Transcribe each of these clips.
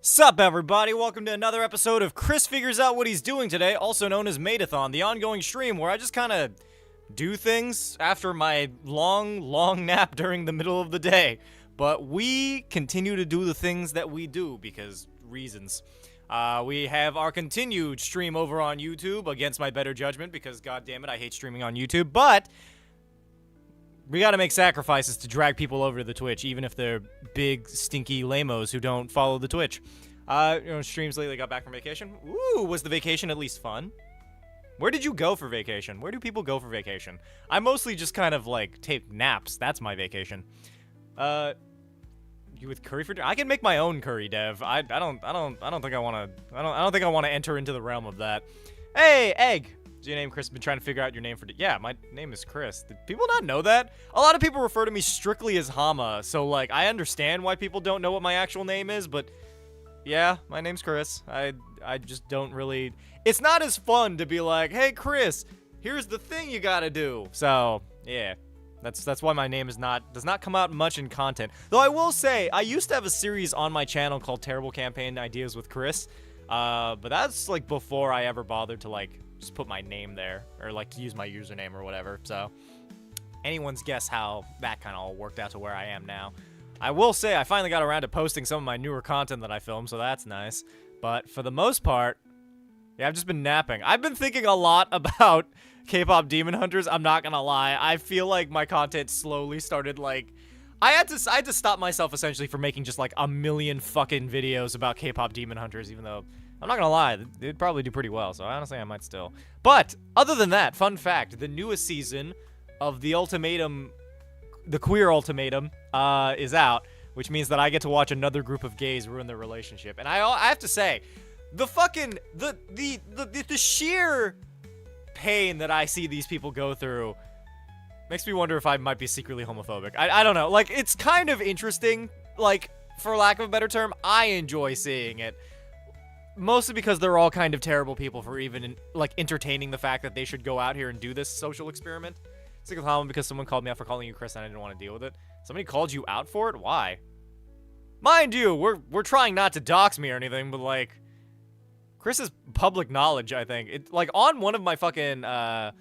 Sup everybody, welcome to another episode of Chris Figures Out What He's Doing Today, also known as maid-o-thon, the ongoing stream where I just kind of do things after my long nap during the middle of the day. But we continue to do the things that we do because reasons. We have our continued stream over on YouTube against my better judgment because goddammit, I hate streaming on YouTube, but we gotta make sacrifices to drag people over to the Twitch, even if they're big, stinky lamos who don't follow the Twitch. Streams lately got back from vacation. Ooh, was the vacation at least fun? Where did you go for vacation? Where do people go for vacation? I mostly just kind of, like, take naps. That's my vacation. You with curry for dinner? I can make my own curry, Dev. I don't think I wanna enter into the realm of that. Hey, Egg! Is your name Chris? Been trying to figure out your name for... Yeah, my name is Chris. Did people not know that? A lot of people refer to me strictly as Hama, so, like, I understand why people don't know what my actual name is, but... Yeah, my name's Chris. I just don't really... It's not as fun to be like, hey, Chris, here's the thing you gotta do. So, yeah. That's why my name does not come out much in content. Though I will say, I used to have a series on my channel called Terrible Campaign Ideas with Chris. But that's, like, before I ever bothered to, like... just put my name there, or like use my username or whatever. So anyone's guess how that kind of all worked out to where I am now. I will say I finally got around to posting some of my newer content that I filmed, so that's nice. But for the most part, yeah, I've just been napping. I've been thinking a lot about K-pop Demon Hunters. I'm not gonna lie. I feel like my content slowly started like I had to stop myself essentially from making just like a million fucking videos about K-pop Demon Hunters, even though I'm not gonna lie, they'd probably do pretty well, so honestly I might still. But, other than that, fun fact, the newest season of the Queer Ultimatum, is out, which means that I get to watch another group of gays ruin their relationship. And I have to say, the fucking, the sheer pain that I see these people go through makes me wonder if I might be secretly homophobic. I don't know, like, it's kind of interesting, like, for lack of a better term, I enjoy seeing it. Mostly because they're all kind of terrible people for even, like, entertaining the fact that they should go out here and do this social experiment. Sick of Hama because someone called me out for calling you Chris and I didn't want to deal with it. Somebody called you out for it? Why? Mind you, we're trying not to dox me or anything, but, like, Chris is public knowledge, I think. It, like, on one of my fucking, at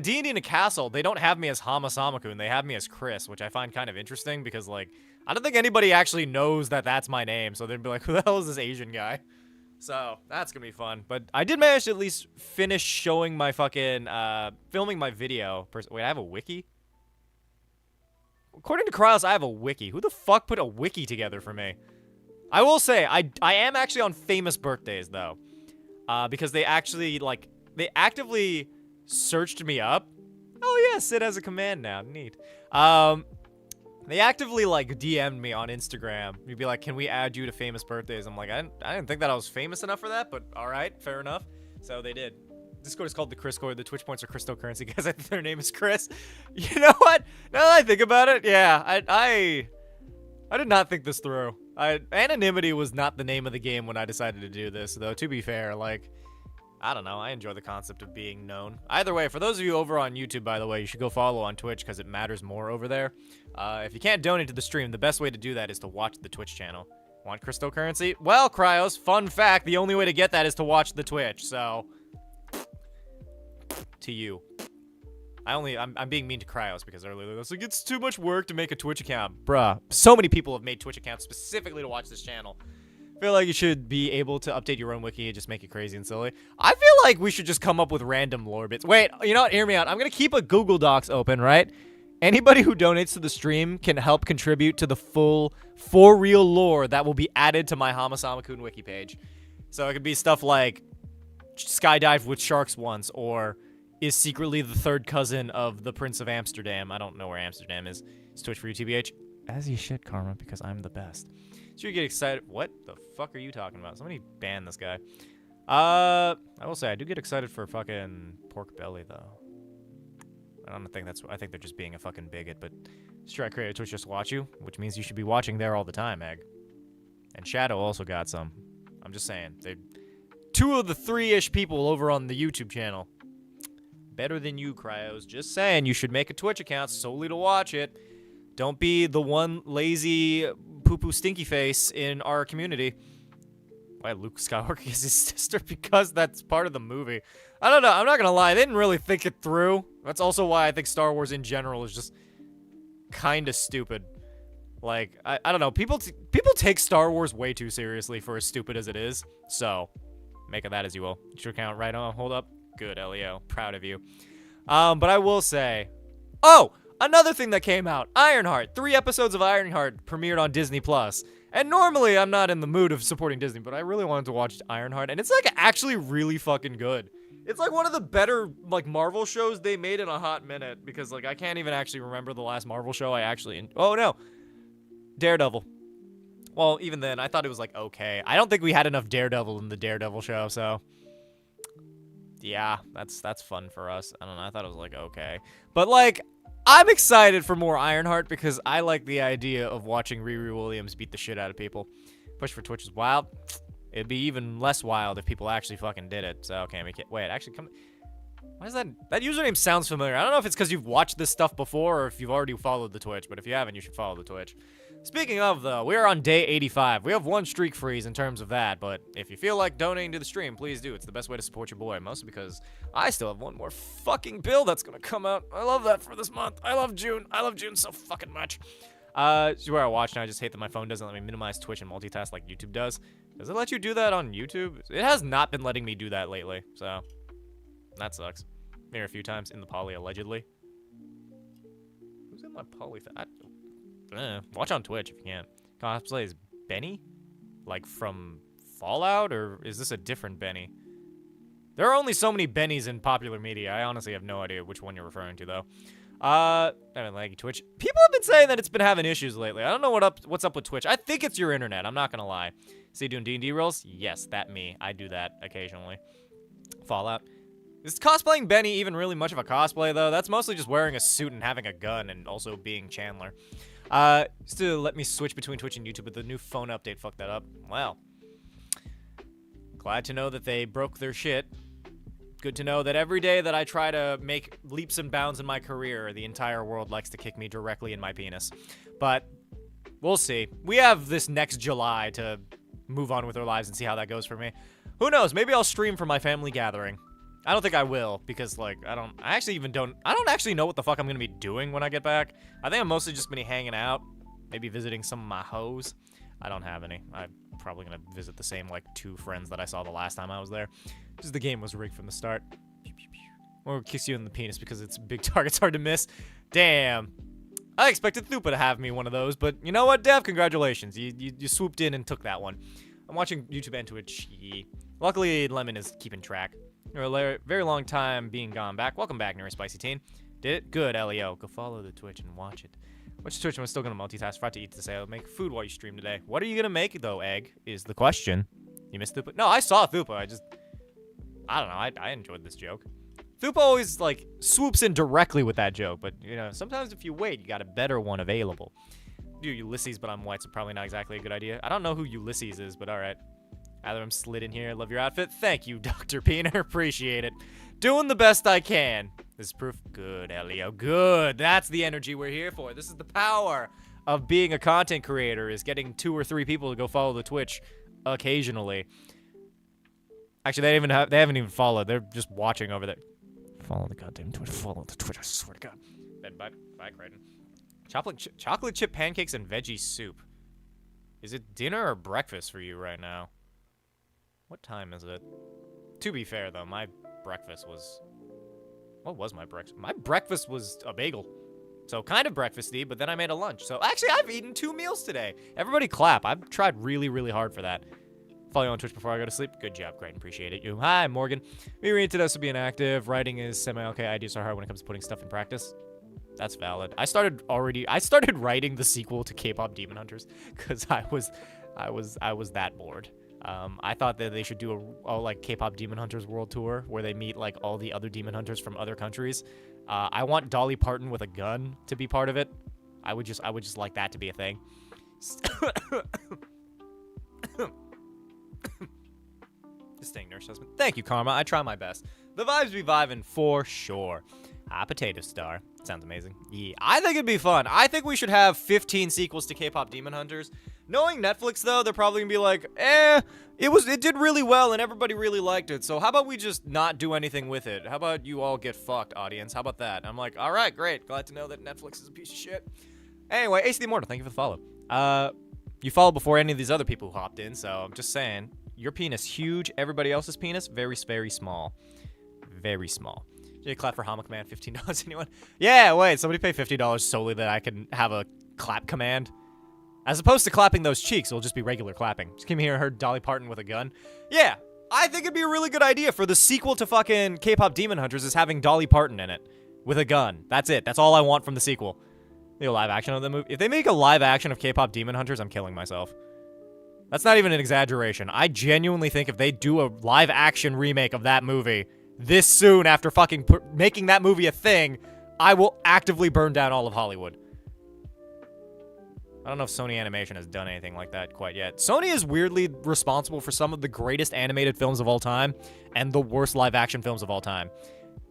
D&D in a Castle, they don't have me as HamaSamaKun, they have me as Chris, which I find kind of interesting because, like, I don't think anybody actually knows that that's my name, so they'd be like, who the hell is this Asian guy? So, that's gonna be fun. But I did manage to at least finish showing my fucking, filming my video. Wait, I have a wiki? According to Kryos, I have a wiki. Who the fuck put a wiki together for me? I will say, I am actually on famous birthdays, though. Because they actually, like, they actively searched me up. Oh, yeah, Sid has a command now. Neat. They actively, like, DM'd me on Instagram. You'd be like, can we add you to famous birthdays? I'm like, I didn't think that I was famous enough for that, but alright, fair enough. So they did. Discord is called the Chris-cord. The Twitch points are cryptocurrency because I think their name is Chris. You know what? Now that I think about it, yeah, I did not think this through. Anonymity was not the name of the game when I decided to do this, though, to be fair, like... I don't know, I enjoy the concept of being known. Either way, for those of you over on YouTube, by the way, you should go follow on Twitch because it matters more over there. If you can't donate to the stream, the best way to do that is to watch the Twitch channel. Want cryptocurrency? Well, Kryos, fun fact, the only way to get that is to watch the Twitch, so... To you. I'm being mean to Kryos because earlier they was like, it's too much work to make a Twitch account. Bruh, so many people have made Twitch accounts specifically to watch this channel. I feel like you should be able to update your own wiki and just make it crazy and silly. I feel like we should just come up with random lore bits. Wait, you know what? Hear me out. I'm going to keep a Google Docs open, right? Anybody who donates to the stream can help contribute to the full, for real lore that will be added to my HamaSamaKun wiki page. So it could be stuff like skydived with sharks once, or is secretly the third cousin of the Prince of Amsterdam. I don't know where Amsterdam is. It's Twitch for you, TBH. As you should, Karma, because I'm the best. So you get excited. What the fuck are you talking about? Somebody ban this guy. I will say I do get excited for fucking pork belly though. I don't think that's. I think they're just being a fucking bigot. But sure, I created Twitch just to watch you, which means you should be watching there all the time, Egg. And Shadow also got some. I'm just saying, they 2 of the 3-ish people over on the YouTube channel. Better than you, Kryos. Just saying, you should make a Twitch account solely to watch it. Don't be the one lazy poo-poo stinky face in our community. why Luke Skywalker is his sister, because that's part of the movie. I don't know. I'm not gonna lie. They didn't really think it through. That's also why I think Star Wars in general is just kind of stupid. Like, I don't know. People take Star Wars way too seriously for as stupid as it is. So, make of that as you will. Get your account right on. Hold up. Good, Leo. Proud of you. But I will say... Oh! Another thing that came out. Ironheart. 3 episodes of Ironheart premiered on Disney+. And normally, I'm not in the mood of supporting Disney, but I really wanted to watch Ironheart. And it's, like, actually really fucking good. It's, like, one of the better, like, Marvel shows they made in a hot minute. Because, like, I can't even actually remember the last Marvel show I actually... Oh, no. Daredevil. Well, even then, I thought it was, like, okay. I don't think we had enough Daredevil in the Daredevil show, so... Yeah, that's fun for us. I don't know, I thought it was, like, okay. But, like, I'm excited for more Ironheart because I like the idea of watching Riri Williams beat the shit out of people. Push for Twitch is wild. It'd be even less wild if people actually fucking did it. So, okay, make it... Wait, actually, come... Why is that... That username sounds familiar. I don't know if it's because you've watched this stuff before or if you've already followed the Twitch, but if you haven't, you should follow the Twitch. Speaking of, though, we are on day 85. We have 1 streak freeze in terms of that, but if you feel like donating to the stream, please do. It's the best way to support your boy, mostly because I still have 1 more fucking bill that's gonna come out. I love that for this month. I love June. I love June so fucking much. This is where I watch now. I just hate that my phone doesn't let me minimize Twitch and multitask like YouTube does. Does it let you do that on YouTube? It has not been letting me do that lately, so that sucks. Maybe a few times in the poly, allegedly. Who's in my poly? Watch on Twitch if you can. Cosplay is Benny? Like from Fallout, or is this a different Benny? There are only so many Bennies in popular media. I honestly have no idea which one you're referring to, though. Laggy Twitch. People have been saying that it's been having issues lately. I don't know what's up with Twitch. I think it's your internet. I'm not gonna lie. See you doing D&D rolls? Yes, that me. I do that occasionally. Fallout. Is cosplaying Benny even really much of a cosplay, though? That's mostly just wearing a suit and having a gun and also being Chandler. Just to let me switch between Twitch and YouTube, but the new phone update fucked that up. Well, glad to know that they broke their shit. Good to know that every day that I try to make leaps and bounds in my career, the entire world likes to kick me directly in my penis. But we'll see. We have this next July to move on with our lives and see how that goes for me. Who knows? Maybe I'll stream for my family gathering. I don't think I will, because, like, I don't actually know what the fuck I'm gonna be doing when I get back. I think I'm mostly just gonna be hanging out, maybe visiting some of my hoes. I don't have any. I'm probably gonna visit the same, like, 2 friends that I saw the last time I was there. Just the game was rigged from the start. Or kicks you in the penis because it's big target's hard to miss. Damn. I expected Thupa to have me one of those, but you know what, Dev? Congratulations. You swooped in and took that one. I'm watching YouTube and Twitch. Luckily, Lemon is keeping track. A very long time being gone back. Welcome back, Neri Spicy Teen. Did it? Good, Leo. Go follow the Twitch and watch it. Watch Twitch, I'm still gonna multitask. Forgot to eat today. I'll make food while you stream today. What are you gonna make, though, Egg? Is the question. You missed Thupa? No, I saw Thupa. I don't know. I enjoyed this joke. Thupa always, like, swoops in directly with that joke, but, you know, sometimes if you wait, you got a better one available. Dude, Ulysses, but I'm white, so probably not exactly a good idea. I don't know who Ulysses is, but alright. Adam slid in here. Love your outfit. Thank you, Dr. Peener. Appreciate it. Doing the best I can. This is proof. Good, Elio. Good. That's the energy we're here for. This is the power of being a content creator, is getting 2 or 3 people to go follow the Twitch occasionally. Actually, they haven't even followed. They're just watching over there. Follow the goddamn Twitch. Follow the Twitch. I swear to God. Bye, Crichton. Chocolate chip pancakes and veggie soup. Is it dinner or breakfast for you right now? What time is it? To be fair, though, my breakfast was... What was my breakfast? My breakfast was a bagel. So kind of breakfasty, but then I made a lunch. So actually, I've eaten 2 meals today. Everybody clap. I've tried really, really hard for that. Follow you on Twitch before I go to sleep. Good job. Great. Appreciate it. You. Hi, Morgan. Me reading to us to be inactive. Writing is semi-okay. Ideas are hard when it comes to putting stuff in practice. That's valid. I started writing the sequel to K-pop Demon Hunters because I was that bored. I thought that they should do a like K-pop Demon Hunters world tour where they meet like all the other Demon Hunters from other countries. I want Dolly Parton with a gun to be part of it. I would just like that to be a thing. Distinct nurse husband. Thank you, Karma. I try my best. The vibes be vibing for sure. Potato Star. Sounds amazing. Yeah, I think it'd be fun. I think we should have 15 sequels to K-pop Demon Hunters. Knowing Netflix, though, they're probably gonna be like, it did really well and everybody really liked it. So how about we just not do anything with it? How about you all get fucked, audience? How about that? I'm like, all right, great. Glad to know that Netflix is a piece of shit. Anyway, Ace the Immortal, thank you for the follow. You followed before any of these other people who hopped in, so I'm just saying, your penis huge, everybody else's penis very, very small. Very small. Did clap for HamaCommand, $15, anyone? Yeah, wait, somebody pay $50 solely that I can have a clap command? As opposed to clapping those cheeks, it'll just be regular clapping. Just came here and heard Dolly Parton with a gun. Yeah, I think it'd be a really good idea for the sequel to fucking K-pop Demon Hunters is having Dolly Parton in it. With a gun. That's it. That's all I want from the sequel. The live action of the movie. If they make a live action of K-pop Demon Hunters, I'm killing myself. That's not even an exaggeration. I genuinely think if they do a live action remake of that movie this soon after fucking making that movie a thing, I will actively burn down all of Hollywood. I don't know if Sony Animation has done anything like that quite yet. Sony is weirdly responsible for some of the greatest animated films of all time and the worst live action films of all time.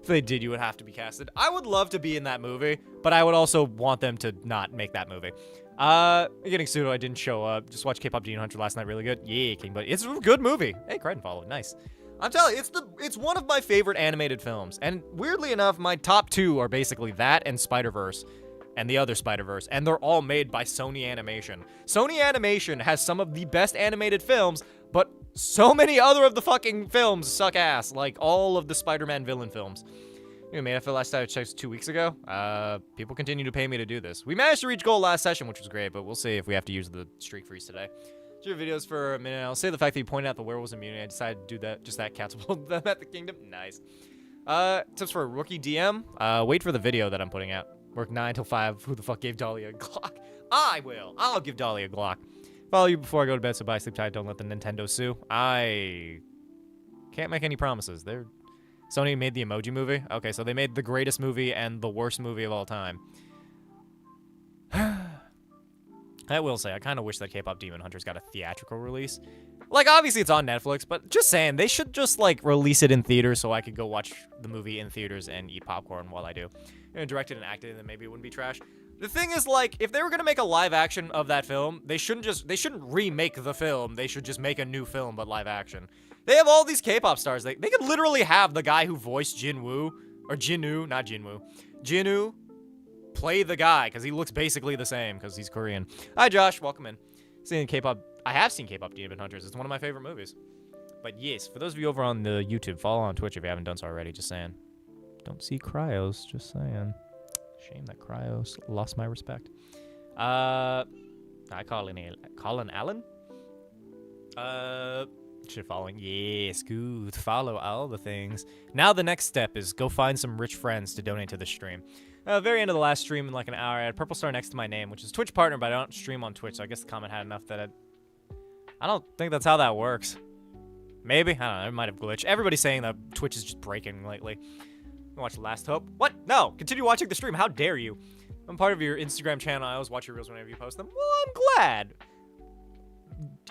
If they did, you would have to be casted. I would love to be in that movie, but I would also want them to not make that movie. Getting pseudo, I didn't show up. Just watched K-pop Demon Hunter last night, really good. Yeah, King Buddy. It's a good movie. Hey, Crichton followed. Nice. I'm telling you, it's one of my favorite animated films. And weirdly enough, my top two are basically that and Spider-Verse and the other Spider-Verse. And they're all made by Sony Animation. Sony Animation has some of the best animated films, but so many other of the fucking films suck ass. Like all of the Spider-Man villain films. You made it for the last time I checked 2 weeks ago. People continue to pay me to do this. We managed to reach goal last session, which was great, but we'll see if we have to use the streak freeze today. Do videos for a minute. I'll say the fact that you pointed out the werewolves immunity. I decided to do that. Just that catapult them at the kingdom. Nice. Tips for a rookie DM. Wait for the video that I'm putting out. Work 9 till 5. Who the fuck gave Dolly a Glock? I will. I'll give Dolly a Glock. Follow you before I go to bed, so bye, sleep tight. Don't let the Nintendo sue. I can't make any promises. Sony made the Emoji Movie. Okay, so they made the greatest movie and the worst movie of all time. I will say, I kind of wish that K-pop Demon Hunters got a theatrical release. Like, obviously it's on Netflix, but just saying, they should just, like, release it in theaters so I could go watch the movie in theaters and eat popcorn while I do. Directed and acted, and then maybe it wouldn't be trash. The thing is, like, if they were gonna make a live action of that film, they shouldn't remake the film. They should just make a new film, but live action. They have all these K-pop stars. They could literally have the guy who voiced Jinwoo, or Jinwoo, not Jinwoo, Jinwoo, play the guy, because he looks basically the same, because he's Korean. Hi, Josh. Welcome in. I have seen K-pop Demon Hunters. It's one of my favorite movies. But yes, for those of you over on the YouTube, follow on Twitch if you haven't done so already. Just saying. Don't see Cryos. Just saying. Shame that Cryos lost my respect. Hi, Colin Allen? Should following. Yes, good. Follow all the things. Now the next step is go find some rich friends to donate to the stream. Very end of the last stream in like an hour, I had a purple star next to my name, which is Twitch partner, but I don't stream on Twitch, so I guess the comment had enough that I don't think that's how that works. Maybe? I don't know. It might have glitched. Everybody's saying that Twitch is just breaking lately. Watch Last Hope. What? No! Continue watching the stream. How dare you? I'm part of your Instagram channel. I always watch your reels whenever you post them. Well, I'm glad.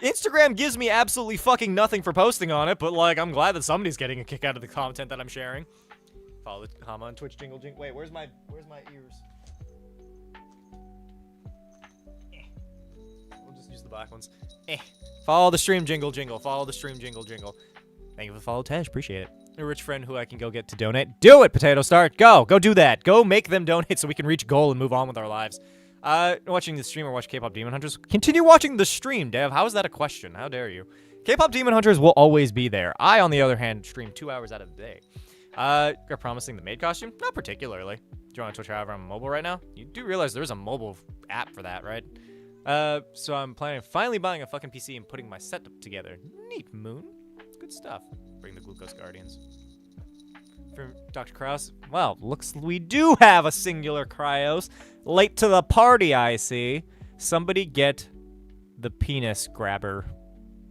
Instagram gives me absolutely fucking nothing for posting on it, but, like, I'm glad that somebody's getting a kick out of the content that I'm sharing. Follow the Hama on Twitch, jingle. Wait, where's my ears? We'll just use the black ones. Follow the stream, jingle. Follow the stream, jingle. Thank you for the follow, Tej. Appreciate it. A rich friend who I can go get to donate. Do it, Potato Star. Go do that. Go make them donate so we can reach goal and move on with our lives. Watching the stream or watch K-pop Demon Hunters. Continue watching the stream, Dev. How is that a question? How dare you? K-pop Demon Hunters will always be there. I, on the other hand, stream 2 hours out of the day. You're promising the maid costume? Not particularly. Do you want to Twitch however I'm mobile right now? You do realize there's a mobile app for that, right? So I'm planning on finally buying a fucking PC and putting my setup together. Neat, Moon. Good stuff. Bring the Glucose Guardians. For Dr. Krause, well, looks we do have a singular Cryos. Late to the party, I see. Somebody get the penis grabber.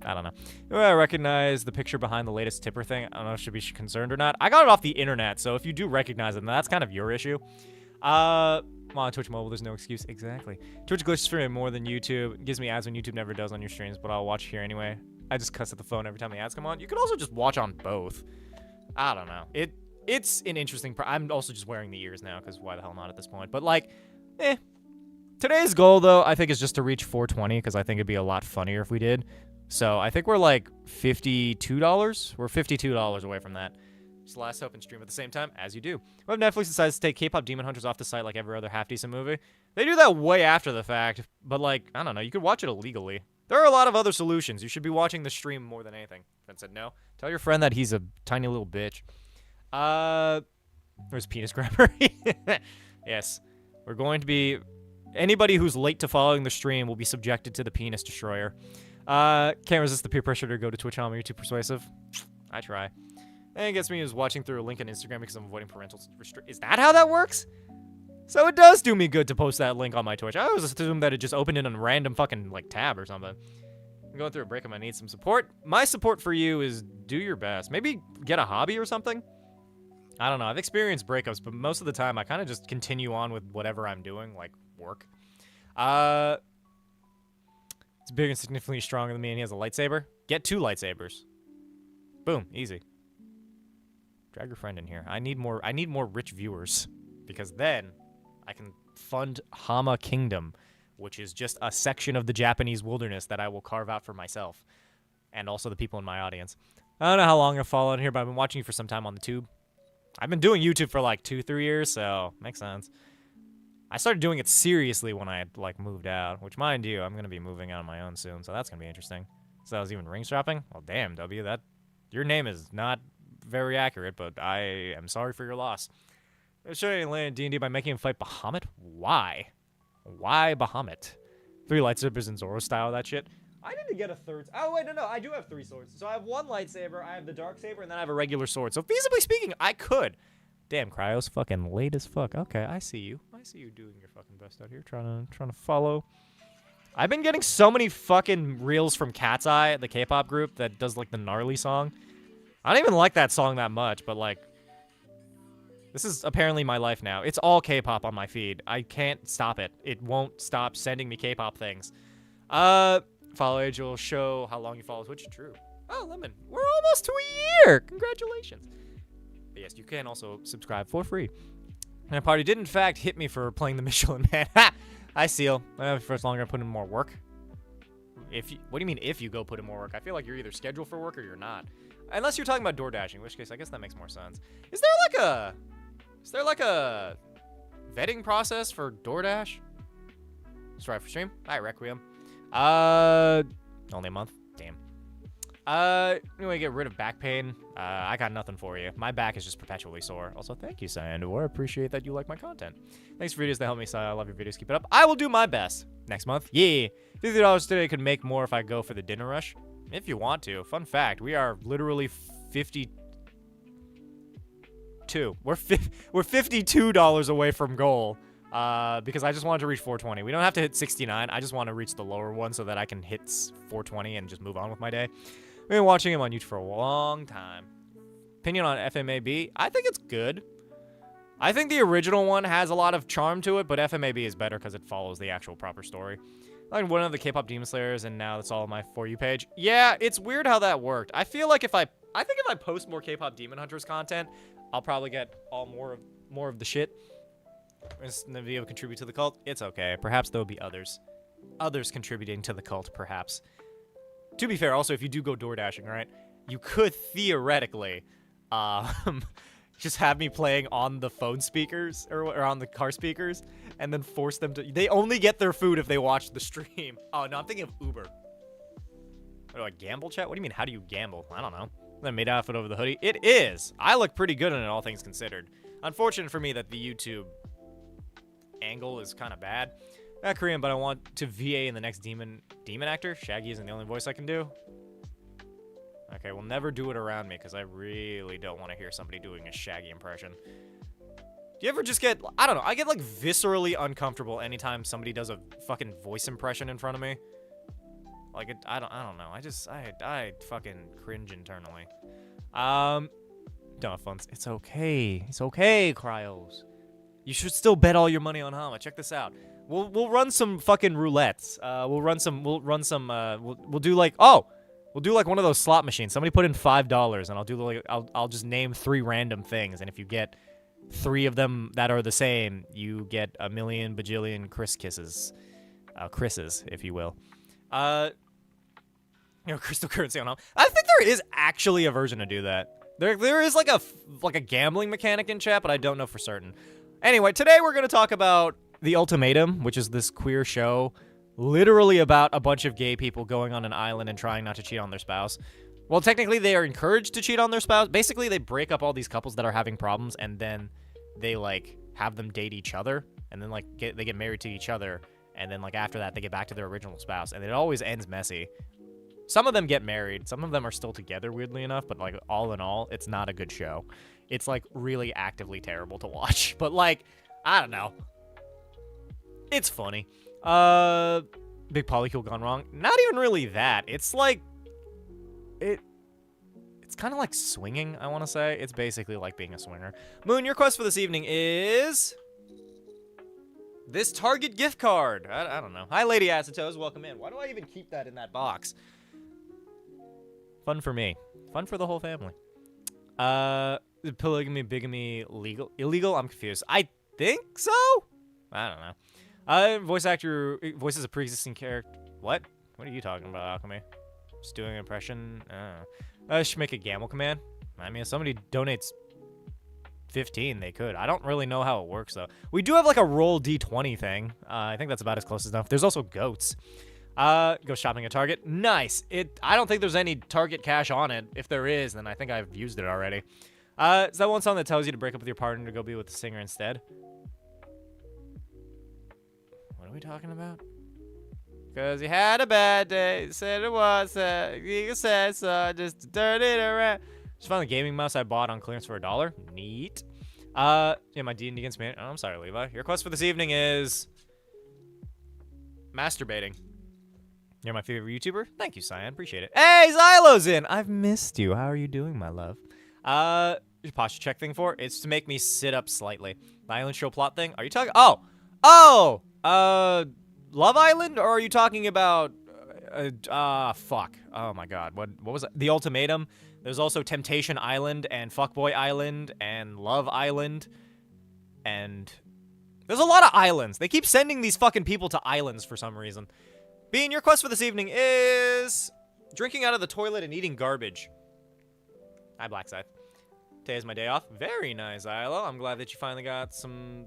I don't know. I recognize the picture behind the latest tipper thing. I don't know if should be concerned or not. I got it off the internet, so if you do recognize it, then that's kind of your issue. On Twitch mobile, there's no excuse. Exactly. Twitch glitches for me more than YouTube. It gives me ads when YouTube never does on your streams, but I'll watch here anyway. I just cuss at the phone every time the ads come on. You could also just watch on both. I don't know. It's an interesting... I'm also just wearing the ears now, because why the hell not at this point? But, like, eh. Today's goal, though, I think is just to reach 420, because I think it'd be a lot funnier if we did. So I think we're, like, $52? We're $52 away from that. Just last hope and stream at the same time, as you do. Well, Netflix decides to take K-pop Demon Hunters off the site like every other half-decent movie. They do that way after the fact, but, like, I don't know, you could watch it illegally. There are a lot of other solutions. You should be watching the stream more than anything. Friend said no. Tell your friend that he's a tiny little bitch. Where's penis grabber? Yes. We're going to be... Anybody who's late to following the stream will be subjected to the penis destroyer. Can't resist the peer pressure to go to Twitch. You're too persuasive. I try. And it gets me is watching through a link on Instagram because I'm avoiding parental restrict. Is that how that works? So it does do me good to post that link on my Twitch. I always assume that it just opened in a random fucking, like, tab or something. I'm going through a breakup. I need some support. My support for you is do your best. Maybe get a hobby or something. I don't know. I've experienced breakups, but most of the time I kind of just continue on with whatever I'm doing, like work. It's big and significantly stronger than me, and he has a lightsaber. Get 2 lightsabers. Boom, easy. Drag your friend in here. I need more rich viewers, because then I can fund Hama Kingdom, which is just a section of the Japanese wilderness that I will carve out for myself, and also the people in my audience. I don't know how long I've followed here, but I've been watching you for some time on the tube. I've been doing YouTube for like 2-3 years, so makes sense. I started doing it seriously when I like moved out, which mind you, I'm gonna be moving out on my own soon, so that's gonna be interesting. So I was even ring shopping? Well, damn, W, that your name is not very accurate, but I am sorry for your loss. I'll show you land D&D by making him fight Bahamut. Why? Why Bahamut? 3 lightsabers in Zoro style, that shit. I need to get a 3rd. Oh, wait, no. I do have 3 swords. So I have 1 lightsaber, I have the dark saber, and then I have a regular sword. So feasibly speaking, I could. Damn, Cryo's fucking late as fuck. Okay, I see you. I see you doing your fucking best out here, trying to follow. I've been getting so many fucking reels from Cat's Eye, the K-pop group that does, like, the gnarly song. I don't even like that song that much, but, like, this is apparently my life now. It's all K-pop on my feed. I can't stop it. It won't stop sending me K-pop things. Follow age will show how long you follow Twitch. True. Oh, Lemon. We're almost to a year. Congratulations. But yes, you can also subscribe for free. And a party did, in fact, hit me for playing the Michelin Man. Ha! I seal. First longer, put in more work. What do you mean if you go put in more work? I feel like you're either scheduled for work or you're not. Unless you're talking about DoorDashing, in which case I guess that makes more sense. Is there like a vetting process for DoorDash? Strive for stream. Hi, Requiem. Only a month. Damn. Anyway, get rid of back pain. I got nothing for you. My back is just perpetually sore. Also, thank you, Cyandor. I appreciate that you like my content. Thanks for videos that help me, Cy. I love your videos. Keep it up. I will do my best. Next month. Yeah. $50 today could make more if I go for the dinner rush. If you want to. Fun fact, we are literally 52. We're $52 away from goal. Because I just wanted to reach 420. We don't have to hit 69. I just want to reach the lower one so that I can hit 420 and just move on with my day. I've been watching him on YouTube for a long time. Opinion on FMAB? I think it's good. I think the original one has a lot of charm to it, but FMAB is better because it follows the actual proper story. Like one of the K-pop Demon Slayers, and now that's all on my For You page. Yeah, it's weird how that worked. I feel like if I post more K-pop Demon Hunters content, I'll probably get more of the shit. Is the video contribute to the cult? It's okay. Perhaps there'll be others contributing to the cult, perhaps. To be fair, also, if you do go door dashing, right, you could theoretically just have me playing on the phone speakers or on the car speakers and then force them to... They only get their food if they watch the stream. Oh, no, I'm thinking of Uber. What do I gamble, chat? What do you mean, how do you gamble? I don't know. That made outfit over the hoodie. It is. I look pretty good in it, all things considered. Unfortunate for me that the YouTube angle is kind of bad. Not Korean, but I want to VA in the next demon actor. Shaggy isn't the only voice I can do. Okay, we'll never do it around me because I really don't want to hear somebody doing a Shaggy impression. Do you ever just get, I don't know, I get like viscerally uncomfortable anytime somebody does a fucking voice impression in front of me. Like, I don't know. I fucking cringe internally. Don't have fun. It's okay. It's okay, Cryos. You should still bet all your money on Hama. Check this out. We'll run some fucking roulettes. We'll do like, oh, We'll do like one of those slot machines. Somebody put in $5, and I'll do like I'll just name 3 random things, and if you get 3 of them that are the same, you get a million bajillion Chris's, if you will. Crystal currency on home. I think there is actually a version to do that. There is like a gambling mechanic in chat, but I don't know for certain. Anyway, today we're gonna talk about The Ultimatum, which is this queer show, literally about a bunch of gay people going on an island and trying not to cheat on their spouse. Well, technically they are encouraged to cheat on their spouse. Basically, they break up all these couples that are having problems, and then they like have them date each other, and then like they get married to each other, and then like after that they get back to their original spouse, and it always ends messy. Some of them get married, some of them are still together, weirdly enough, but like all in all, it's not a good show. It's like really actively terrible to watch, but like I don't know, it's funny. Big polycule gone wrong. Not even really that. It's like it's kind of like swinging, I want to say. It's basically like being a swinger. Moon, your quest for this evening is this Target gift card. I don't know. Hi, Lady Acetoes. Welcome in. Why do I even keep that in that box? Fun for me. Fun for the whole family. Polygamy, bigamy, legal? Illegal? I'm confused. I think so? I don't know. Voice actor voices a pre-existing character. What? What are you talking about, Alchemy? Just doing an impression? I should make a gamble command. I mean, if somebody donates 15, they could. I don't really know how it works, though. We do have, like, a roll D20 thing. I think that's about as close as enough. There's also goats. Go shopping at Target. Nice. I don't think there's any Target cash on it. If there is, then I think I've used it already. Is that one song that tells you to break up with your partner to go be with the singer instead? What are we talking about? Because you had a bad day, said it was, you said so, just to turn it around. Just found the gaming mouse I bought on clearance for $1. Neat. Yeah, my D&D against me. Oh, I'm sorry, Levi. Your quest for this evening is masturbating. You're my favorite YouTuber? Thank you, Cyan. Appreciate it. Hey, Xylo's in! I've missed you. How are you doing, my love? Your posture check thing for? It's to make me sit up slightly. The island show plot thing? Are you talking? Oh! Love Island? Or are you talking about, fuck. Oh my god. What was it? The Ultimatum? There's also Temptation Island and Fuckboy Island and Love Island. And there's a lot of islands. They keep sending these fucking people to islands for some reason. Bean, your quest for this evening is drinking out of the toilet and eating garbage. Hi, Blackside. Today's my day off. Very nice, Isla. I'm glad that you finally got some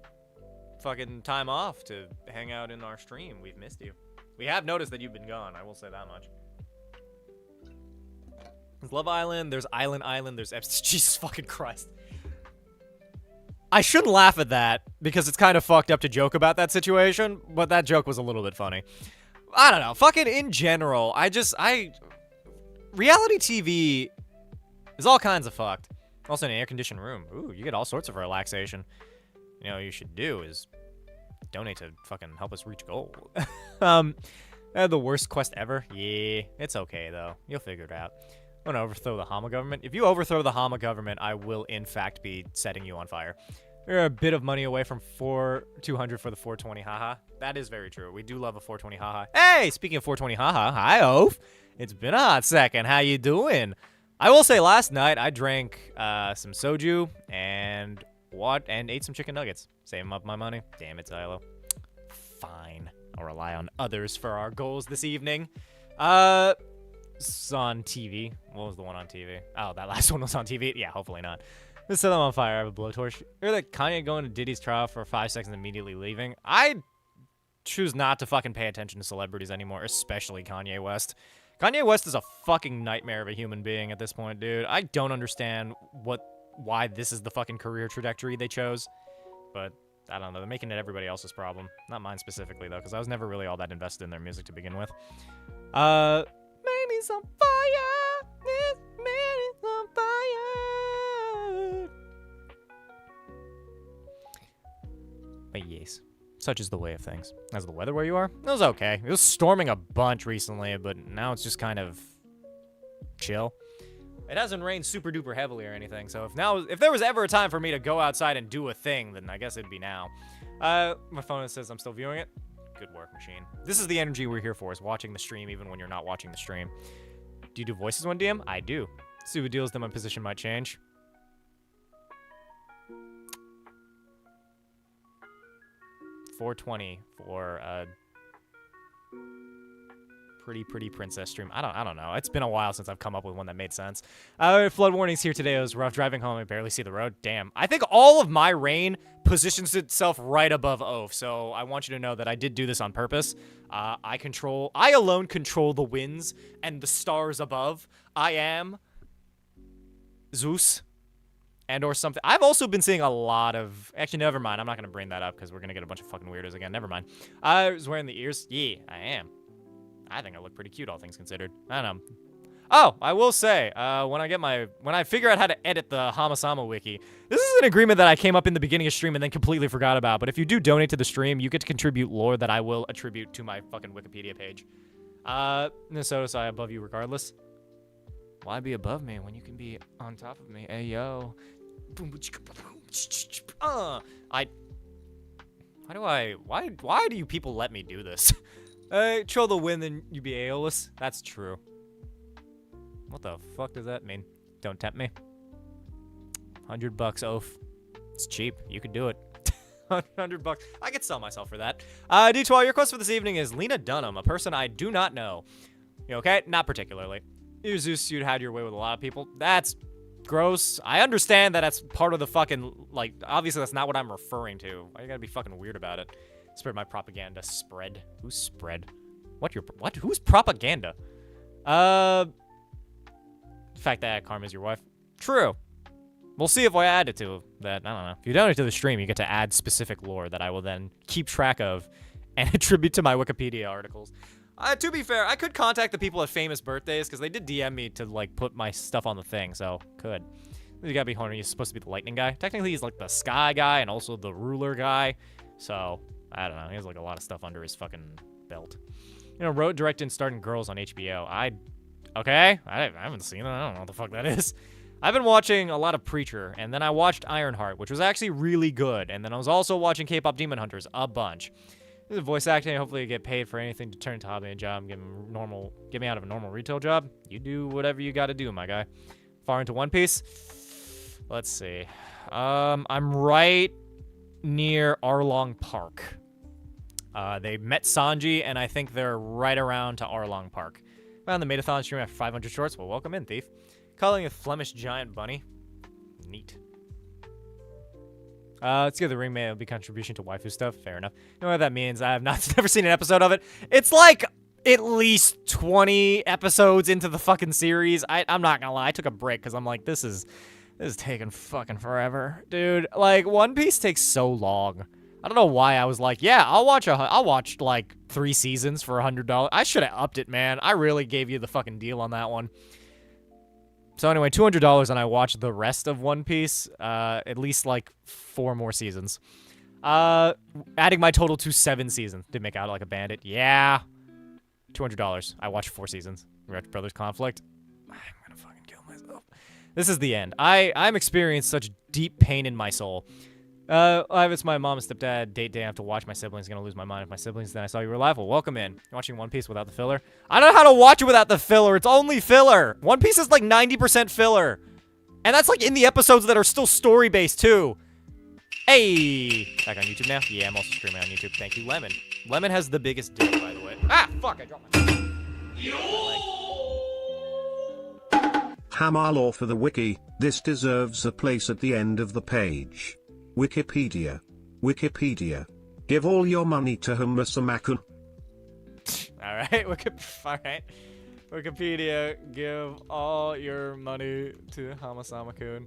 fucking time off to hang out in our stream. We've missed you. We have noticed that you've been gone. I will say that much. There's Love Island. There's Island. There's Jesus fucking Christ. I shouldn't laugh at that because it's kind of fucked up to joke about that situation, but that joke was a little bit funny. I don't know. Fucking in general, reality TV is all kinds of fucked. Also in an air-conditioned room. Ooh, you get all sorts of relaxation. You know what you should do is donate to fucking help us reach goal. The worst quest ever? Yeah, it's okay, though. You'll figure it out. I'm gonna overthrow the Hama government. If you overthrow the Hama government, I will, in fact, be setting you on fire. We're a bit of money away from 200 for the 420 haha. That is very true. We do love a 420 haha. Hey, speaking of 420 haha, hi, Oaf. It's been a hot second. How you doing? I will say last night I drank some soju and ate some chicken nuggets. Saving up my money. Damn it, Xylo. Fine. I'll rely on others for our goals this evening. It's on TV. What was the one on TV? Oh, that last one was on TV? Yeah, hopefully not. Let's set them on fire. I have a blowtorch. Or like Kanye going to Diddy's trial for 5 seconds and immediately leaving. I choose not to fucking pay attention to celebrities anymore, especially Kanye West. Kanye West is a fucking nightmare of a human being at this point, dude. I don't understand why this is the fucking career trajectory they chose. But I don't know. They're making it everybody else's problem. Not mine specifically, though, because I was never really all that invested in their music to begin with. Make me some fire. This man is on fire. But yes, such is the way of things. How's the weather where you are? It was okay. It was storming a bunch recently, but now it's just kind of chill. It hasn't rained super duper heavily or anything, so if there was ever a time for me to go outside and do a thing, then I guess it'd be now. My phone says I'm still viewing it. Good work, machine. This is the energy we're here for, is watching the stream even when you're not watching the stream. Do you do voices when DM? I do. See what deals, then my position might change. $4.20 for a pretty princess stream. I don't know. It's been a while since I've come up with one that made sense. Flood warnings here today. It was rough driving home. I barely see the road. Damn. I think all of my rain positions itself right above Oaf. So I want you to know that I did do this on purpose. I alone control the winds and the stars above. I am Zeus. And or something. I've also been seeing a lot of... Actually, never mind. I'm not going to bring that up because we're going to get a bunch of fucking weirdos again. Never mind. I was wearing the ears. Yeah, I am. I think I look pretty cute, all things considered. I don't know. Oh, I will say, when I figure out how to edit the HamaSama wiki, this is an agreement that I came up in the beginning of stream and then completely forgot about. But if you do donate to the stream, you get to contribute lore that I will attribute to my fucking Wikipedia page. Minnesota, so I above you regardless. Why be above me when you can be on top of me? Hey, yo. Why do you people let me do this? Troll the win, then you be Aeolus. That's true. What the fuck does that mean? Don't tempt me. $100, Oaf. It's cheap. You could do it. $100. I could sell myself for that. D12, your quest for this evening is Lena Dunham, a person I do not know. You okay? Not particularly. You Zeus, you'd had your way with a lot of people. That's gross. I understand that that's part of the fucking, like, obviously that's not what I'm referring to. Why you gotta be fucking weird about it? Spread my propaganda. Spread? Who's spread? What? Who's propaganda? The fact that Karma is your wife. True. We'll see if I add it to that. I don't know. If you donate to the stream, you get to add specific lore that I will then keep track of and attribute to my Wikipedia articles. To be fair, I could contact the people at Famous Birthdays because they did DM me to, like, put my stuff on the thing, so could. You gotta be horny. He's supposed to be the lightning guy. Technically, he's, like, the sky guy and also the ruler guy, so I don't know. He has, like, a lot of stuff under his fucking belt. You know, wrote, directed, and starring Girls on HBO. Okay? I haven't seen it. I don't know what the fuck that is. I've been watching a lot of Preacher, and then I watched Ironheart, which was actually really good, and then I was also watching K-Pop Demon Hunters a bunch. This is voice acting. Hopefully you get paid for anything to turn to hobby and job. Get me out of a normal retail job. You do whatever you gotta do, my guy. Far into One Piece. Let's see. I'm right near Arlong Park. They met Sanji, and I think they're right around to Arlong Park. Found the maid-o-thon stream after 500 shorts. Well, welcome in, thief. Calling a Flemish giant bunny. Neat. Let's give the ring may be contribution to waifu stuff. Fair enough. You know what that means? I have never seen an episode of it. It's like at least 20 episodes into the fucking series. I'm not gonna lie. I took a break because I'm like, this is taking fucking forever, dude. Like, One Piece takes so long. I don't know why I was like, yeah, I'll watch like 3 seasons for $100. I should have upped it, man. I really gave you the fucking deal on that one. So anyway, $200, and I watched the rest of One Piece, at least like 4 more seasons. Adding my total to 7 seasons. Did make out like a bandit. Yeah. $200. I watched 4 seasons. Retro Brothers Conflict. I'm gonna fucking kill myself. This is the end. I'm experiencing such deep pain in my soul. It's my mom and stepdad day I have to watch my siblings. Gonna lose my mind if my siblings. Then I saw you were live. Well, welcome in. You're watching One Piece without the filler. I don't know how to watch it without the filler. It's only filler. One Piece is like 90% filler, and that's like in the episodes that are still story based too. Hey, back on YouTube now. Yeah, I'm also streaming on YouTube. Thank you, Lemon. Lemon has the biggest dick, by the way. Ah, fuck! I dropped my. Hama lore for the wiki. This deserves a place at the end of the page. Wikipedia. Wikipedia. Give all your money to HamaSamaKun. Alright, alright. Wikipedia, give all your money to HamaSamaKun.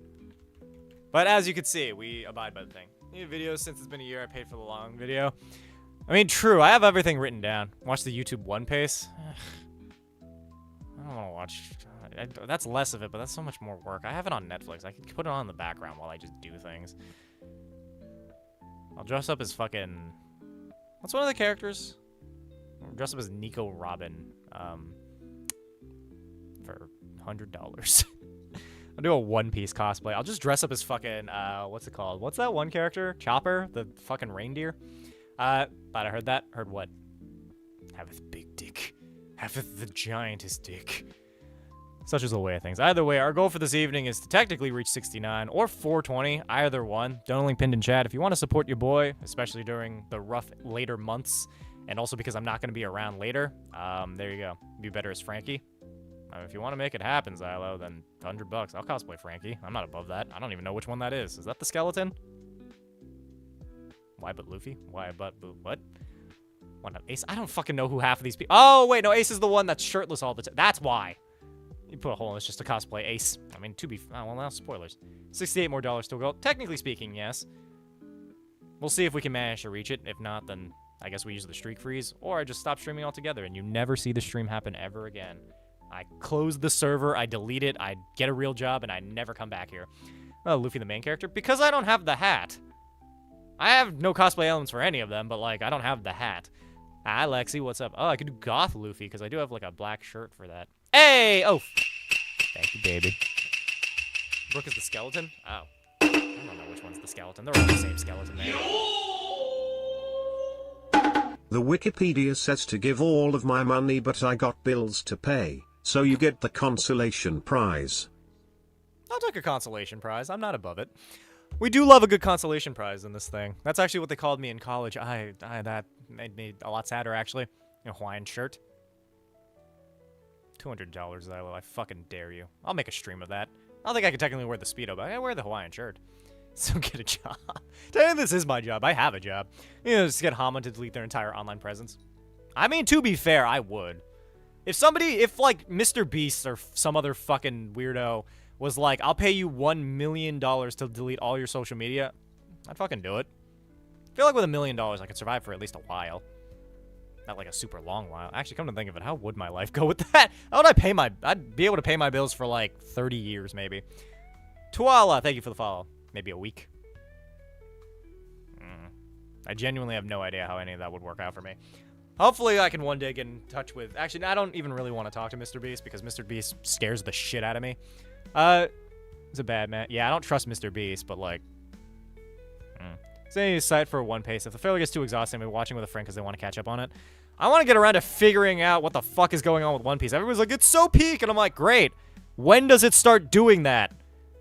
But as you can see, we abide by the thing. New videos since it's been a year. I paid for the long video. I mean, true, I have everything written down. Watch the YouTube One Piece. I don't want to watch... that's less of it, but that's so much more work. I have it on Netflix. I could put it on in the background while I just do things. I'll dress up as fucking... What's one of the characters? I'll dress up as Nico Robin. For $100. I'll do a One Piece cosplay. I'll just dress up as fucking, what's it called? What's that one character? Chopper? The fucking reindeer? But I heard that. Heard what? Haveth big dick. Haveth the giantest dick. Such is the way of things. Either way, our goal for this evening is to technically reach 69 or 420, either one. Don't link pinned in chat. If you want to support your boy, especially during the rough later months, and also because I'm not going to be around later, there you go. Be better as Frankie. If you want to make it happen, Xylo, then $100. I'll cosplay Frankie. I'm not above that. I don't even know which one that is. Is that the skeleton? Why but Luffy? Why but what? What not Ace? I don't fucking know who half of these people. Oh wait, no, Ace is the one that's shirtless all the time. That's why. You put a hole in this just to cosplay Ace. I mean, to be well, now spoilers. $68 more to go. Technically speaking, yes. We'll see if we can manage to reach it. If not, then I guess we use the streak freeze, or I just stop streaming altogether, and you never see the stream happen ever again. I close the server, I delete it, I get a real job, and I never come back here. Oh, Luffy the main character? Because I don't have the hat. I have no cosplay elements for any of them, but, like, I don't have the hat. Hi, Lexi, what's up? Oh, I could do Goth Luffy, because I do have, like, a black shirt for that. Hey! Oh! Thank you, baby. Brooke is the skeleton? Oh. I don't know which one's the skeleton. They're all the same skeleton, man. The Wikipedia says to give all of my money, but I got bills to pay, so you get the consolation prize. I'll take a consolation prize. I'm not above it. We do love a good consolation prize in this thing. That's actually what they called me in college. That made me a lot sadder, actually. A Hawaiian shirt. $200, Xylo. I fucking dare you. I'll make a stream of that. I don't think I can technically wear the Speedo, but I wear the Hawaiian shirt. So get a job. Technically, this is my job. I have a job. You know, just get Hama to delete their entire online presence. I mean, to be fair, I would. If like, Mr. Beast or some other fucking weirdo was like, I'll pay you $1 million to delete all your social media, I'd fucking do it. I feel like with $1 million, I could survive for at least a while. Not like a super long while. Actually, come to think of it, how would my life go with that? How would I'd be able to pay my bills for like 30 years, maybe. Tuala, thank you for the follow. Maybe a week. I genuinely have no idea how any of that would work out for me. Hopefully, I can one day get in touch with... Actually, I don't even really want to talk to Mr. Beast, because Mr. Beast scares the shit out of me. He's a bad man. Yeah, I don't trust Mr. Beast, but, like... Say site for One Piece. If the failure gets too exhausting, I'll be watching with a friend because they want to catch up on it. I want to get around to figuring out what the fuck is going on with One Piece. Everybody's like, it's so peak, and I'm like, great. When does it start doing that?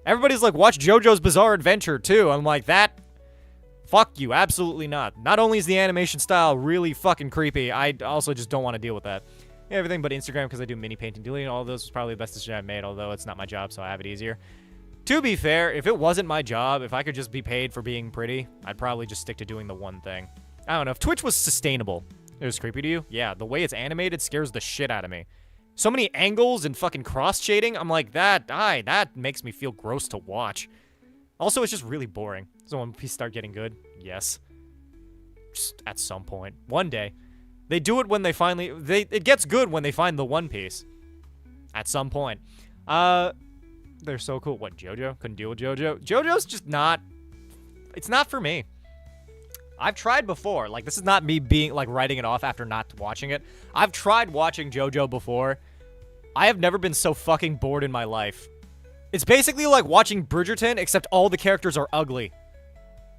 Everybody's like, watch JoJo's Bizarre Adventure, too. I'm like, that... Fuck you, absolutely not. Not only is the animation style really fucking creepy, I also just don't want to deal with that. Yeah, everything but Instagram, because I do mini painting. Deleting all of those was probably the best decision I've made, although it's not my job, so I have it easier. To be fair, if it wasn't my job, if I could just be paid for being pretty, I'd probably just stick to doing the one thing. I don't know, if Twitch was sustainable, it was creepy to you? Yeah, the way it's animated scares the shit out of me. So many angles and fucking cross-shading, I'm like, that makes me feel gross to watch. Also, it's just really boring. So when Piece start getting good? Yes. Just at some point. One day. They do it when they finally... It gets good when they find the One Piece. At some point. They're so cool. What, JoJo? Couldn't deal with JoJo? JoJo's just not... It's not for me. I've tried before. Like, this is not me being, like, writing it off after not watching it. I've tried watching JoJo before. I have never been so fucking bored in my life. It's basically like watching Bridgerton, except all the characters are ugly.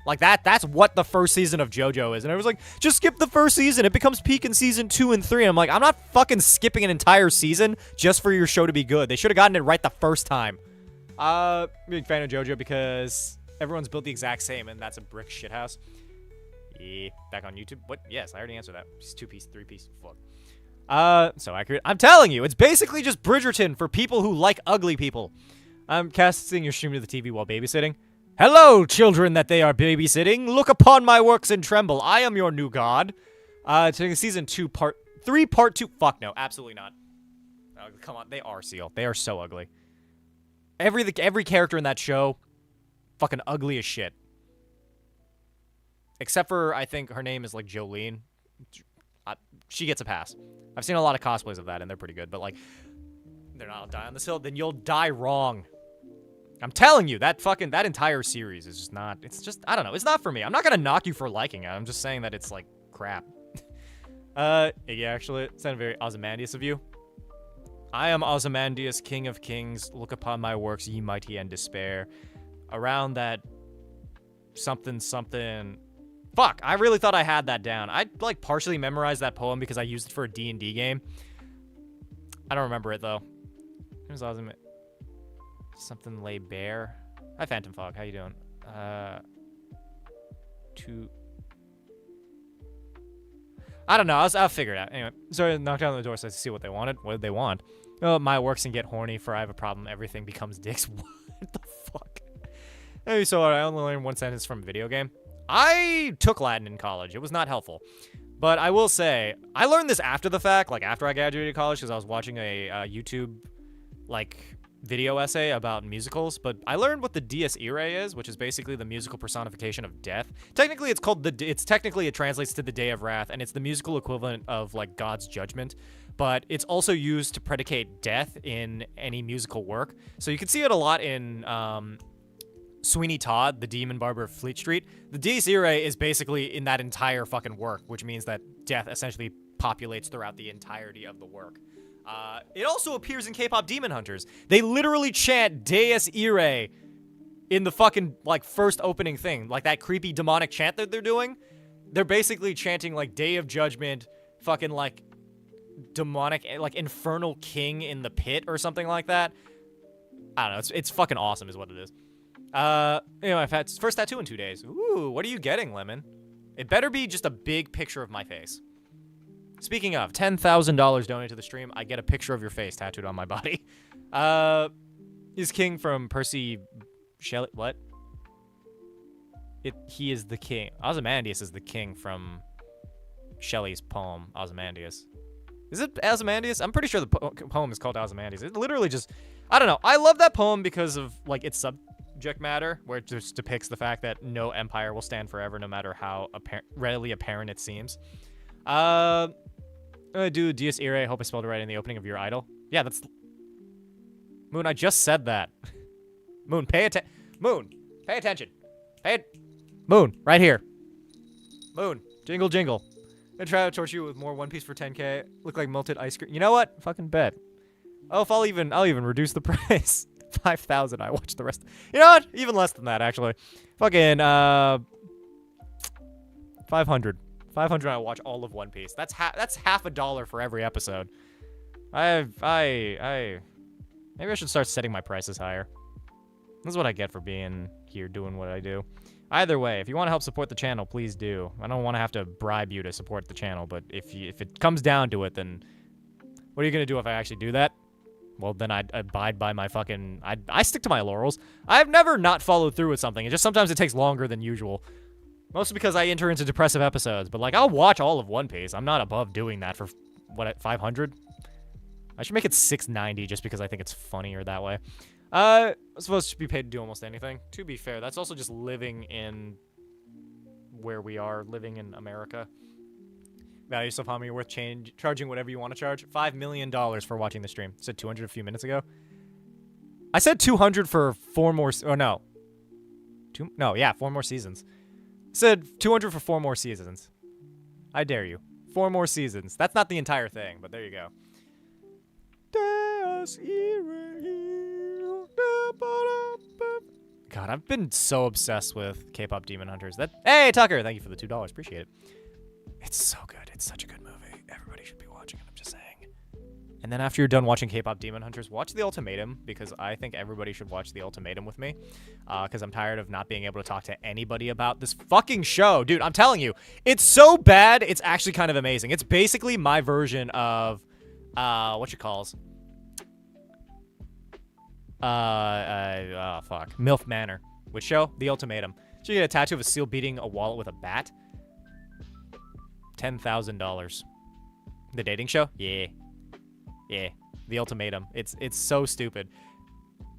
Like, that's what the first season of JoJo is. And I was like, just skip the first season. It becomes peak in season 2 and 3. And I'm like, I'm not fucking skipping an entire season just for your show to be good. They should have gotten it right the first time. Big fan of JoJo because everyone's built the exact same, and that's a brick shithouse. Yeah, back on YouTube. What? Yes, I already answered that. Just 2-piece, 3-piece. Fuck. So accurate. I'm telling you, it's basically just Bridgerton for people who like ugly people. I'm casting your stream to the TV while babysitting. Hello, children that they are babysitting. Look upon my works and tremble. I am your new god. Season 2, part 3, part 2. Fuck no, absolutely not. Oh, come on, they are Seal. They are so ugly. Every character in that show, fucking ugly as shit. Except for, I think her name is like Jolene. She gets a pass. I've seen a lot of cosplays of that, and they're pretty good. But like, they're not die on this hill. Then you'll die wrong. I'm telling you, that entire series is just not, it's just, I don't know, it's not for me. I'm not gonna knock you for liking it. I'm just saying that it's, like, crap. Yeah, actually, it sounded very Ozymandias of you. I am Ozymandias, king of kings. Look upon my works, ye mighty, and despair. Around that something. Fuck, I really thought I had that down. I, like, partially memorized that poem because I used it for a D&D game. I don't remember it, though. Here's awesome. Something lay bare. Hi, Phantom Fog. How you doing? I don't know. I'll figure it out. Anyway, so I knocked on the door so I see what they wanted. What did they want? Oh, my works and get horny for I have a problem. Everything becomes dicks. What the fuck? Hey, so I only learned one sentence from a video game. I took Latin in college. It was not helpful. But I will say, I learned this after the fact, like after I graduated college, because I was watching a YouTube, like, video essay about musicals. But I learned what the Dies Irae is, which is basically the musical personification of death. Technically, it's called it translates to the Day of Wrath, and it's the musical equivalent of, like, God's judgment. But it's also used to predicate death in any musical work. So you can see it a lot in Sweeney Todd, the Demon Barber of Fleet Street. The Dies Irae is basically in that entire fucking work, which means that death essentially populates throughout the entirety of the work. It also appears in K-pop Demon Hunters. They literally chant Dies Irae in the fucking, like, first opening thing. Like, that creepy demonic chant that they're doing. They're basically chanting, like, Day of Judgment, fucking, like, demonic, like, infernal king in the pit or something like that. I don't know. It's fucking awesome is what it is. Anyway, I've had first tattoo in 2 days. Ooh, what are you getting, Lemon? It better be just a big picture of my face. Speaking of, $10,000 donated to the stream. I get a picture of your face tattooed on my body. Is King from Percy Shelley? What? He is the king. Ozymandias is the king from Shelley's poem, Ozymandias. Is it Ozymandias? I'm pretty sure the poem is called Ozymandias. It literally just, I don't know. I love that poem because of, like, its subject matter, where it just depicts the fact that no empire will stand forever, no matter how readily apparent it seems. I'm gonna do Dies Irae. I hope I spelled it right in the opening of your idol. Yeah, that's... Moon, I just said that. Moon, pay attention. Moon, pay attention. Moon, right here. Moon, jingle, jingle. I'm gonna try to torture you with more One Piece for 10K. Look like melted ice cream. You know what? Fucking bet. Oh, if I'll even reduce the price. 5,000. I watch the rest. You know what? Even less than that, actually. Fucking 500. 500. I watch all of One Piece. That's half a dollar for every episode. Maybe I should start setting my prices higher. This is what I get for being here doing what I do. Either way, if you want to help support the channel, please do. I don't want to have to bribe you to support the channel, but if it comes down to it, then what are you gonna do if I actually do that? Well, then I'd abide by my fucking... I stick to my laurels. I've never not followed through with something. It just sometimes it takes longer than usual. Mostly because I enter into depressive episodes. But, like, I'll watch all of One Piece. I'm not above doing that for, what, 500? I should make it 690 just because I think it's funnier that way. I'm supposed to be paid to do almost anything. To be fair, that's also just living in where we are, living in America. Value stuff, how many worth charging whatever you want to charge. $5 million for watching the stream. I said 200 a few minutes ago. I said 200 for 4 more... Oh, no. 4 more seasons. I said 200 for 4 more seasons. I dare you. 4 more seasons. That's not the entire thing, but there you go. God, I've been so obsessed with K-pop Demon Hunters. Hey, Tucker, thank you for the $2. Appreciate it. It's so good. It's such a good movie. Everybody should be watching it. I'm just saying. And then after you're done watching K-pop Demon Hunters, watch The Ultimatum, because I think everybody should watch The Ultimatum with me. Because I'm tired of not being able to talk to anybody about this fucking show. Dude, I'm telling you, it's so bad, it's actually kind of amazing. It's basically my version of, MILF Manor. Which show? The Ultimatum. So you get a tattoo of a seal beating a wallet with a bat. $10,000. The dating show? Yeah. Yeah. The Ultimatum. It's so stupid.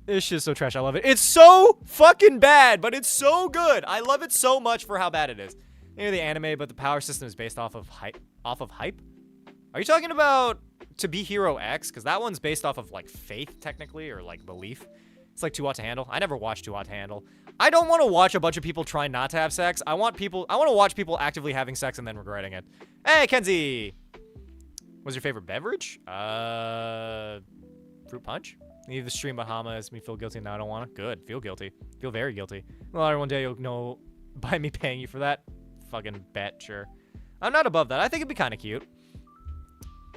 This shit's so trash. I love it. It's so fucking bad, but it's so good. I love it so much for how bad it is. Maybe the anime, but the power system is based off of hype. Are you talking about To Be Hero X? Because that one's based off of, like, faith, technically, or, like, belief. It's like Too Hot to Handle. I never watched Too Hot to Handle. I don't want to watch a bunch of people try not to have sex. I want to watch people actively having sex and then regretting it. Hey, Kenzie! What's your favorite beverage? Fruit punch? Leave the stream Bahamas. Me feel guilty now. I don't want to. Good. Feel guilty. Feel very guilty. Well, one day you'll know by me paying you for that. Fucking bet, sure. I'm not above that. I think it'd be kind of cute.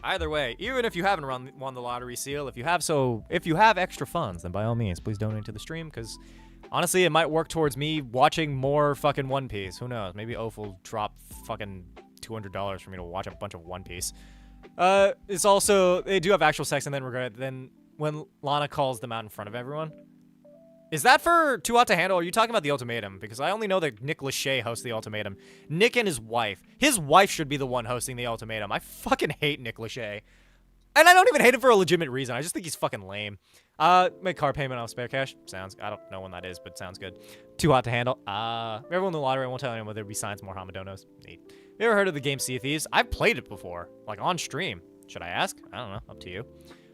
Either way, even if you haven't won the lottery seal, if you have extra funds, then by all means, please donate to the stream, because honestly, it might work towards me watching more fucking One Piece. Who knows? Maybe Oaf will drop fucking $200 for me to watch a bunch of One Piece. It's also, they do have actual sex and then regret. Then when Lana calls them out in front of everyone. Is that for Too Hot to Handle? Or are you talking about the ultimatum? Because I only know that Nick Lachey hosts the ultimatum. Nick and his wife. His wife should be the one hosting the ultimatum. I fucking hate Nick Lachey. And I don't even hate him for a legitimate reason. I just think he's fucking lame. Make car payment off spare cash. Sounds, I don't know when that is, but sounds good. Too Hot to Handle. Everyone in the lottery, I won't tell anyone whether it be signs more Hamadonos. Neat. You ever heard of the game Sea of Thieves? I've played it before. Like on stream. Should I ask? I don't know. Up to you.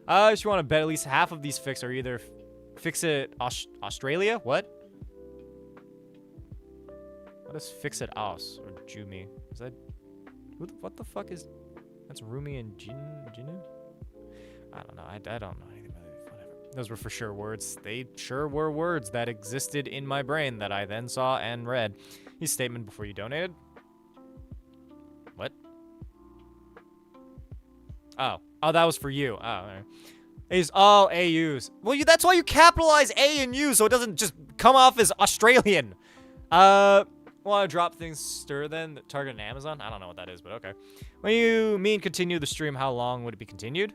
If you want to bet at least half of these fix are either Fix It Australia? What? What is Fix It Aus or Jumi? Is that what the fuck is? That's Rumi and Jinu? I don't know. I don't know anything about it. Whatever. Those were for sure words. They sure were words that existed in my brain that I then saw and read. His statement before you donated. What? Oh, that was for you. Oh, all right. Is all AUs. Well, that's why you capitalize A and U so it doesn't just come off as Australian. Want to drop things stir then? Target and Amazon? I don't know what that is, but okay. When you mean continue the stream, how long would it be continued?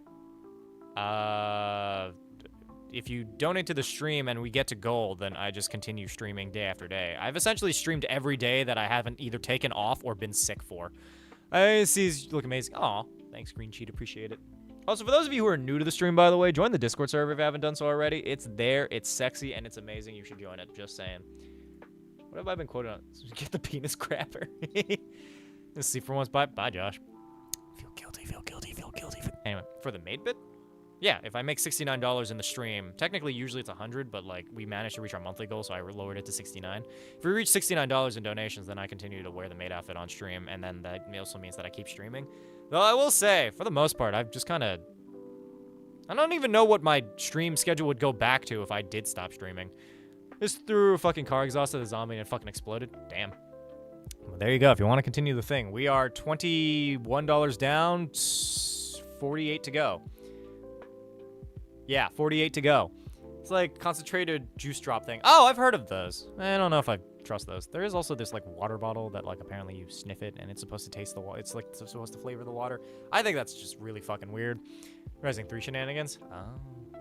If you donate to the stream and we get to gold, then I just continue streaming day after day. I've essentially streamed every day that I haven't either taken off or been sick for. I see you look amazing. Aw, thanks, Green Cheat. Appreciate it. Also, for those of you who are new to the stream, by the way, join the Discord server if you haven't done so already. It's there, it's sexy, and it's amazing. You should join it. Just saying. What have I been quoted on? Get the penis crapper. Let's see for once. Bye, Josh. Feel guilty. Anyway, for the maid bit? Yeah, if I make $69 in the stream, technically usually it's 100, but like we managed to reach our monthly goal, so I lowered it to 69. If we reach $69 in donations, then I continue to wear the maid outfit on stream, and then that also means that I keep streaming. Though I will say, for the most part, I've just kind of... I don't even know what my stream schedule would go back to if I did stop streaming. Just threw a fucking car exhaust at a zombie and it fucking exploded. Damn. Well, there you go. If you want to continue the thing. We are $21 down, 48 to go. Yeah, 48 to go. It's like concentrated juice drop thing. Oh, I've heard of those. I don't know if I trust those. There is also this like water bottle that like apparently you sniff it and it's supposed to taste the water. It's like supposed to flavor the water. I think that's just really fucking weird. Rising 3 shenanigans. Oh.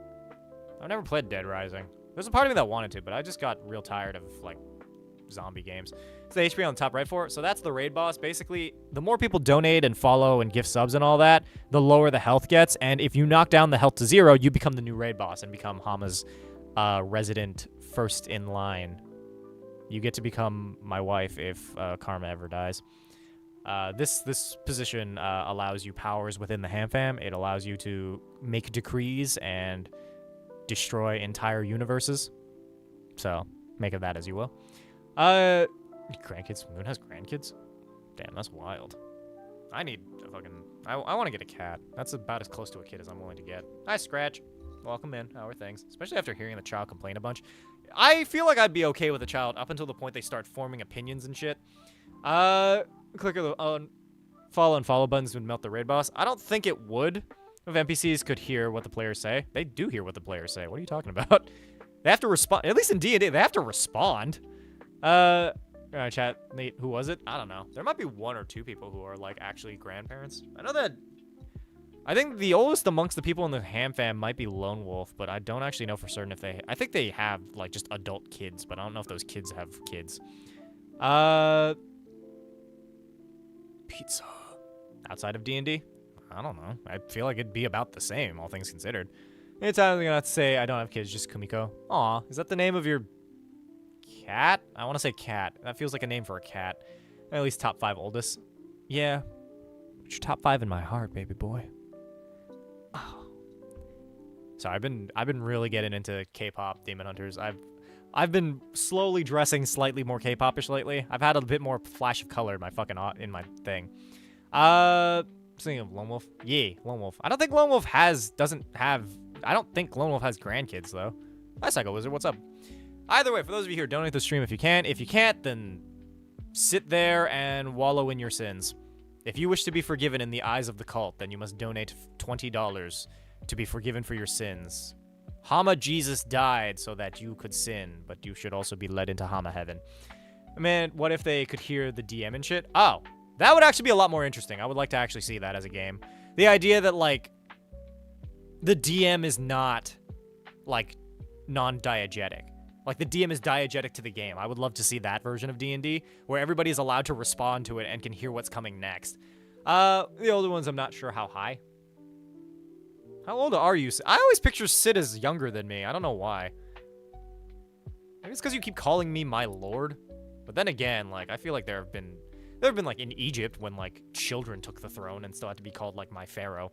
I've never played Dead Rising. There's a part of me that wanted to, but I just got real tired of like zombie games. It's the HP on the top right for it. So that's the raid boss. Basically, the more people donate and follow and gift subs and all that, the lower the health gets. And if you knock down the health to 0, you become the new raid boss and become Hama's resident first in line. You get to become my wife if Karma ever dies. This position allows you powers within the Ham-Fam. It allows you to make decrees and destroy entire universes. So, make of that as you will. Grandkids. Moon has grandkids? Damn, that's wild. I need a fucking... I want to get a cat. That's about as close to a kid as I'm willing to get. Hi, Scratch. Welcome in. How are things? Especially after hearing the child complain a bunch. I feel like I'd be okay with a child up until the point they start forming opinions and shit. Click on follow and follow buttons would melt the raid boss. I don't think it would if NPCs could hear what the players say. They do hear what the players say. What are you talking about? They have to respond. At least in D&D, they have to respond. Alright, chat. Nate, who was it? I don't know. There might be 1 or 2 people who are, like, actually grandparents. I know that... I think the oldest amongst the people in the Ham-Fam might be Lone Wolf, but I don't actually know for certain if they... I think they have, like, just adult kids, but I don't know if those kids have kids. Pizza. Outside of D&D? I don't know. I feel like it'd be about the same, all things considered. Anytime I'm gonna have to say I don't have kids, just Kumiko. Aw, is that the name of your... cat? I want to say cat. That feels like a name for a cat. At least top 5 oldest. Yeah. But you're top 5 in my heart, baby boy. Oh. So I've been really getting into K-pop Demon Hunters. I've been slowly dressing slightly more K-popish lately. I've had a bit more flash of color in my fucking in my thing. Speaking of Lone Wolf, yeah, Lone Wolf. I don't think Lone Wolf doesn't have. I don't think Lone Wolf has grandkids though. Hi, Psycho Wizard. What's up? Either way, for those of you here, donate the stream if you can. If you can't, then sit there and wallow in your sins. If you wish to be forgiven in the eyes of the cult, then you must donate $20 to be forgiven for your sins. Hama Jesus died so that you could sin, but you should also be led into Hama heaven. Man, what if they could hear the DM and shit? Oh, that would actually be a lot more interesting. I would like to actually see that as a game. The idea that, like, the DM is not, like, non-diegetic. Like, the DM is diegetic to the game. I would love to see that version of D&D, where everybody is allowed to respond to it and can hear what's coming next. The older ones, I'm not sure how high. How old are you? I always picture Sid as younger than me. I don't know why. Maybe it's because you keep calling me my lord. But then again, like, I feel like there have been like in Egypt when like children took the throne and still had to be called like my pharaoh.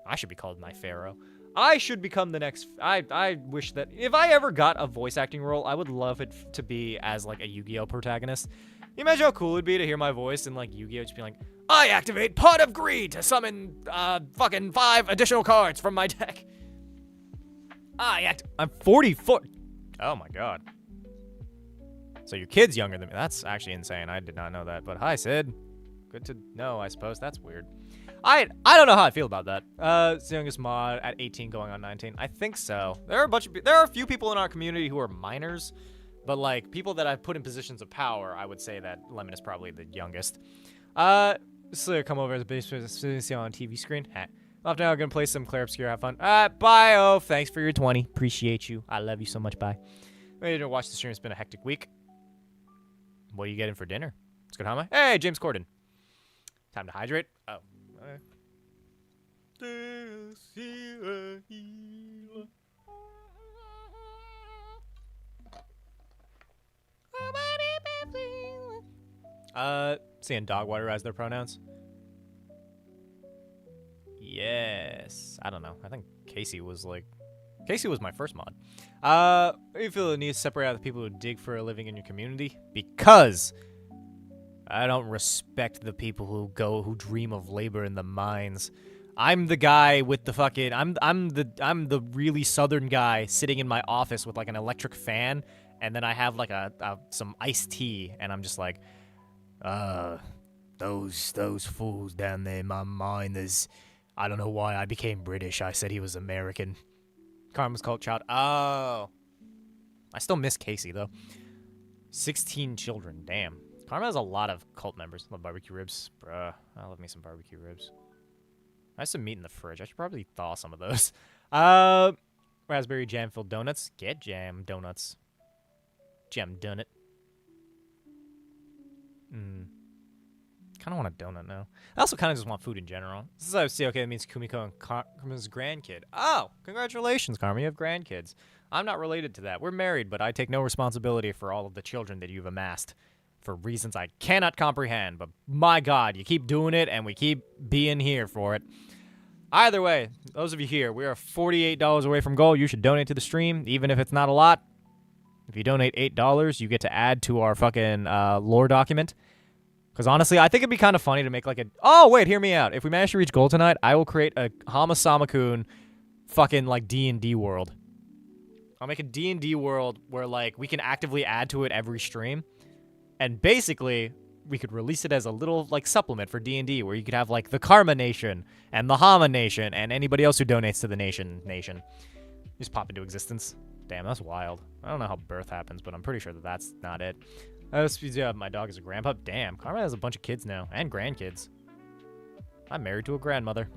I should be called my pharaoh. I should become the next. I wish that if I ever got a voice acting role, I would love it to be as like a Yu-Gi-Oh protagonist. Can you imagine how cool it'd be to hear my voice in like Yu-Gi-Oh just be like, I activate Pot of Greed to summon fucking 5 additional cards from my deck. I'm 44. Oh my god. So your kid's younger than me. That's actually insane. I did not know that. But hi, Sid. Good to know, I suppose. That's weird. I don't know how I feel about that. It's the youngest mod at 18 going on 19. I think so. There are a few people in our community who are minors, but like people that I've put in positions of power, I would say that Lemon is probably the youngest. So come over as a base on TV screen. After now, I'm gonna play some Claire Obscure. Have fun. Bye. Oh, thanks for your 20. Appreciate you. I love you so much. Bye. Ready to watch the stream. It's been a hectic week. What are you getting for dinner? Let's go to Hama. Hey, James Corden. Time to hydrate. Oh. Seeing Dogwater as their pronouns. Yes. I don't know. I think Casey was my first mod. You feel the need to separate out the people who dig for a living in your community? Because I don't respect the people who dream of labor in the mines. I'm the guy with the fucking I'm the really southern guy sitting in my office with like an electric fan, and then I have like some iced tea, and I'm just like, those fools down there in my mine. I don't know why I became British. I said he was American. Karma's cult child. Oh. I still miss Casey, though. 16 children. Damn. Karma has a lot of cult members. Love barbecue ribs. Bruh. I love me some barbecue ribs. I have some meat in the fridge. I should probably thaw some of those. Raspberry jam-filled donuts. Get jam donuts. Jam donut. Kind of want a donut now. I also kind of just want food in general. This is how I see. Okay, that means Kumiko and Karma's grandkid. Oh, congratulations, Karma. You have grandkids. I'm not related to that. We're married, but I take no responsibility for all of the children that you've amassed for reasons I cannot comprehend. But my God, you keep doing it, and we keep being here for it. Either way, those of you here, we are $48 away from goal. You should donate to the stream, even if it's not a lot. If you donate $8, you get to add to our fucking lore document. Because honestly, I think it'd be kind of funny to make like a... Oh, wait, hear me out. If we manage to reach goal tonight, I will create a HamaSamaKun fucking like D&D world. I'll make a D&D world where like we can actively add to it every stream. And basically, we could release it as a little like supplement for D&D where you could have like the Karma Nation and the Hama Nation and anybody else who donates to the Nation. Just pop into existence. Damn, that's wild. I don't know how birth happens, but I'm pretty sure that that's not it. Yeah, my dog is a grandpa. Damn, Karma has a bunch of kids now, and grandkids. I'm married to a grandmother.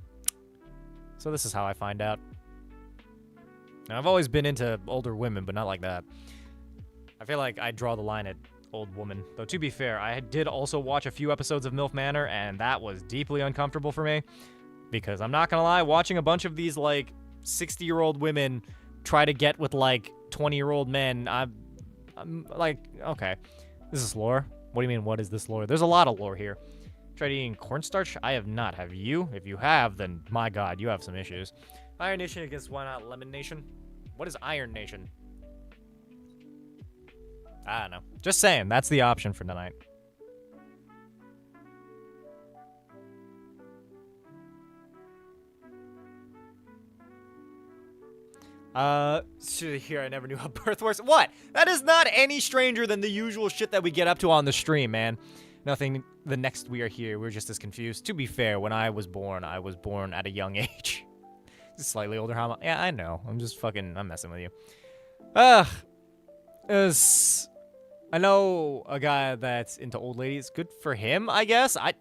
So this is how I find out. And I've always been into older women, but not like that. I feel like I draw the line at old woman. Though to be fair, I did also watch a few episodes of MILF Manor, and that was deeply uncomfortable for me. Because I'm not gonna lie, watching a bunch of these, like, 60-year-old women try to get with, like, 20-year-old men, I'm like, okay. This is lore? What do you mean, what is this lore? There's a lot of lore here. Tried eating cornstarch? I have not. Have you? If you have, then my God, you have some issues. Iron Nation against why not Lemon Nation? What is Iron Nation? I don't know. Just saying, that's the option for tonight. Here, I never knew how birth works. What? That is not any stranger than the usual shit that we get up to on the stream, man. Nothing. The next we are here, we're just as confused. To be fair, when I was born at a young age. Just slightly older Hama. Yeah, I know. I'm messing with you. I know a guy that's into old ladies. Good for him, I guess. I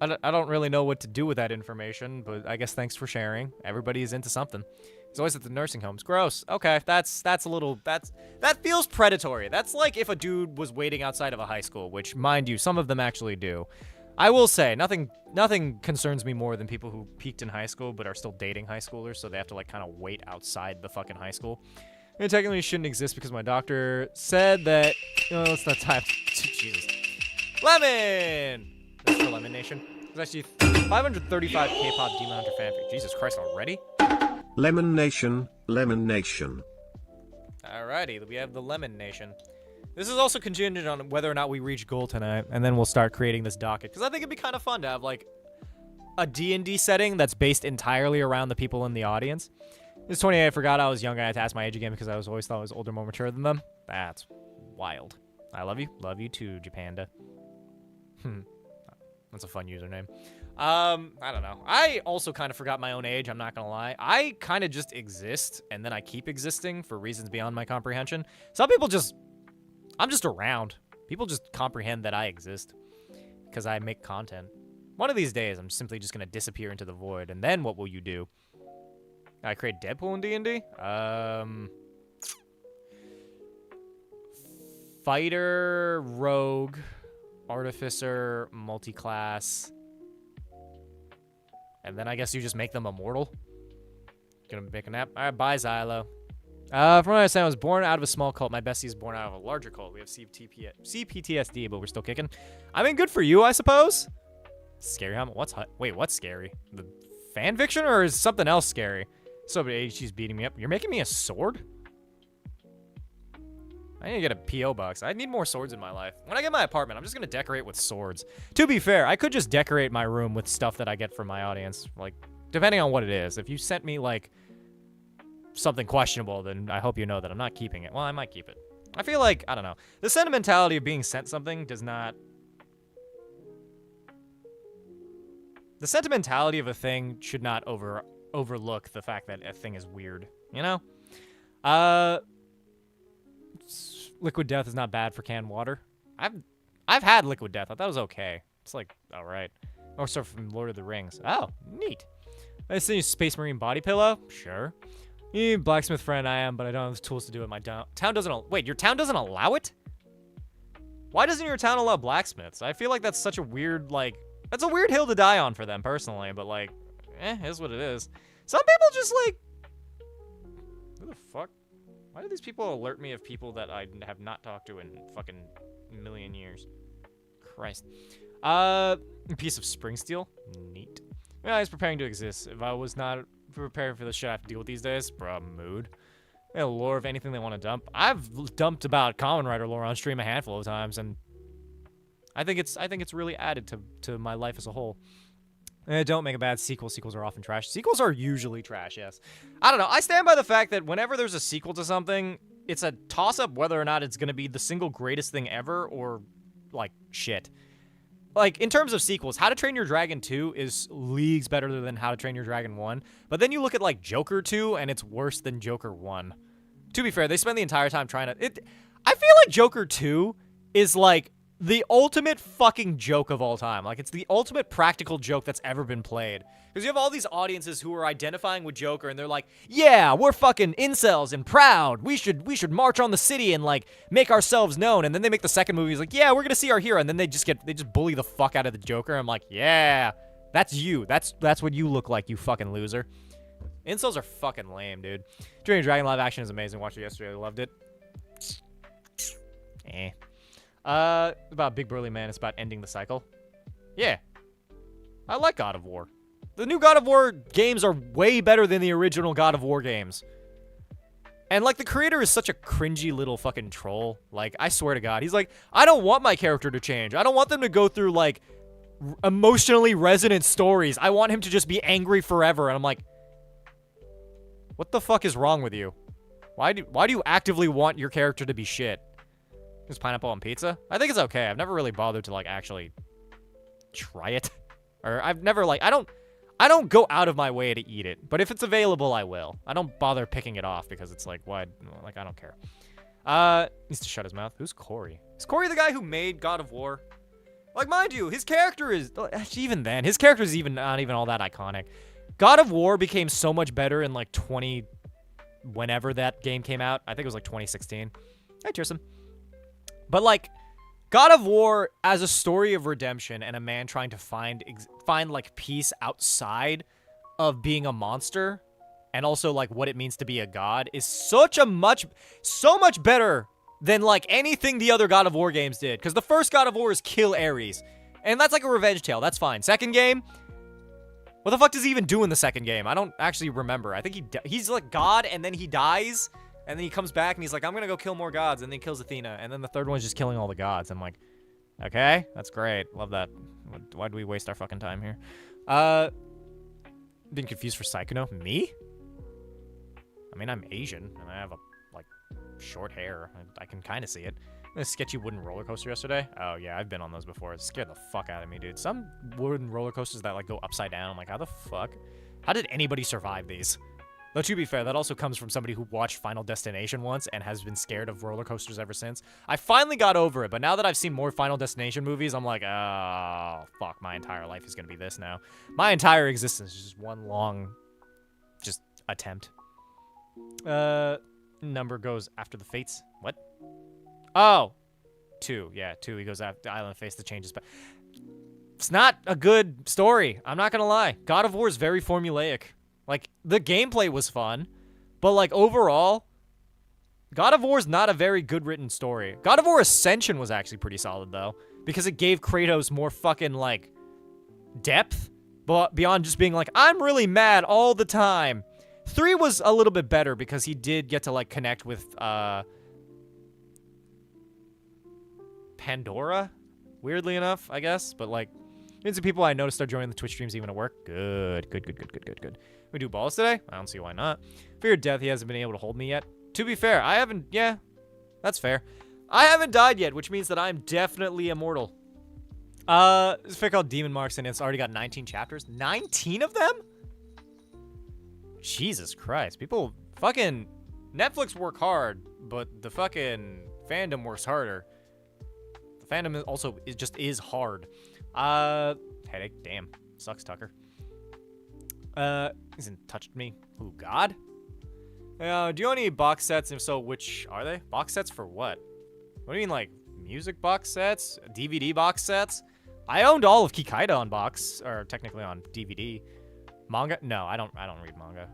don't really know what to do with that information, but I guess thanks for sharing. Everybody's into something. He's always at the nursing homes. Gross. Okay, that feels predatory. That's like if a dude was waiting outside of a high school, which, mind you, some of them actually do. I will say, nothing concerns me more than people who peaked in high school but are still dating high schoolers, so they have to, like, kind of wait outside the fucking high school. It technically shouldn't exist because my doctor said that... Oh, it's not time. Jesus. Lemon! That's for Lemon Nation. There's actually 535 K-pop Demon Hunter fanfic. Jesus Christ, already? Lemon Nation, Lemon Nation. Alrighty, we have the Lemon Nation. This is also contingent on whether or not we reach goal tonight, and then we'll start creating this docket. Because I think it'd be kind of fun to have, like, a D&D setting that's based entirely around the people in the audience. It's 28, I forgot I was young, I had to ask my age again because I always thought I was older, more mature than them. That's wild. I love you. Love you too, Japanda. That's a fun username. I don't know. I also kind of forgot my own age, I'm not gonna lie. I kind of just exist, and then I keep existing for reasons beyond my comprehension. Some people just... I'm just around. People just comprehend that I exist because I make content. One of these days, I'm simply just going to disappear into the void, and then what will you do? I create Deadpool in D&D? Fighter, Rogue, Artificer, Multiclass. And then I guess you just make them immortal. Gonna make a nap. Alright, bye, Xylo. From what I understand, I was born out of a small cult. My bestie is born out of a larger cult. We have CPTSD, but we're still kicking. I mean, good for you, I suppose. Scary, huh? Wait, what's scary? The fan fiction, or is something else scary? So, she's beating me up. You're making me a sword? I need to get a P.O. box. I need more swords in my life. When I get my apartment, I'm just going to decorate with swords. To be fair, I could just decorate my room with stuff that I get from my audience. Like, depending on what it is. If you sent me, like... something questionable, then I hope you know that I'm not keeping it. Well, I might keep it. I feel like, I don't know. The sentimentality of being sent something does not... The sentimentality of a thing should not overlook the fact that a thing is weird, you know? Liquid Death is not bad for canned water. I've had Liquid Death. I thought it was okay. It's like, alright. Or stuff from Lord of the Rings. Oh, neat. I see a Space Marine body pillow? Sure. Blacksmith friend I am, but I don't have the tools to do it. My town doesn't... Wait, your town doesn't allow it? Why doesn't your town allow blacksmiths? I feel like that's such a weird, like... That's a weird hill to die on for them, personally, but, like... is what it is. Some people just, like... Who the fuck? Why do these people alert me of people that I have not talked to in fucking a million years? Christ. A piece of spring steel? Neat. Yeah, he's preparing to exist. If I was not... preparing for the shit I have to deal with these days, bro, mood. Yeah, lore of anything they want to dump. I've dumped about Common Writer lore on stream a handful of times, and I think it's really added to my life as a whole. Don't make a bad sequel. Sequels are often trash. Sequels are usually trash, yes. I don't know. I stand by the fact that whenever there's a sequel to something, it's a toss-up whether or not it's going to be the single greatest thing ever or, like, shit. Like, in terms of sequels, How to Train Your Dragon 2 is leagues better than How to Train Your Dragon 1. But then you look at, like, Joker 2, and it's worse than Joker 1. To be fair, they spend the entire time trying to... I feel like Joker 2 is, like, the ultimate fucking joke of all time. Like, it's the ultimate practical joke that's ever been played. Because you have all these audiences who are identifying with Joker, and they're like, yeah, we're fucking incels and proud. We should march on the city and, like, make ourselves known. And then they make the second movie, it's like, yeah, we're gonna see our hero. And then they just bully the fuck out of the Joker. I'm like, yeah, that's you. That's what you look like, you fucking loser. Incels are fucking lame, dude. Dreaming Dragon live action is amazing. Watched it yesterday. I loved it. About Big Burly Man. It's about ending the cycle. Yeah. I like God of War. The new God of War games are way better than the original God of War games. And, like, the creator is such a cringy little fucking troll. Like, I swear to God. He's like, I don't want my character to change. I don't want them to go through, like, emotionally resonant stories. I want him to just be angry forever. And I'm like, what the fuck is wrong with you? Why do you actively want your character to be shit? Just pineapple on pizza? I think it's okay. I've never really bothered to, like, actually try it. Or I've never, like, I don't go out of my way to eat it. But if it's available, I will. I don't bother picking it off because it's like, why? Like, I don't care. Needs to shut his mouth. Who's Corey? Is Corey the guy who made God of War? Like, mind you, his character is, even then, his character is not even all that iconic. God of War became so much better in, like, whenever that game came out. I think it was, like, 2016. Hi, Cheerson. But, like, God of War as a story of redemption and a man trying to find like, peace outside of being a monster and also, like, what it means to be a god is so much better than, like, anything the other God of War games did. Because the first God of War is kill Ares. And that's like a revenge tale. That's fine. Second game, what the fuck does he even do in the second game? I don't actually remember. I think he's like God, and then he dies, and then he comes back, and he's like, I'm gonna go kill more gods, and then he kills Athena. And then the third one's just killing all the gods. I'm like, okay, that's great. Love that. Why do we waste our fucking time here? Being confused for Psychono? Me? I mean, I'm Asian, and I have short hair. I can kind of see it. A sketchy wooden roller coaster yesterday. Oh yeah, I've been on those before. It scared the fuck out of me, dude. Some wooden roller coasters that like go upside down. I'm like, how the fuck? How did anybody survive these? Though to be fair, that also comes from somebody who watched Final Destination once and has been scared of roller coasters ever since. I finally got over it, but now that I've seen more Final Destination movies, I'm like, oh fuck, my entire life is gonna be this now. My entire existence is just one long, just attempt. Number goes after the fates. What? Oh, 2. Yeah, 2. He goes after the island face to change his. It's not a good story. I'm not gonna lie. God of War is very formulaic. Like, the gameplay was fun, but like overall, God of War is not a very good written story. God of War Ascension was actually pretty solid though, because it gave Kratos more fucking like depth, but beyond just being like, I'm really mad all the time. 3 was a little bit better because he did get to like connect with Pandora, weirdly enough, I guess. But like, some people I noticed are joining the Twitch streams even at work. Good. We do balls today? I don't see why not. Fear of death, he hasn't been able to hold me yet. To be fair, I haven't, yeah, that's fair. I haven't died yet, which means that I'm definitely immortal. This fic called Demon Marks, and it's already got 19 chapters. 19 of them? Jesus Christ. People, fucking, Netflix work hard, but the fucking fandom works harder. The fandom is also, it just is hard. Headache, damn. Sucks, Tucker. Hasn't touched me. Who, God? Do you own any box sets? If so, which are they? Box sets for what? What do you mean, like, music box sets? DVD box sets? I owned all of Kikaido on box, or technically on DVD. Manga? No, I don't read manga.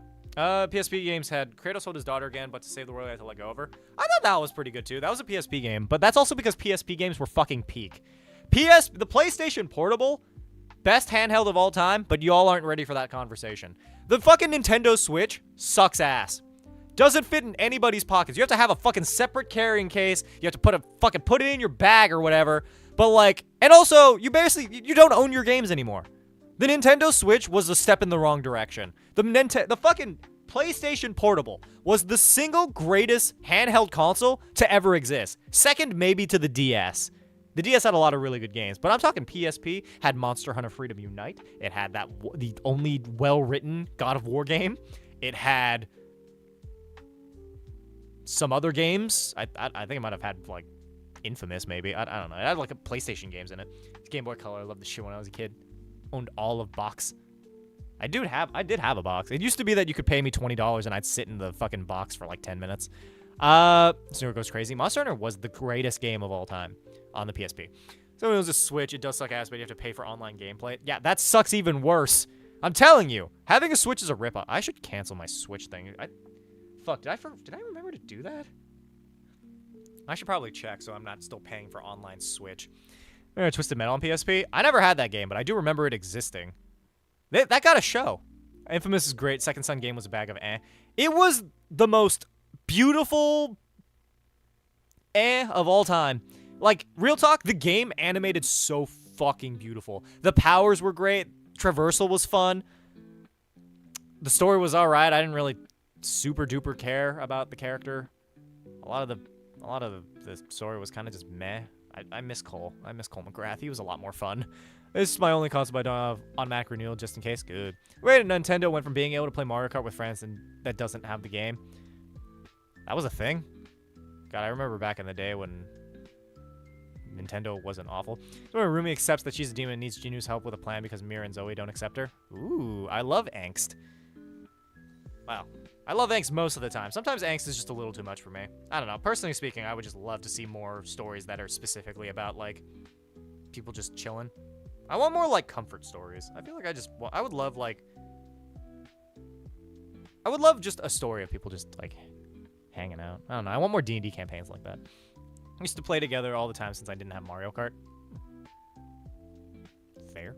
PSP games had Kratos hold his daughter again, but to save the world, I had to let go of her. I thought that was pretty good, too. That was a PSP game, but that's also because PSP games were fucking peak. The PlayStation Portable, best handheld of all time, but y'all aren't ready for that conversation. The fucking Nintendo Switch sucks ass. Doesn't fit in anybody's pockets. You have to have a fucking separate carrying case. You have to put it in your bag or whatever. But like, and also, you don't own your games anymore. The Nintendo Switch was a step in the wrong direction. The fucking PlayStation Portable was the single greatest handheld console to ever exist. Second, maybe to the DS. The DS had a lot of really good games, but I'm talking PSP had Monster Hunter Freedom Unite. It had the only well-written God of War game. It had some other games. I think it might have had like Infamous maybe. I don't know. It had like a PlayStation games in it. Game Boy Color. I loved the shit when I was a kid. Owned all of box. I did have a box. It used to be that you could pay me $20 and I'd sit in the fucking box for like 10 minutes. Snooker Goes Crazy. Monster Hunter was the greatest game of all time on the PSP. So it was a Switch. It does suck ass, but you have to pay for online gameplay. Yeah, that sucks even worse. I'm telling you, having a Switch is a rip-off. I should cancel my Switch thing. Fuck, did I remember to do that? I should probably check so I'm not still paying for online Switch. Twisted Metal on PSP. I never had that game, but I do remember it existing. That got a show. Infamous is great. Second Son game was a bag of eh. It was the most beautiful of all time. Like, real talk, the game animated so fucking beautiful. The powers were great. Traversal was fun. The story was alright. I didn't really super duper care about the character. A lot of the A lot of the story was kind of just meh. I miss Cole. I miss Cole McGrath. He was a lot more fun. This is my only console I don't have automatic renewal just in case. Good. Wait, Nintendo went from being able to play Mario Kart with friends and that doesn't have the game. That was a thing. God, I remember back in the day when Nintendo wasn't awful. So when Rumi accepts that she's a demon and needs Ginu's help with a plan because Mira and Zoe don't accept her. Ooh, I love angst. Wow. I love angst most of the time. Sometimes angst is just a little too much for me. I don't know. Personally speaking, I would just love to see more stories that are specifically about, like, people just chilling. I want more, like, comfort stories. I feel like I would love, like... I would love just a story of people just, like, hanging out. I don't know. I want more D&D campaigns like that. I used to play together all the time since I didn't have Mario Kart. Fair.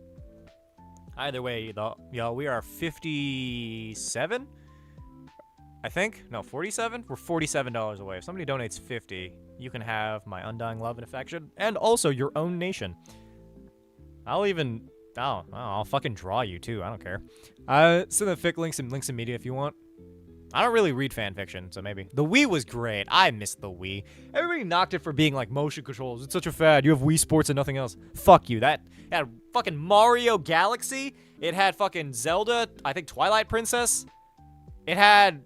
Either way, y'all, we are 57? I think? No, 47? We're $47 away. If somebody donates 50, you can have my undying love and affection, and also your own nation. I'll fucking draw you, too. I don't care. Send the fic links in media if you want. I don't really read fan fiction, so maybe. The Wii was great. I missed the Wii. Everybody knocked it for being like motion controls. It's such a fad. You have Wii Sports and nothing else. Fuck you. That had fucking Mario Galaxy. It had fucking Zelda. I think Twilight Princess. It had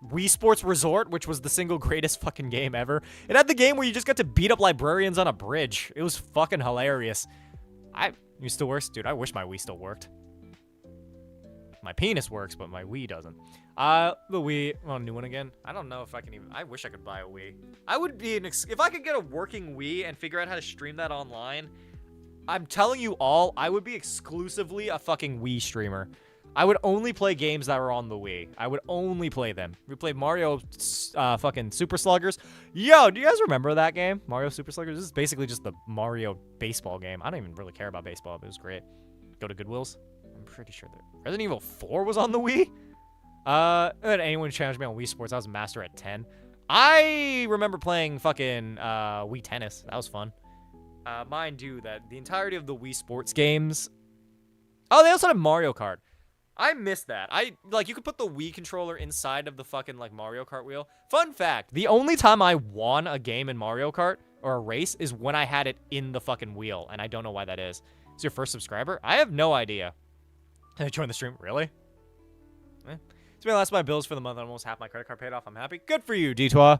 Wii Sports Resort, which was the single greatest fucking game ever. It had the game where you just got to beat up librarians on a bridge. It was fucking hilarious. You still works? Dude, I wish my Wii still worked. My penis works, but my Wii doesn't. The Wii, a new one again. I don't know if I can even, I wish I could buy a Wii. I would be, if I could get a working Wii and figure out how to stream that online, I'm telling you all, I would be exclusively a fucking Wii streamer. I would only play games that were on the Wii. I would only play them. We played Mario fucking Super Sluggers. Yo, do you guys remember that game? Mario Super Sluggers? This is basically just the Mario baseball game. I don't even really care about baseball, but it was great. Go to Goodwill's. I'm pretty sure that Resident Evil 4 was on the Wii. And anyone challenged me on Wii Sports. I was master at 10. I remember playing fucking Wii Tennis. That was fun. Mind you, that the entirety of the Wii Sports games... Oh, they also had Mario Kart. I missed that. You could put the Wii controller inside of the fucking, like, Mario Kart wheel. Fun fact, the only time I won a game in Mario Kart, or a race, is when I had it in the fucking wheel, and I don't know why that is. Is your first subscriber? I have no idea. I joined the stream. Really? It's been last my bills for the month. Almost half my credit card paid off. I'm happy. Good for you, Detois.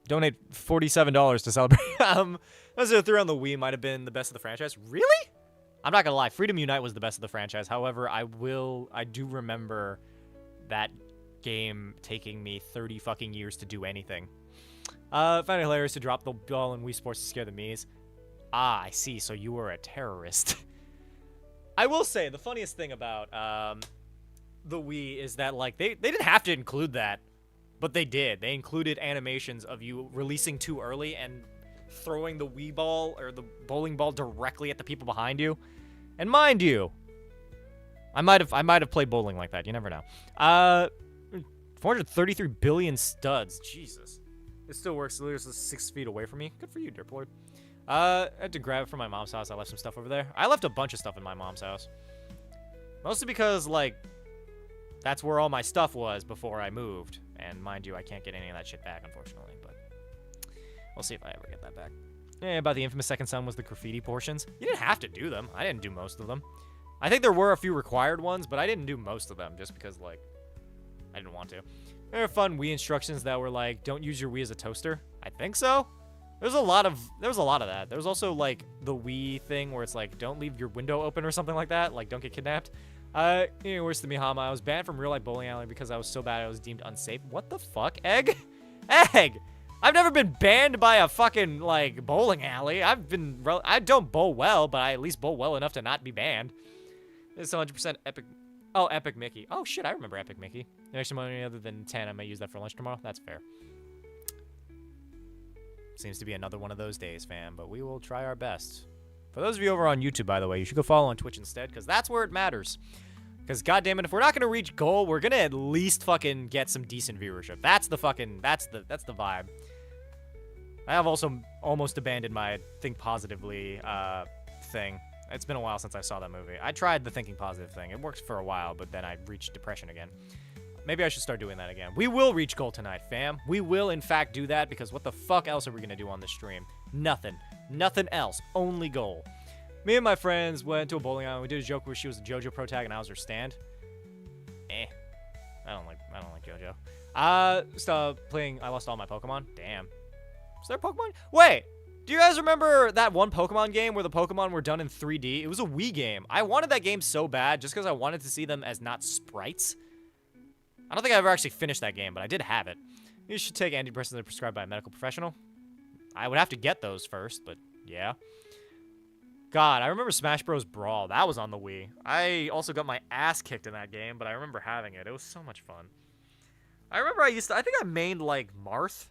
Donate $47 to celebrate. Those are three on the Wii might have been the best of the franchise. Really? I'm not gonna lie. Freedom Unite was the best of the franchise. However, I do remember that game taking me 30 fucking years to do anything. Found it hilarious to drop the ball in Wii Sports to scare the Mii's. Ah, I see. So you were a terrorist. I will say, the funniest thing about the Wii is that, like, they didn't have to include that, but they did. They included animations of you releasing too early and throwing the Wii ball or the bowling ball directly at the people behind you. And mind you, I might have played bowling like that. You never know. 433 billion studs. Jesus. It still works. It's 6 feet away from me. Good for you, Dirtploid. I had to grab it from my mom's house. I left some stuff over there. I left a bunch of stuff in my mom's house. Mostly because, like, that's where all my stuff was before I moved. And mind you, I can't get any of that shit back, unfortunately. But we'll see if I ever get that back. Yeah, about the infamous second son was the graffiti portions. You didn't have to do them. I didn't do most of them. I think there were a few required ones, but I didn't do most of them just because, like, I didn't want to. There were fun Wii instructions that were like, don't use your Wii as a toaster. I think so. There was a lot of that. There was also, like, the Wii thing where it's like, don't leave your window open or something like that. Like, don't get kidnapped. Worse than me, Hama. I was banned from real life bowling alley because I was so bad I was deemed unsafe. What the fuck, Egg? Egg! I've never been banned by a fucking, like, bowling alley. I don't bowl well, but I at least bowl well enough to not be banned. It's 100% Epic. Oh, Epic Mickey. Oh, shit, I remember Epic Mickey. If extra money other than 10, I may use that for lunch tomorrow. That's fair. Seems to be another one of those days, fam, but we will try our best. For those of you over on YouTube, by the way, you should go follow on Twitch instead, because that's where it matters. Because, goddammit, if we're not going to reach goal, we're going to at least fucking get some decent viewership. That's the vibe. I have also almost abandoned my Think Positively thing. It's been a while since I saw that movie. I tried the Thinking Positive thing. It worked for a while, but then I reached depression again. Maybe I should start doing that again. We will reach goal tonight, fam. We will, in fact, do that because what the fuck else are we going to do on this stream? Nothing. Nothing else. Only goal. Me and my friends went to a bowling alley. We did a joke where she was the JoJo pro tag and I was her stand. I don't like JoJo. Stopped playing. I lost all my Pokemon. Damn. Is there a Pokemon? Wait. Do you guys remember that one Pokemon game where the Pokemon were done in 3D? It was a Wii game. I wanted that game so bad just because I wanted to see them as not sprites. I don't think I ever actually finished that game, but I did have it. You should take antidepressants that are prescribed by a medical professional. I would have to get those first, but yeah. God, I remember Smash Bros. Brawl. That was on the Wii. I also got my ass kicked in that game, but I remember having it. It was so much fun. I remember I think I mained, like, Marth.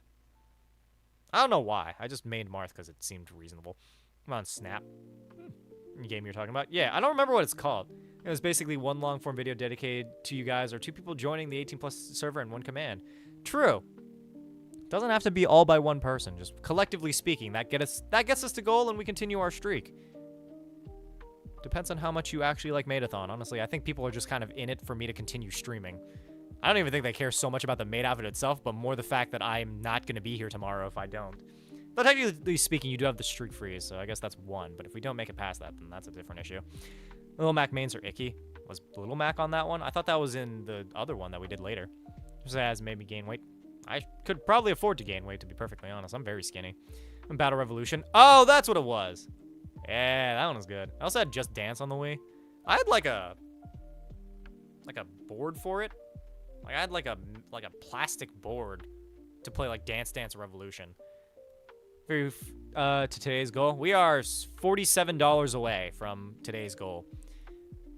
I don't know why. I just mained Marth because it seemed reasonable. Come on, Snap. Game you're talking about? Yeah, I don't remember what it's called. It was basically one long-form video dedicated to you guys or two people joining the 18-plus server in one command. True. Doesn't have to be all by one person. Just collectively speaking, that gets us to goal and we continue our streak. Depends on how much you actually like maid-o-thon. Honestly, I think people are just kind of in it for me to continue streaming. I don't even think they care so much about the maid outfit itself, but more the fact that I'm not going to be here tomorrow if I don't. But technically speaking, you do have the streak freeze, so I guess that's one. But if we don't make it past that, then that's a different issue. Little Mac mains are icky. Was Little Mac on that one? I thought that was in the other one that we did later. Just has made me gain weight. I could probably afford to gain weight, to be perfectly honest. I'm very skinny. I'm Battle Revolution. Oh, that's what it was. Yeah, that one was good. I also had Just Dance on the Wii. I had like a board for it. Like I had like a plastic board to play like Dance Dance Revolution. To today's goal, we are $47 away from today's goal.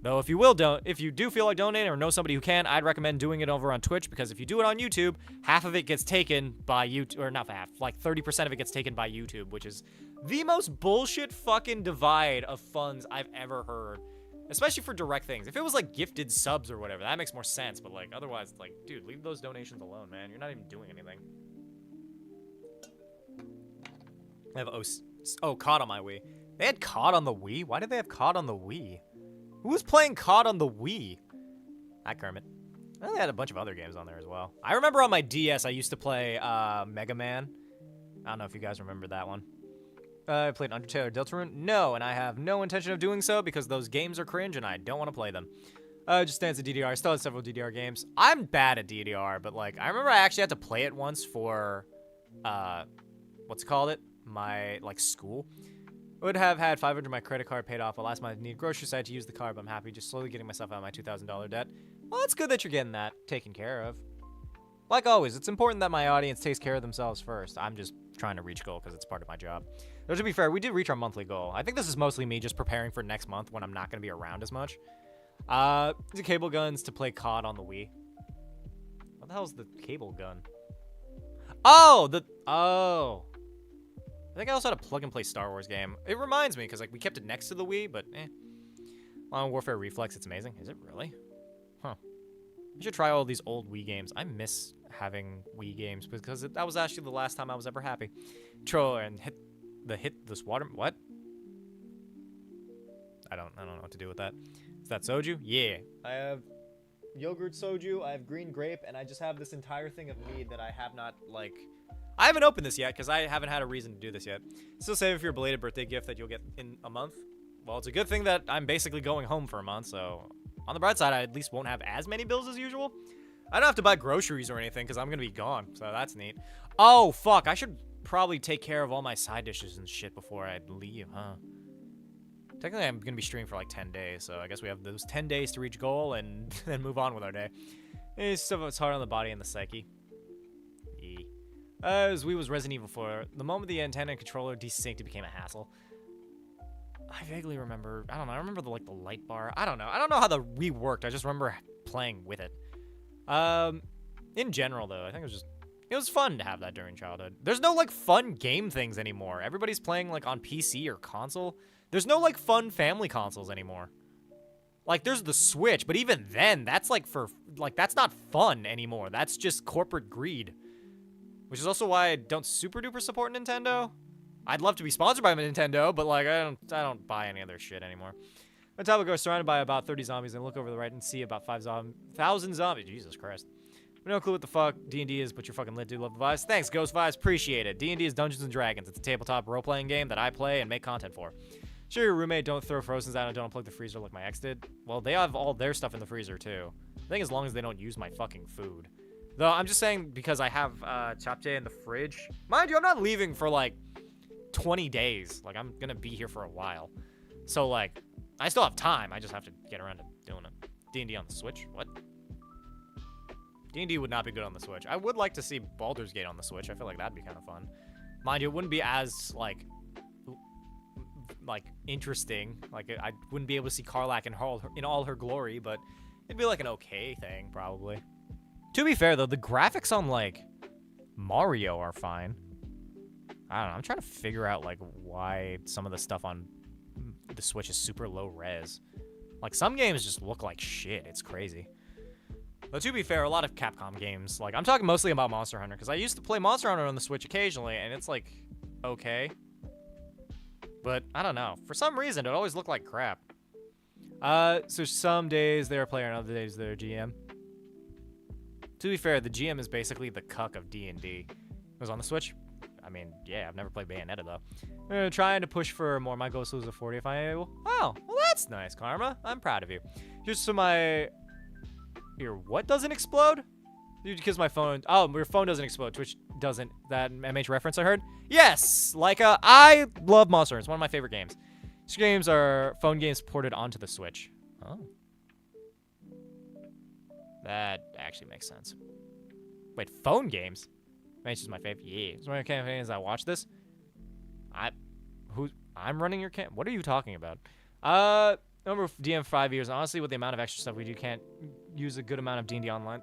Though if you do feel like donating or know somebody who can, I'd recommend doing it over on Twitch because if you do it on YouTube, half of it gets taken by YouTube, or not half, like 30% of it gets taken by YouTube, which is the most bullshit fucking divide of funds I've ever heard. Especially for direct things. If it was like gifted subs or whatever, that makes more sense. But like otherwise, like, dude, leave those donations alone, man. You're not even doing anything. I have COD on my Wii. They had COD on the Wii? Why did they have COD on the Wii? Who was playing COD on the Wii? Hi, Kermit. I think they had a bunch of other games on there as well. I remember on my DS, I used to play Mega Man. I don't know if you guys remember that one. I played Undertale or Deltarune? No, and I have no intention of doing so because those games are cringe and I don't want to play them. Just Dance at DDR. I still have several DDR games. I'm bad at DDR, but like, I remember I actually had to play it once for, what's it called? My, like, school. Would have had $500 my credit card paid off. But last month I needed groceries, so I had to use the card, but I'm happy just slowly getting myself out of my $2,000 debt. Well, it's good that you're getting that taken care of. Like always, it's important that my audience takes care of themselves first. I'm just trying to reach goal because it's part of my job. Though to be fair, we did reach our monthly goal. I think this is mostly me just preparing for next month when I'm not going to be around as much. The cable guns to play COD on the Wii. What the hell is the cable gun? Oh! I think I also had a plug-and-play Star Wars game. It reminds me, because like we kept it next to the Wii, but Modern Warfare Reflex, it's amazing. Is it really? Huh. I should try all these old Wii games. I miss having Wii games because that was actually the last time I was ever happy. Troll and hit this water. What? I don't know what to do with that. Is that soju? Yeah. I have yogurt soju. I have green grape, and I just have this entire thing of mead that I have not like. I haven't opened this yet because I haven't had a reason to do this yet. Still save it for your belated birthday gift that you'll get in a month. Well, it's a good thing that I'm basically going home for a month, so on the bright side, I at least won't have as many bills as usual. I don't have to buy groceries or anything because I'm going to be gone, so that's neat. Oh, fuck. I should probably take care of all my side dishes and shit before I leave, huh? Technically, I'm going to be streaming for like 10 days, so I guess we have those 10 days to reach goal and then move on with our day. It's stuff that's hard on the body and the psyche. As we was Resident Evil 4, the moment the antenna and controller desynced, it became a hassle. I vaguely remember, I don't know, I remember the light bar. I don't know how the Wii worked. I just remember playing with it. In general though, I think it was fun to have that during childhood. There's no like fun game things anymore. Everybody's playing like on PC or console. There's no like fun family consoles anymore. Like there's the Switch, but even then, that's like that's not fun anymore. That's just corporate greed. Which is also why I don't super duper support Nintendo. I'd love to be sponsored by Nintendo, but like I don't buy any of their shit anymore. My tablet goes surrounded by about 30 zombies and look over the right and see about 5,000 zombies. Jesus Christ. We no clue what the fuck D&D is, but you're fucking lit, dude. Love the vibes. Thanks, Ghost Vibes. Appreciate it. D&D is Dungeons and Dragons. It's a tabletop role-playing game that I play and make content for. Sure, your roommate don't throw Frozens out and don't unplug the freezer like my ex did. Well, they have all their stuff in the freezer, too. I think as long as they don't use my fucking food. Though, I'm just saying because I have Chapche in the fridge. Mind you, I'm not leaving for, like, 20 days. Like, I'm gonna be here for a while. So, like, I still have time. I just have to get around to doing it. D&D on the Switch? What? D&D would not be good on the Switch. I would like to see Baldur's Gate on the Switch. I feel like that'd be kind of fun. Mind you, it wouldn't be as, like interesting. Like, I wouldn't be able to see Karlach in all her glory, but it'd be, like, an okay thing, probably. To be fair, though, the graphics on, like, Mario are fine. I don't know. I'm trying to figure out, like, why some of the stuff on the Switch is super low res. Like, some games just look like shit. It's crazy. But to be fair, a lot of Capcom games, like, I'm talking mostly about Monster Hunter, because I used to play Monster Hunter on the Switch occasionally, and it's, like, okay. But, I don't know. For some reason, it always looked like crap. So some days they're a player, and other days they're a GM. To be fair, the GM is basically the cuck of D&D. It was on the Switch. I mean, yeah, I've never played Bayonetta, though. I'm trying to push for more. My goal is to lose a 40 if I am able. Oh, well, that's nice, Karma. I'm proud of you. Here's some my... Your what doesn't explode? Because my phone... Oh, your phone doesn't explode. Twitch doesn't. That MH reference I heard? Yes! Like, I love Monster Hunter. It's one of my favorite games. These games are phone games ported onto the Switch. Oh. That actually makes sense. Wait, phone games? MH is my favorite. Yeah. It's one of the campaigns I watch this. I'm running your camp. What are you talking about? Number of DM 5 years. Honestly, with the amount of extra stuff we do, can't use a good amount of D&D online.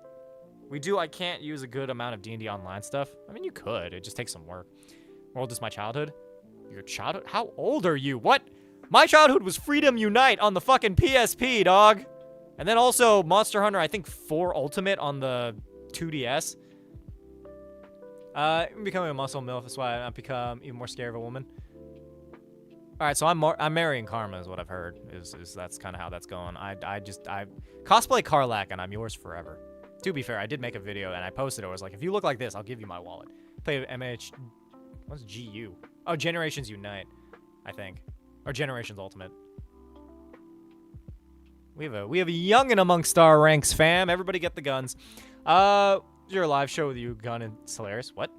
I can't use a good amount of D&D online stuff. I mean, you could. It just takes some work. How old is my childhood? Your childhood? How old are you? What? My childhood was Freedom Unite on the fucking PSP, dog. And then also Monster Hunter, I think 4 Ultimate on the 2DS. Becoming a muscle MILF is why I've become even more scared of a woman. All right, so I'm marrying Karma is what I've heard. Is that's kind of how that's going. I cosplay Karlach and I'm yours forever. To be fair, I did make a video and I posted it. I was like, if you look like this, I'll give you my wallet. Play MH. What's GU? Oh, Generations Unite, I think, or Generations Ultimate. We have a youngin' amongst our ranks, fam. Everybody get the guns. Your live show with you, gun, and it's hilarious. What?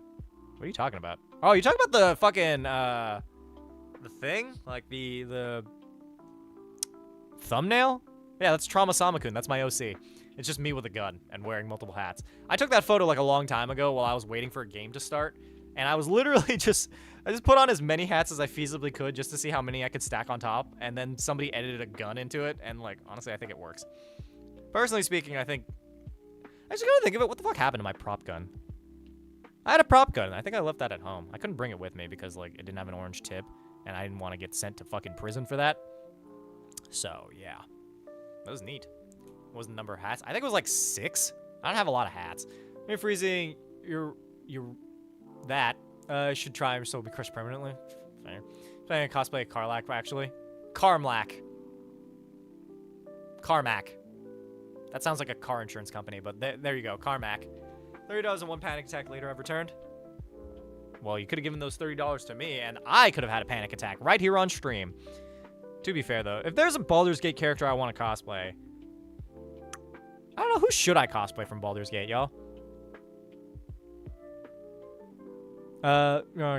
What are you talking about? Oh, you talking about the fucking the thing, like the thumbnail? Yeah, that's HamaSamaKun. That's my OC. It's just me with a gun and wearing multiple hats. I took that photo like a long time ago while I was waiting for a game to start, and I was literally I just put on as many hats as I feasibly could just to see how many I could stack on top, and then somebody edited a gun into it, and like honestly, I think it works. Personally speaking, I just gotta think of it. What the fuck happened to my prop gun? I had a prop gun. I think I left that at home. I couldn't bring it with me because like it didn't have an orange tip, and I didn't want to get sent to fucking prison for that. So yeah, that was neat. What was the number of hats? I think it was like 6. I don't have a lot of hats. You're freezing. You're that. Should try or so will be crushed permanently. Fair. Playing a cosplay of Karlach actually. Carmack. That sounds like a car insurance company, but there you go, Carmack. $30 and 1 panic attack later I've returned. Well, you could have given those $30 to me, and I could have had a panic attack right here on stream. To be fair, though, if there's a Baldur's Gate character I want to cosplay, I don't know, who should I cosplay from Baldur's Gate, y'all?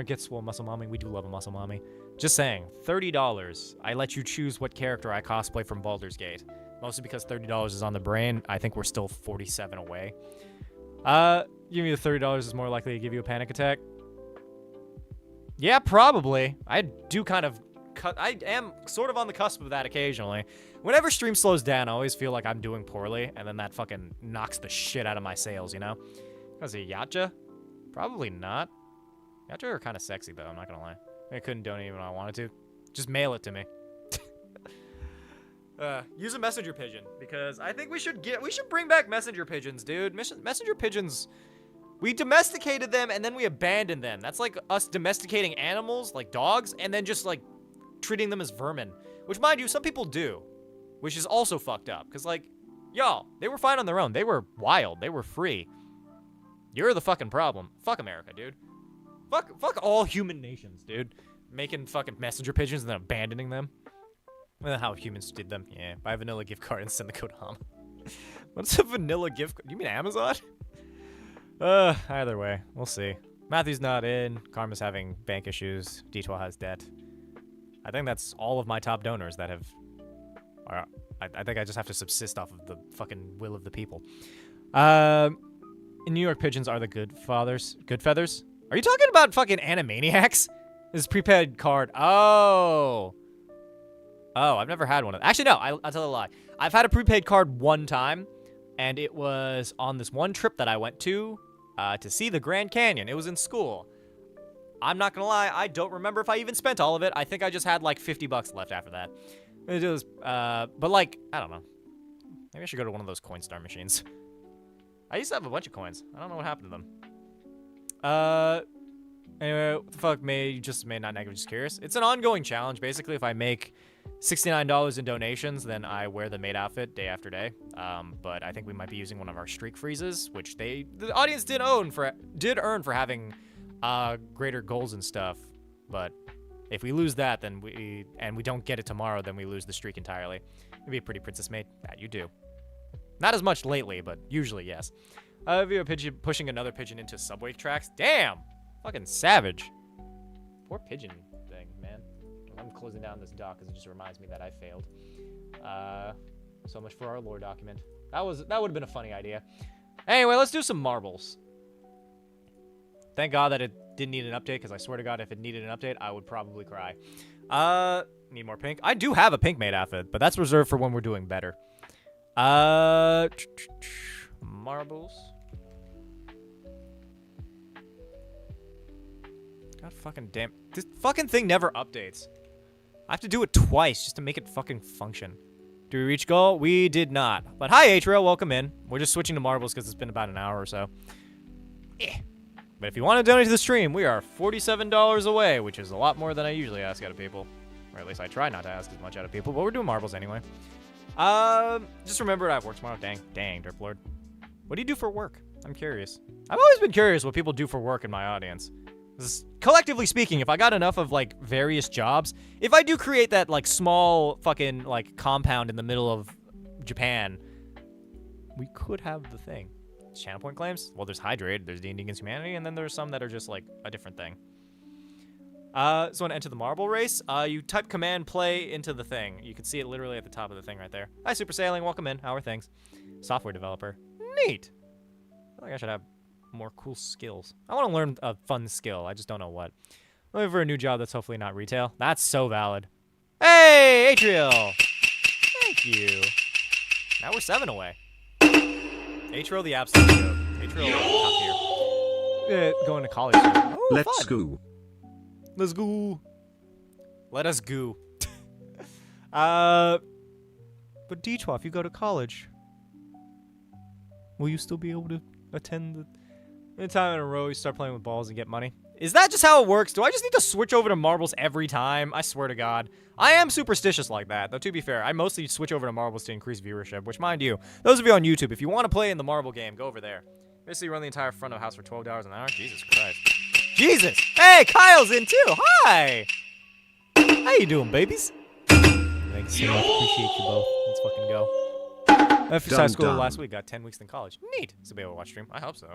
Get swole muscle mommy. We do love a muscle mommy. Just saying, $30. I let you choose what character I cosplay from Baldur's Gate. Mostly because $30 is on the brain. I think we're still 47 away. Give me the $30 is more likely to give you a panic attack. Yeah, probably. I do kind of... I am sort of on the cusp of that occasionally. Whenever stream slows down, I always feel like I'm doing poorly, and then that fucking knocks the shit out of my sales, you know? Was it Yacha? Probably not. Yacha are kind of sexy, though, I'm not gonna lie. I couldn't donate when I wanted to. Just mail it to me. Use a messenger pigeon, because I think we should bring back messenger pigeons, dude. Messenger pigeons, we domesticated them and then we abandoned them. That's like us domesticating animals, like dogs, and then just like treating them as vermin. Which, mind you, some people do, which is also fucked up. Because, like, y'all, they were fine on their own. They were wild. They were free. You're the fucking problem. Fuck America, dude. Fuck all human nations, dude. Making fucking messenger pigeons and then abandoning them. Well, how humans did them. Yeah, buy a vanilla gift card and send the code HAMA. What's a vanilla gift card? You mean Amazon? Either way, we'll see. Matthew's not in. Karma's having bank issues. D12 has debt. I think that's all of my top donors that have... I think I just have to subsist off of the fucking will of the people. In New York, pigeons are the good feathers. Are you talking about fucking Animaniacs? This is prepaid card. Oh, I've never had one of them. Actually, no, I'll tell a lie. I've had a prepaid card one time, and it was on this one trip that I went to see the Grand Canyon. It was in school. I'm not gonna lie, I don't remember if I even spent all of it. I think I just had like $50 left after that. It was, but like, I don't know. Maybe I should go to one of those Coinstar machines. I used to have a bunch of coins. I don't know what happened to them. Anyway, what the fuck you just made not negative, just curious. It's an ongoing challenge. Basically, if I make $69 in donations, then I wear the maid outfit day after day. But I think we might be using one of our streak freezes, which the audience did earn for having greater goals and stuff. But if we lose that, then we don't get it tomorrow, then we lose the streak entirely. It'd be a pretty princess maid. That you do. Not as much lately, but usually yes. Video pigeon pushing another pigeon into subway tracks. Damn, fucking savage. Poor pigeon thing, man. I'm closing down this dock because it just reminds me that I failed. So much for our lore document. That would have been a funny idea. Anyway, let's do some marbles. Thank God that it didn't need an update, because I swear to God, if it needed an update, I would probably cry. Need more pink. I do have a pink maid outfit, but that's reserved for when we're doing better. Marbles. God fucking damn. This fucking thing never updates. I have to do it twice just to make it fucking function. Do we reach goal? We did not. But hi, Atriel. Welcome in. We're just switching to marbles because it's been about an hour or so. But if you want to donate to the stream, we are $47 away, which is a lot more than I usually ask out of people. Or at least I try not to ask as much out of people, but we're doing marbles anyway. Just remember I have work tomorrow. Dang, Derp Lord. What do you do for work? I'm curious. I've always been curious what people do for work in my audience. Collectively speaking, if I got enough of, like, various jobs, if I do create that, like, small fucking, like, compound in the middle of Japan, we could have the thing. Channel point claims? Well, there's Hydrate, there's D&D Against Humanity, and then there's some that are just, like, a different thing. So want to enter the marble race? You type command play into the thing. You can see it literally at the top of the thing right there. Hi, Super Sailing. Welcome in. How are things? Software developer. Neat. I feel like I should have more cool skills. I want to learn a fun skill. I just don't know what. I'm looking for a new job that's hopefully not retail. That's so valid. Hey, Atriel. Thank you. Now we're 7 away. Atriel the absolute joke. Atriel top tier. Going to college. Oh, Let's fun. go. Let's go. Let us go. But D12, if you go to college, will you still be able to attend the time in a row you start playing with balls and get money? Is that just how it works? Do I just need to switch over to marbles every time? I swear to God. I am superstitious like that, though to be fair, I mostly switch over to marbles to increase viewership, which mind you, those of you on YouTube, if you want to play in the marble game, go over there. Basically run the entire front of the house for $12 an hour. Jesus Christ. Jesus! Hey, Kyle's in too! Hi! How you doing, babies? Thanks so much. Appreciate you both. Let's fucking go. I finished high school last week. Got 10 weeks in college. Neat. It's a bit of a watch stream. I hope so.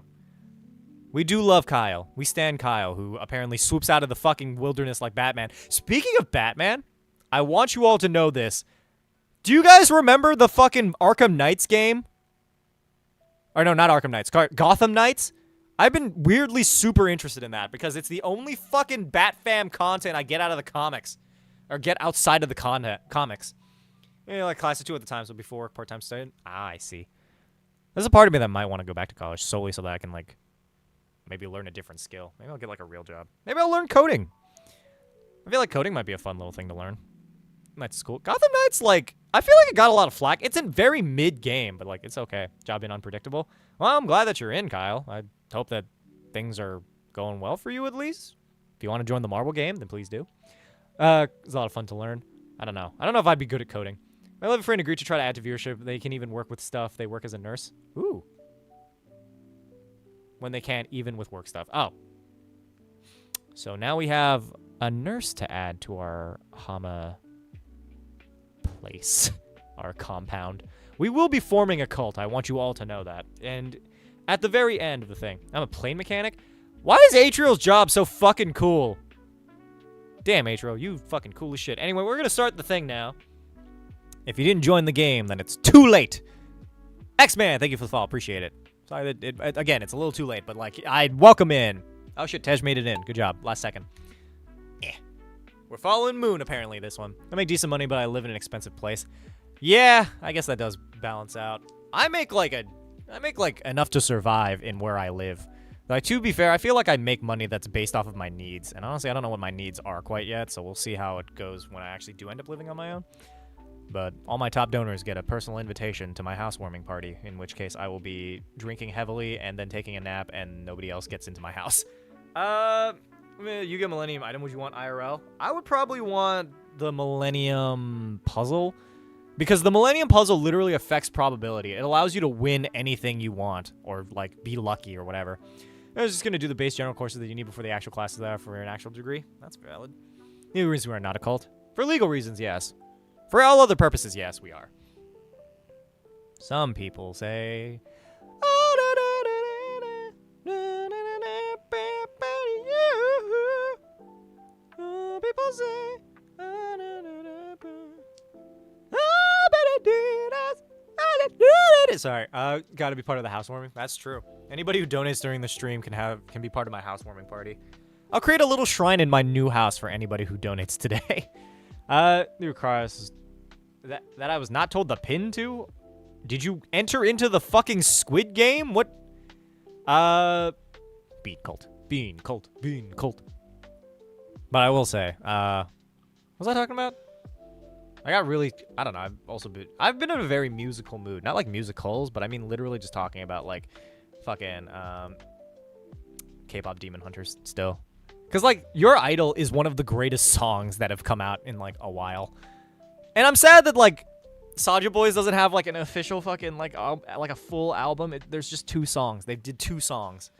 We do love Kyle. We stand Kyle, who apparently swoops out of the fucking wilderness like Batman. Speaking of Batman, I want you all to know this. Do you guys remember the fucking Arkham Knights game? Or no, not Arkham Knights. Gotham Knights? I've been weirdly super interested in that because it's the only fucking Bat-Fam content I get out of the comics. Or get outside of the comics. You know, like class of 2 at the time, so before part-time student. Ah, I see. There's a part of me that might want to go back to college solely so that I can, like, maybe learn a different skill. Maybe I'll get, like, a real job. Maybe I'll learn coding. I feel like coding might be a fun little thing to learn. That's school. Gotham Knights, like, I feel like it got a lot of flack. It's in very mid-game, but, like, it's okay. Job being unpredictable. Well, I'm glad that you're in, Kyle. I hope that things are going well for you, at least. If you want to join the marble game, then please do. It's a lot of fun to learn. I don't know. I don't know if I'd be good at coding. My lovely friend agreed to try to add to viewership. They can even work with stuff. They work as a nurse. Ooh. when they can't, even with work stuff. Oh. So now we have a nurse to add to our Hama place, our compound. We will be forming a cult. I want you all to know that. And at the very end of the thing, I'm a plane mechanic. Why is Atriel's job so fucking cool? Damn, Atriel, you fucking cool as shit. Anyway, we're going to start the thing now. If you didn't join the game, then it's too late. X-Man, thank you for the follow. Appreciate it. Sorry that, again, it's a little too late, but, like, I'd welcome in. Oh, shit, Tej made it in. Good job. Last second. We're following Moon, apparently, this one. I make decent money, but I live in an expensive place. Yeah, I guess that does balance out. I make enough to survive in where I live. Like, to be fair, I feel like I make money that's based off of my needs. And honestly, I don't know what my needs are quite yet, so we'll see how it goes when I actually do end up living on my own. But all my top donors get a personal invitation to my housewarming party, in which case I will be drinking heavily and then taking a nap, and nobody else gets into my house. You get Millennium item. Would you want IRL? I would probably want the Millennium Puzzle, because the Millennium Puzzle literally affects probability. It allows you to win anything you want, or, like, be lucky or whatever. I was just going to do the base general courses that you need before the actual classes that are for an actual degree. That's valid. The reason we're not a cult. For legal reasons, yes. For all other purposes, yes, we are. Some people say... People say... Sorry, gotta be part of the housewarming. That's true. Anybody who donates during the stream can be part of my housewarming party. I'll create a little shrine in my new house for anybody who donates today. New cars that I was not told the pin to. Did you enter into the fucking Squid Game? What? Bean cult, bean cult, bean cult. But I will say, what was I talking about? I don't know, I've been in a very musical mood. Not like musicals, but I mean literally just talking about, like, fucking, K-pop Demon Hunters still. Because, like, Your Idol is one of the greatest songs that have come out in, like, a while. And I'm sad that, like, Soulja Boys doesn't have, like, an official fucking, like a full album. There's just 2 songs. They did 2 songs.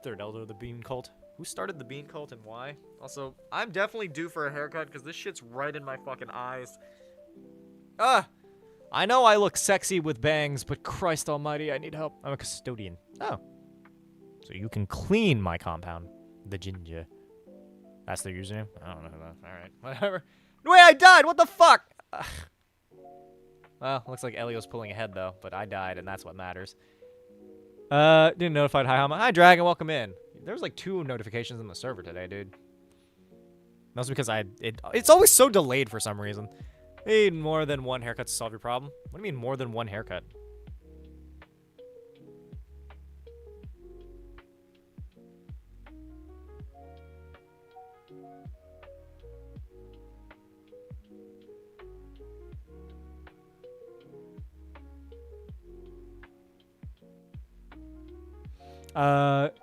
Third Elder of the Bean Cult. Who started the Bean Cult and why? Also, I'm definitely due for a haircut because this shit's right in my fucking eyes. I know I look sexy with bangs, but Christ almighty, I need help. I'm a custodian. Oh. So you can clean my compound. The ginger. That's their username? I don't know. Alright, whatever. Wait, I died! What the fuck? Ugh. Well, looks like Elio's pulling ahead, though, but I died, and that's what matters. Didn't notified. Hi, Hama. Hi, Dragon. Welcome in. There's like 2 notifications on the server today, dude. That's because it's always so delayed for some reason. Need more than 1 haircut to solve your problem. What do you mean more than 1 haircut?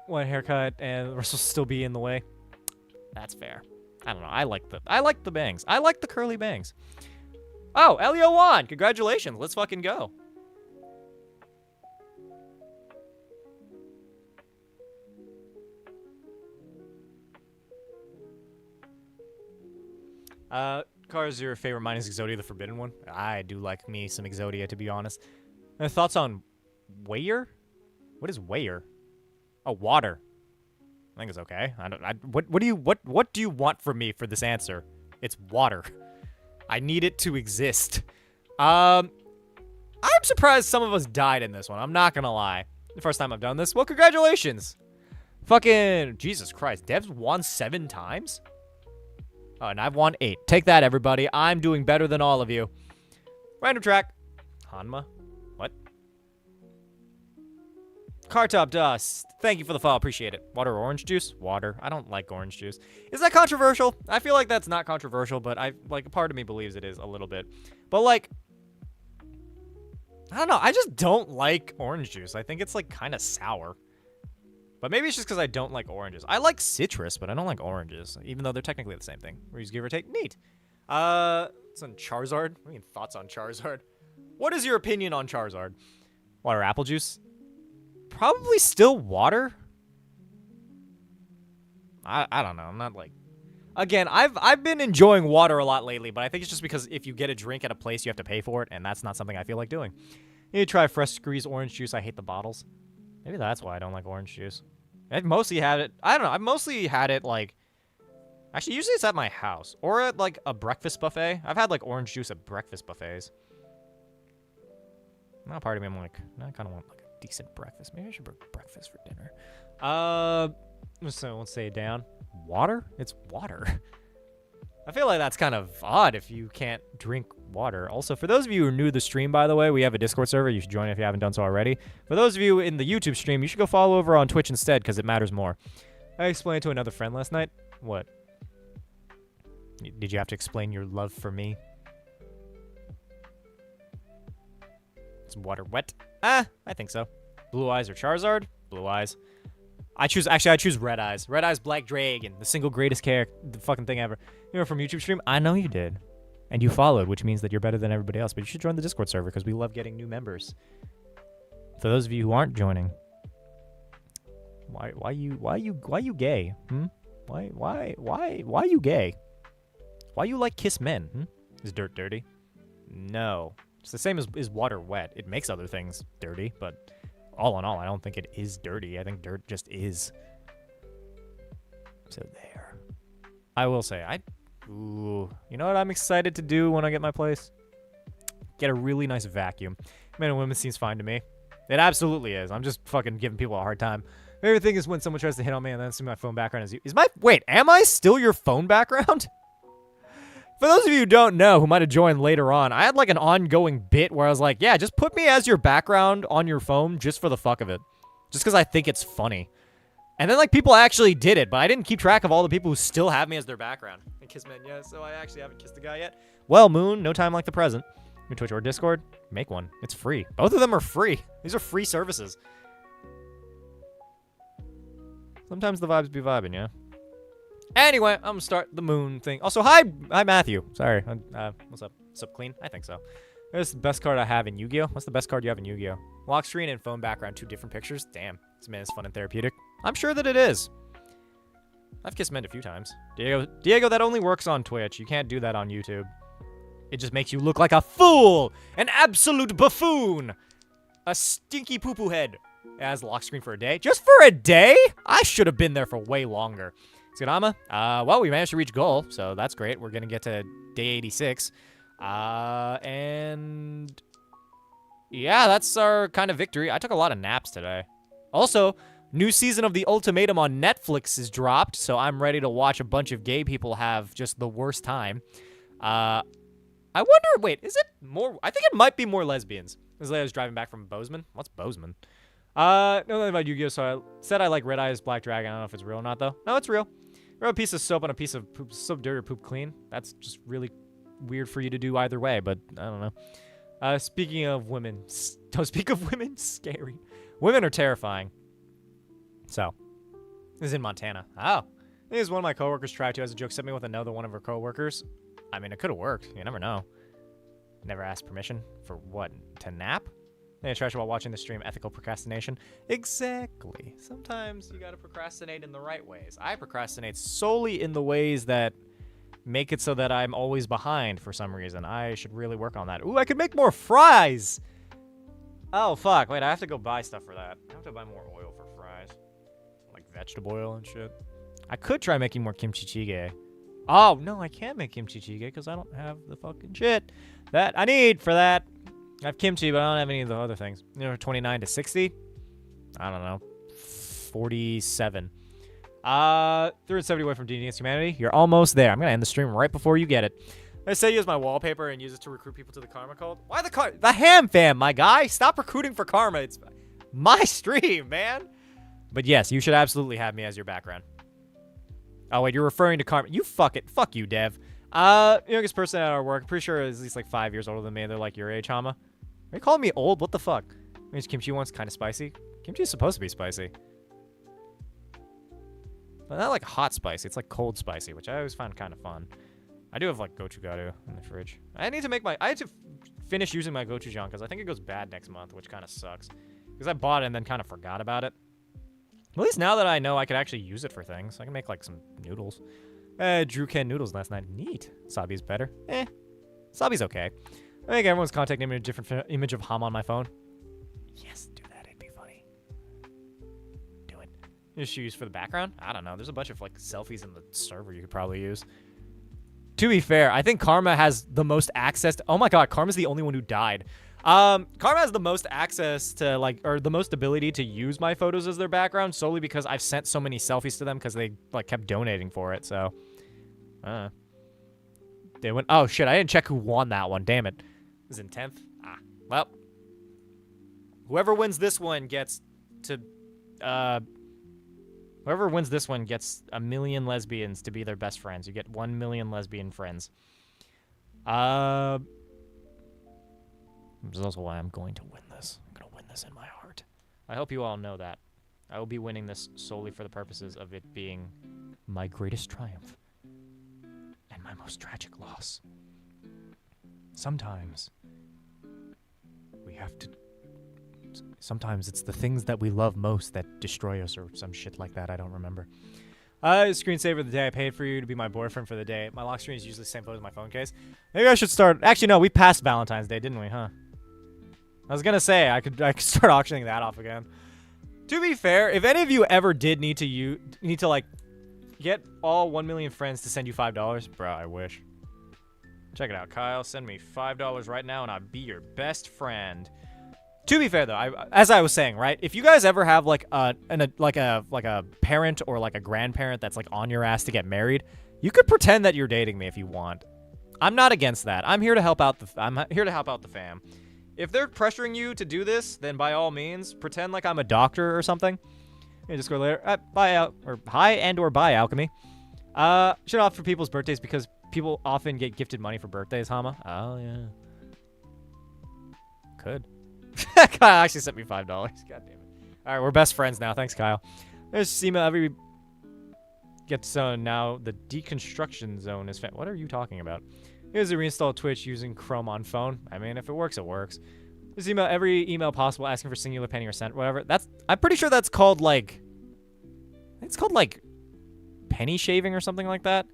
One haircut and the rest will still be in the way. That's fair. I don't know. I like the bangs. I like the curly bangs. Oh, Elio won! Congratulations. Let's fucking go. Car is your favorite? Mine is Exodia, the forbidden one. I do like me some Exodia, to be honest. Thoughts on Wayer? What is Wayer? Oh, water. I think it's okay. What do you want from me for this answer? It's water. I need it to exist. I'm surprised some of us died in this one. I'm not gonna lie. The first time I've done this. Well, congratulations. Fucking Jesus Christ. Dev's won 7 times? Oh, and I've won 8. Take that, everybody. I'm doing better than all of you. Random track. Hanma. What? Cartop Dust. Thank you for the follow. Appreciate it. Water or orange juice? Water. I don't like orange juice. Is that controversial? I feel like that's not controversial, but a part of me believes it is a little bit. But, like, I don't know. I just don't like orange juice. I think it's, like, kind of sour. But maybe it's just because I don't like oranges. I like citrus, but I don't like oranges, even though they're technically the same thing. We just give or take. Neat. It's on Charizard. What do you mean thoughts on Charizard? What is your opinion on Charizard? Water apple juice? Probably still water. I don't know. I'm not like... Again, I've been enjoying water a lot lately, but I think it's just because if you get a drink at a place, you have to pay for it, and that's not something I feel like doing. You need to try fresh squeezed orange juice. I hate the bottles. Maybe that's why I don't like orange juice. I've mostly had it... I don't know. I've mostly had it, like... Actually, usually it's at my house. Or at, like, a breakfast buffet. I've had, like, orange juice at breakfast buffets. Now part of me, I'm like... I kind of want, like, a decent breakfast. Maybe I should bring breakfast for dinner. So let's say it down. Water? It's water. I feel like that's kind of odd if you can't drink water. Also, for those of you who are new to the stream, by the way, we have a Discord server. You should join if you haven't done so already. For those of you in the YouTube stream, you should go follow over on Twitch instead because it matters more. I explained to another friend last night. What? Did you have to explain your love for me? Is water wet? I think so. Blue eyes or Charizard? Blue eyes. I choose Red Eyes. Red Eyes Black Dragon, the single greatest character, the fucking thing ever. You know, from YouTube stream? I know you did. And you followed, which means that you're better than everybody else. But you should join the Discord server because we love getting new members. For those of you who aren't joining, why you gay? Why you gay? Why you like kiss men? Is dirt dirty? No. It's the same as is water wet. It makes other things dirty, but all in all, I don't think it is dirty. I think dirt just is. So there. I will say, you know what I'm excited to do when I get my place? Get a really nice vacuum. Men and women seems fine to me. It absolutely is. I'm just fucking giving people a hard time. My favorite thing is when someone tries to hit on me and then see my phone background is you. Wait, am I still your phone background? For those of you who don't know, who might have joined later on, I had like an ongoing bit where I was like, yeah, just put me as your background on your phone just for the fuck of it. Just because I think it's funny. And then like people actually did it, but I didn't keep track of all the people who still have me as their background. And kiss men, yeah, so I actually haven't kissed a guy yet. Well, Moon, no time like the present. Your Twitch or Discord, make one. It's free. Both of them are free. These are free services. Sometimes the vibes be vibing, yeah? Anyway, I'm gonna start the moon thing. Also, hi Matthew. Sorry. What's up? What's up, Clean? I think so. This is the best card I have in Yu-Gi-Oh. What's the best card you have in Yu-Gi-Oh? Lock screen and phone background, 2 different pictures. Damn, this man is fun and therapeutic. I'm sure that it is. I've kissed men a few times. Diego, that only works on Twitch. You can't do that on YouTube. It just makes you look like a fool, an absolute buffoon, a stinky poo-poo head. It has lock screen for a day. Just for a day? I should have been there for way longer. Tsunama, well, we managed to reach goal, so that's great. We're gonna get to day 86. And yeah, that's our kind of victory. I took a lot of naps today. Also, new season of The Ultimatum on Netflix is dropped, so I'm ready to watch a bunch of gay people have just the worst time. I wonder, wait, is it more? I think it might be more lesbians. This lady was driving back from Bozeman. What's Bozeman? No, nothing about Yu-Gi-Oh! So I said I like Red Eyes Black Dragon. I don't know if it's real or not, though. No, it's real. Rub a piece of soap on a piece of poop, soap dirty or poop clean. That's just really weird for you to do either way, but I don't know. Speaking of women, don't speak of women, scary. Women are terrifying. So, this is in Montana. Oh. This is one of my coworkers tried to, as a joke, sent me with another one of her coworkers. I mean, it could have worked. You never know. Never asked permission for what? To nap? Then I trash while watching the stream. Ethical procrastination. Exactly. Sometimes you gotta procrastinate in the right ways. I procrastinate solely in the ways that make it so that I'm always behind for some reason. I should really work on that. Ooh, I could make more fries! Oh, fuck. Wait, I have to go buy stuff for that. I have to buy more oil for fries. Like vegetable oil and shit. I could try making more kimchi jjigae. Oh, no, I can't make kimchi jjigae because I don't have the fucking shit that I need for that. I have kimchi, but I don't have any of the other things. You know, 29 to 60? I don't know. 47. 370 away from D Against Humanity. You're almost there. I'm going to end the stream right before you get it. I say use my wallpaper and use it to recruit people to the Karma Cult. Why the Ham Fam, my guy? Stop recruiting for Karma. It's my stream, man. But yes, you should absolutely have me as your background. Oh, wait, you're referring to Karma. You fuck it. Fuck you, Dev. Youngest person at our work. I'm pretty sure is at least like 5 years older than me. They're like your age, Hama. Are you calling me old? What the fuck? Means kimchi once kind of spicy. Kimchi is supposed to be spicy. But not like hot spicy. It's like cold spicy, which I always find kind of fun. I do have like gochugaru in the fridge. I had to finish using my gochujang because I think it goes bad next month, which kind of sucks. Because I bought it and then kind of forgot about it. At least now that I know I could actually use it for things. I can make, like, some noodles. Drew canned noodles last night. Neat. Sabi's better. Sabi's okay. I think everyone's contact name in a different image of Hama on my phone. Yes, do that. It'd be funny. Do it. Just use for the background? I don't know. There's a bunch of, like, selfies in the server you could probably use. To be fair, I think Karma has the most access to... Oh my god, Karma's the only one who died. Karma has the most access to, like, or the most ability to use my photos as their background solely because I've sent so many selfies to them because they, like, kept donating for it, so... They went... Oh, shit, I didn't check who won that one. Damn it. It was in 10th? Ah. Well. Whoever wins this one gets to... Whoever wins this one gets 1 million lesbians to be their best friends. You get 1 million lesbian friends. This is also why I'm going to win this. I'm going to win this in my heart. I hope you all know that. I will be winning this solely for the purposes of it being my greatest triumph and my most tragic loss. Sometimes we have to... Sometimes it's the things that we love most that destroy us or some shit like that. I don't remember. Screensaver of the day. I paid for you to be my boyfriend for the day. My lock screen is usually the same photo as my phone case. Maybe I should start... Actually, no. We passed Valentine's Day, didn't we, huh? I was gonna say, I could start auctioning that off again. To be fair, if any of you ever did need to like, get all 1 million friends to send you $5, bro, I wish. Check it out, Kyle. Send me $5 right now, and I'll be your best friend. To be fair, though, as I was saying, right? If you guys ever have like a parent or like a grandparent that's like on your ass to get married, you could pretend that you're dating me if you want. I'm not against that. I'm here to help out the fam. If they're pressuring you to do this, then by all means, pretend like I'm a doctor or something. You just go later. Bye or hi and or bye alchemy. Should opt for people's birthdays because people often get gifted money for birthdays. Hama. Oh yeah. Could. Kyle actually sent me $5. God damn it. All right, we're best friends now. Thanks, Kyle. There's Seema. Every get so now the deconstruction zone is. What are you talking about? Here's a reinstall Twitch using Chrome on phone. I mean, if it works, it works. There's email every email possible asking for singular penny or cent, whatever. I'm pretty sure that's called like. It's called like penny shaving or something like that.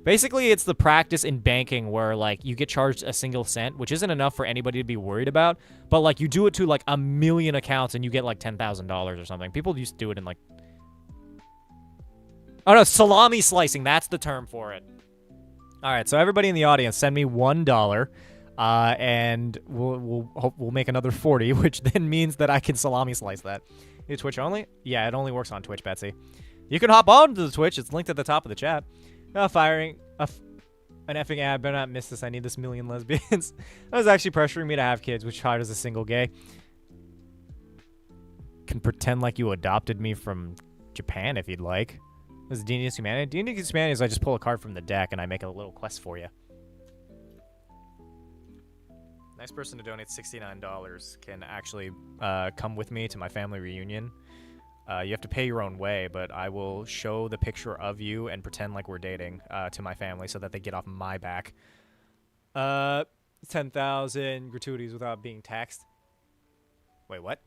Basically, it's the practice in banking where, like, you get charged a single cent, which isn't enough for anybody to be worried about. But, like, you do it to, like, 1 million accounts and you get, like, $10,000 or something. People used to do it in, like... Oh, no, salami slicing. That's the term for it. All right, so everybody in the audience, send me $1, and we'll make another 40, which then means that I can salami slice that. Is Twitch only? Yeah, it only works on Twitch, Betsy. You can hop on to the Twitch. It's linked at the top of the chat. Firing an effing ad. Better not miss this. I need this 1 million lesbians. That was actually pressuring me to have kids, which hard as a single gay. Can pretend like you adopted me from Japan if you'd like. This is D&D Humanity. D&D Humanity is I just pull a card from the deck and I make a little quest for you. Nice person to donate $69 can actually come with me to my family reunion. You have to pay your own way, but I will show the picture of you and pretend like we're dating to my family so that they get off my back. 10,000 gratuities without being taxed. Wait, what?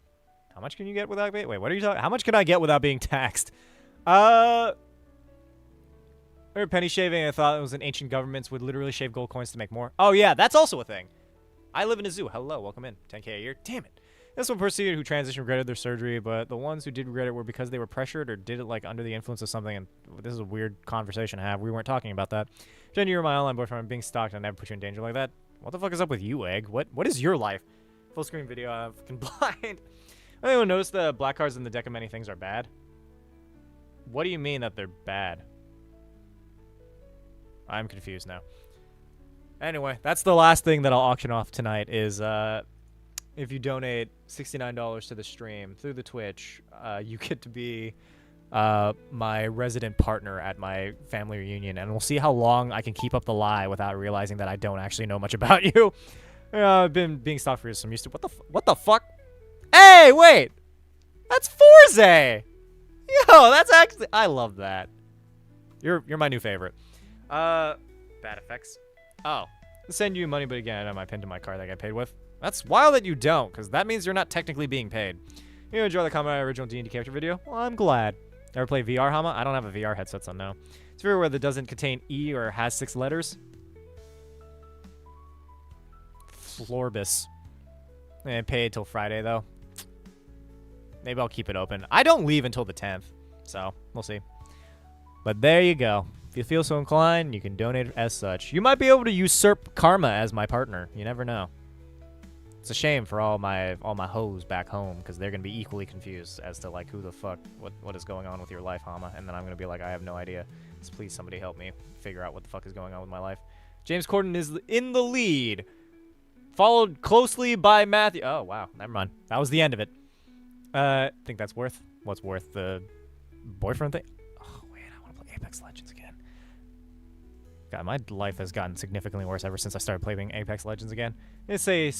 How much can you get without being... Wait, what are you talking... How much can I get without being taxed? Penny shaving, I thought it was in ancient governments would literally shave gold coins to make more. Oh, yeah, that's also a thing. I live in a zoo. Hello, welcome in. 10K a year. Damn it. This one person who transitioned regretted their surgery, but the ones who did regret it were because they were pressured or did it like under the influence of something. And this is a weird conversation to have. We weren't talking about that. Jen, you're my online boyfriend. I'm being stalked. I never put you in danger like that. What the fuck is up with you, Egg? What is your life? Full screen video. I'm fucking blind. Anyone notice the black cards in the deck of many things are bad? What do you mean that they're bad? I'm confused now. Anyway, that's the last thing that I'll auction off tonight is if you donate $69 to the stream through the Twitch, you get to be my resident partner at my family reunion, and we'll see how long I can keep up the lie without realizing that I don't actually know much about you. I've been being stalked for some used to. What the fuck? Hey, wait, that's Forze. Yo, that's actually I love that. You're my new favorite. Bad effects. Oh, I'll send you money, but again, I don't have my pin to my card that I got paid with. That's wild that you don't, because that means you're not technically being paid. You enjoy the Kama original D&D character video? Well, I'm glad. Ever play VR, Hama? I don't have a VR headset, so no. It's a word that doesn't contain E or has 6 letters. Florbus. And pay till Friday, though. Maybe I'll keep it open. I don't leave until the 10th, so we'll see. But there you go. If you feel so inclined, you can donate as such. You might be able to usurp Karma as my partner. You never know. It's a shame for all my hoes back home, because they're gonna be equally confused as to like who the fuck, what is going on with your life, Hama, and then I'm gonna be like, I have no idea. So please, somebody help me figure out what the fuck is going on with my life. James Corden is in the lead, followed closely by Matthew. Oh wow, never mind. That was the end of it. I think that's worth what's worth the boyfriend thing. Oh wait, I want to play Apex Legends again. God, my life has gotten significantly worse ever since I started playing Apex Legends again. It's a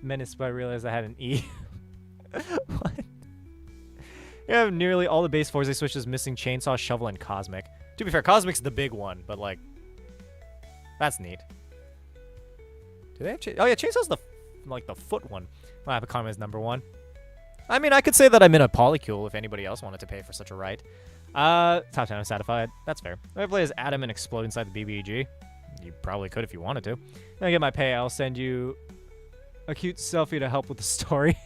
menace, but I realized I had an E. What? You have nearly all the base Forza switches missing Chainsaw, Shovel, and Cosmic. To be fair, Cosmic's the big one, but like, that's neat. Do they have oh yeah, Chainsaw's the like the foot one. My Apicom is number 1. I mean, I could say that I'm in a polycule if anybody else wanted to pay for such a right. Top 10 I'm satisfied. That's fair. If I play as Adam and explode inside the BBG, you probably could if you wanted to. When I get my pay, I'll send you a cute selfie to help with the story.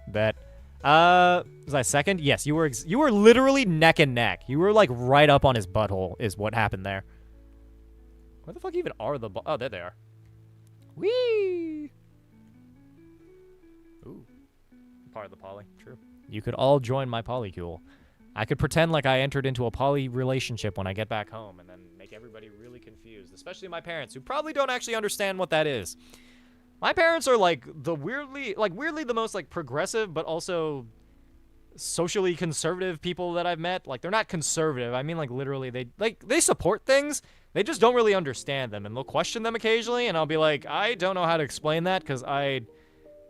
Bet. Was I second? Yes, you were literally neck and neck. You were like right up on his butthole is what happened there. Where the fuck even are the oh, there they are. Whee! Ooh. Part of the poly. True. You could all join my polycule. I could pretend like I entered into a poly relationship when I get back home and then make everybody really confused, especially my parents, who probably don't actually understand what that is. My parents are like the weirdly the most like progressive but also socially conservative people that I've met. Like, they're not conservative. I mean, like, literally they support things. They just don't really understand them, and they'll question them occasionally, and I'll be like, I don't know how to explain that cuz I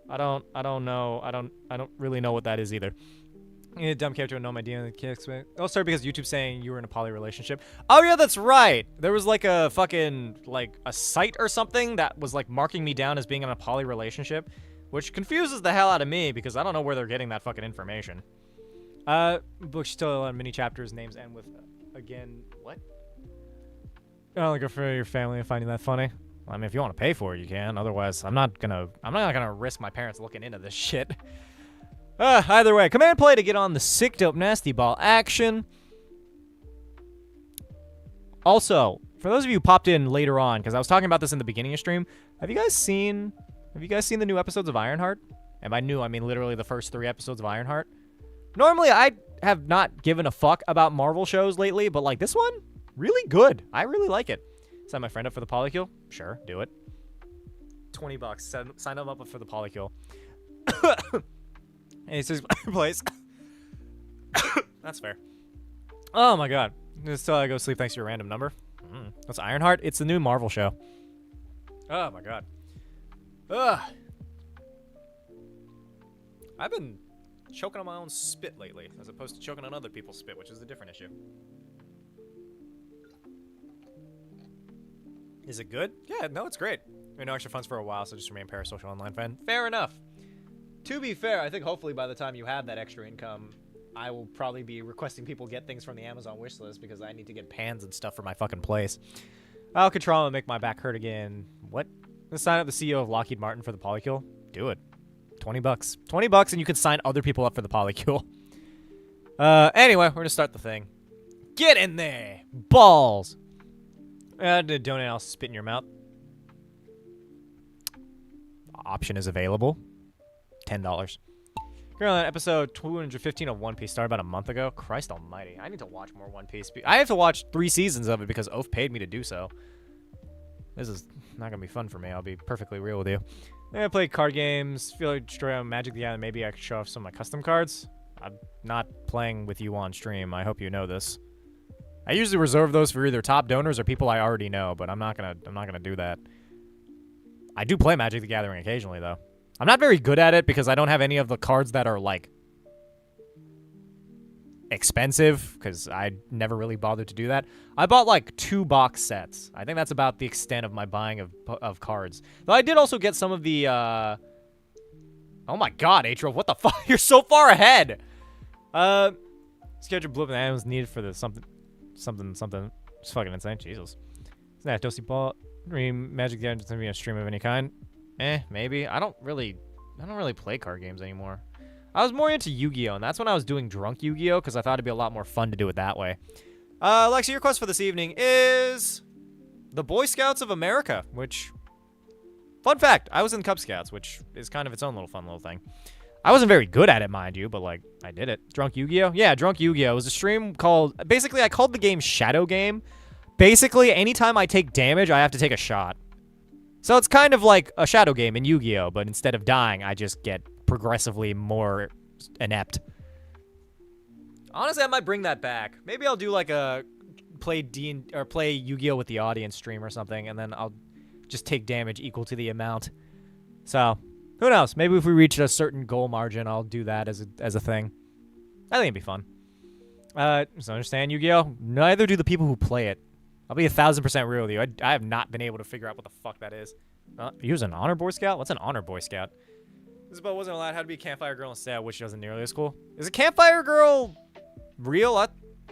don't know. I don't really know what that is either. You dumb character would know my DM kicks. Oh, sorry, because YouTube's saying you were in a poly relationship. Oh yeah, that's right. There was like a fucking like a site or something that was like marking me down as being in a poly relationship, which confuses the hell out of me because I don't know where they're getting that fucking information. Book still on mini chapters. Names end with again. What? Oh, like for your family and finding that funny. I mean, if you want to pay for it, you can. Otherwise, I'm not gonna risk my parents looking into this shit. Either way, command play to get on the sick dope nasty ball action. Also, for those of you who popped in later on, because I was talking about this in the beginning of stream, have you guys seen the new episodes of Ironheart? And by new, I mean literally the first 3 episodes of Ironheart. Normally, I have not given a fuck about Marvel shows lately, but like this one, really good. I really like it. Sign my friend up for the polycule? Sure, do it. $20. Sign him up for the polycule. And he says, place. That's fair. Oh my god. Just till I go sleep thanks to your random number. That's Ironheart. It's the new Marvel show. Oh my god. Ugh. I've been choking on my own spit lately, as opposed to choking on other people's spit, which is a different issue. Is it good? Yeah, no, it's great. I mean, no extra funds for a while, so just remain parasocial online fan. Fair enough. To be fair, I think hopefully by the time you have that extra income, I will probably be requesting people get things from the Amazon wishlist because I need to get pans and stuff for my fucking place. Alcatraz will make my back hurt again. What? Let's sign up the CEO of Lockheed Martin for the polycule? Do it. $20. $20 and you can sign other people up for the polycule. Anyway, we're gonna start the thing. Get in there! Balls! To donate, I'll spit in your mouth. Option is available. $10. Currently on episode 215 of One Piece, started about a month ago. Christ almighty. I need to watch more One Piece. I have to watch 3 seasons of it because Oaf paid me to do so. This is not going to be fun for me. I'll be perfectly real with you. I play card games. Feel like destroy Magic the Gathering. Maybe I could show off some of my custom cards. I'm not playing with you on stream. I hope you know this. I usually reserve those for either top donors or people I already know, but I'm not gonna do that. I do play Magic the Gathering occasionally, though. I'm not very good at it because I don't have any of the cards that are, like, expensive, because I never really bothered to do that. I bought, like, 2 box sets. I think that's about the extent of my buying of cards. Though I did also get some of the Oh my god, Atro, what the fuck? You're so far ahead. Schedule blue bananas needed for the something. It's fucking insane. Jesus. Snap, Dosey Ball, Dream, Magic the Gathering, be a stream of any kind. Maybe. I don't really play card games anymore. I was more into Yu-Gi-Oh, and that's when I was doing drunk Yu-Gi-Oh, because I thought it'd be a lot more fun to do it that way. Lexi, your quest for this evening is the Boy Scouts of America, which, fun fact, I was in Cub Scouts, which is kind of its own little fun little thing. I wasn't very good at it, mind you, but, like, I did it. Drunk Yu-Gi-Oh? Yeah, Drunk Yu-Gi-Oh. It was a stream called... Basically, I called the game Shadow Game. Basically, anytime I take damage, I have to take a shot. So it's kind of like a Shadow Game in Yu-Gi-Oh, but instead of dying, I just get progressively more inept. Honestly, I might bring that back. Maybe I'll do, like, a play Yu-Gi-Oh with the audience stream or something, and then I'll just take damage equal to the amount. So... who knows? Maybe if we reach a certain goal margin, I'll do that as a thing. I think it'd be fun. So understand, Yu-Gi-Oh? Neither do the people who play it. I'll be 1,000% real with you. I have not been able to figure out what the fuck that is. He was an honor Boy Scout? What's an honor Boy Scout? Isabel wasn't allowed how to be a campfire girl instead, which doesn't nearly as cool. Is a campfire girl real?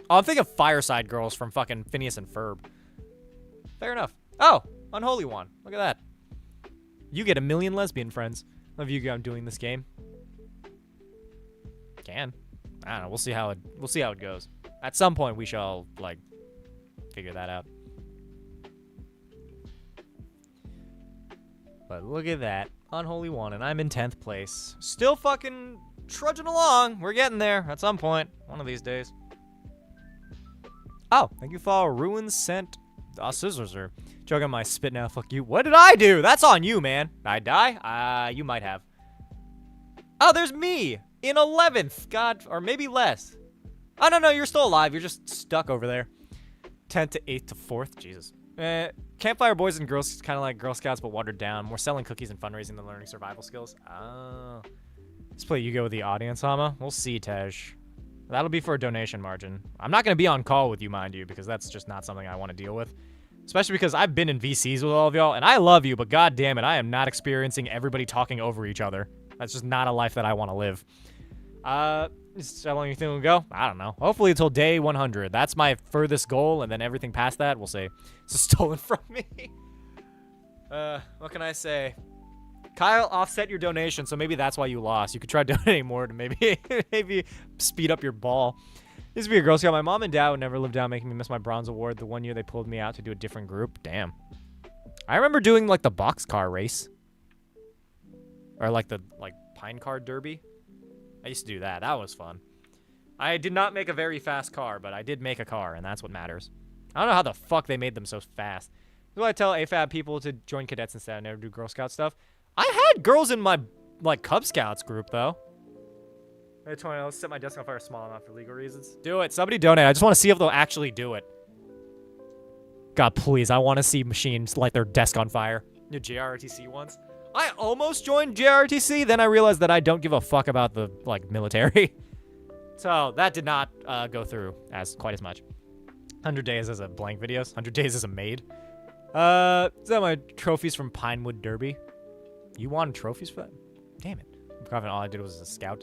I'm thinking of Fireside Girls from fucking Phineas and Ferb. Fair enough. Oh, Unholy One. Look at that. You get 1 million lesbian friends. Love Yu-Gi-Oh! I'm doing this game. I don't know. We'll see how it goes. At some point, we shall like figure that out. But look at that, Unholy One, and I'm in 10th place. Still fucking trudging along. We're getting there at some point, one of these days. Oh, thank you for Ruin Sent. Scissors are joking my spit now. Fuck you. What did I do? That's on you, man. Did I die? You might have. Oh, there's me in 11th. God, or maybe less. Oh, no, you're still alive. You're just stuck over there. 10th to 8th to 4th. Jesus. Campfire Boys and Girls is kind of like Girl Scouts, but watered down. More selling cookies and fundraising than learning survival skills. Oh. Let's play Yu-Gi-Oh with the audience, Hama. We'll see, Tej. That'll be for a donation margin. I'm not going to be on call with you, mind you, because that's just not something I want to deal with. Especially because I've been in VCs with all of y'all, and I love you, but god damn it, I am not experiencing everybody talking over each other. That's just not a life that I want to live. How long you think we'll go? I don't know. Hopefully until day 100. That's my furthest goal, and then everything past that, we'll see. It's stolen from me. What can I say? Kyle offset your donation, so maybe that's why you lost. You could try donating more to maybe speed up your ball. Used to be a Girl Scout. My mom and dad would never live down, making me miss my bronze award. The one year they pulled me out to do a different group. Damn. I remember doing like the boxcar race. Or like the pine car derby. I used to do that. That was fun. I did not make a very fast car, but I did make a car, and that's what matters. I don't know how the fuck they made them so fast. That's why I tell AFAB people to join cadets instead. I never do Girl Scout stuff. I had girls in my, Cub Scouts group, though. Hey, 20, let's set my desk on fire small enough for legal reasons. Do it. Somebody donate. I just want to see if they'll actually do it. God, please. I want to see machines light their desk on fire. Your JRTC ones. I almost joined JRTC, then I realized that I don't give a fuck about the, military. So, that did not go through as quite as much. 100 days as a blank videos. 100 days as a maid. Is that my trophies from Pinewood Derby? You wanted trophies for that? Damn it. I'm confident all I did was a scout.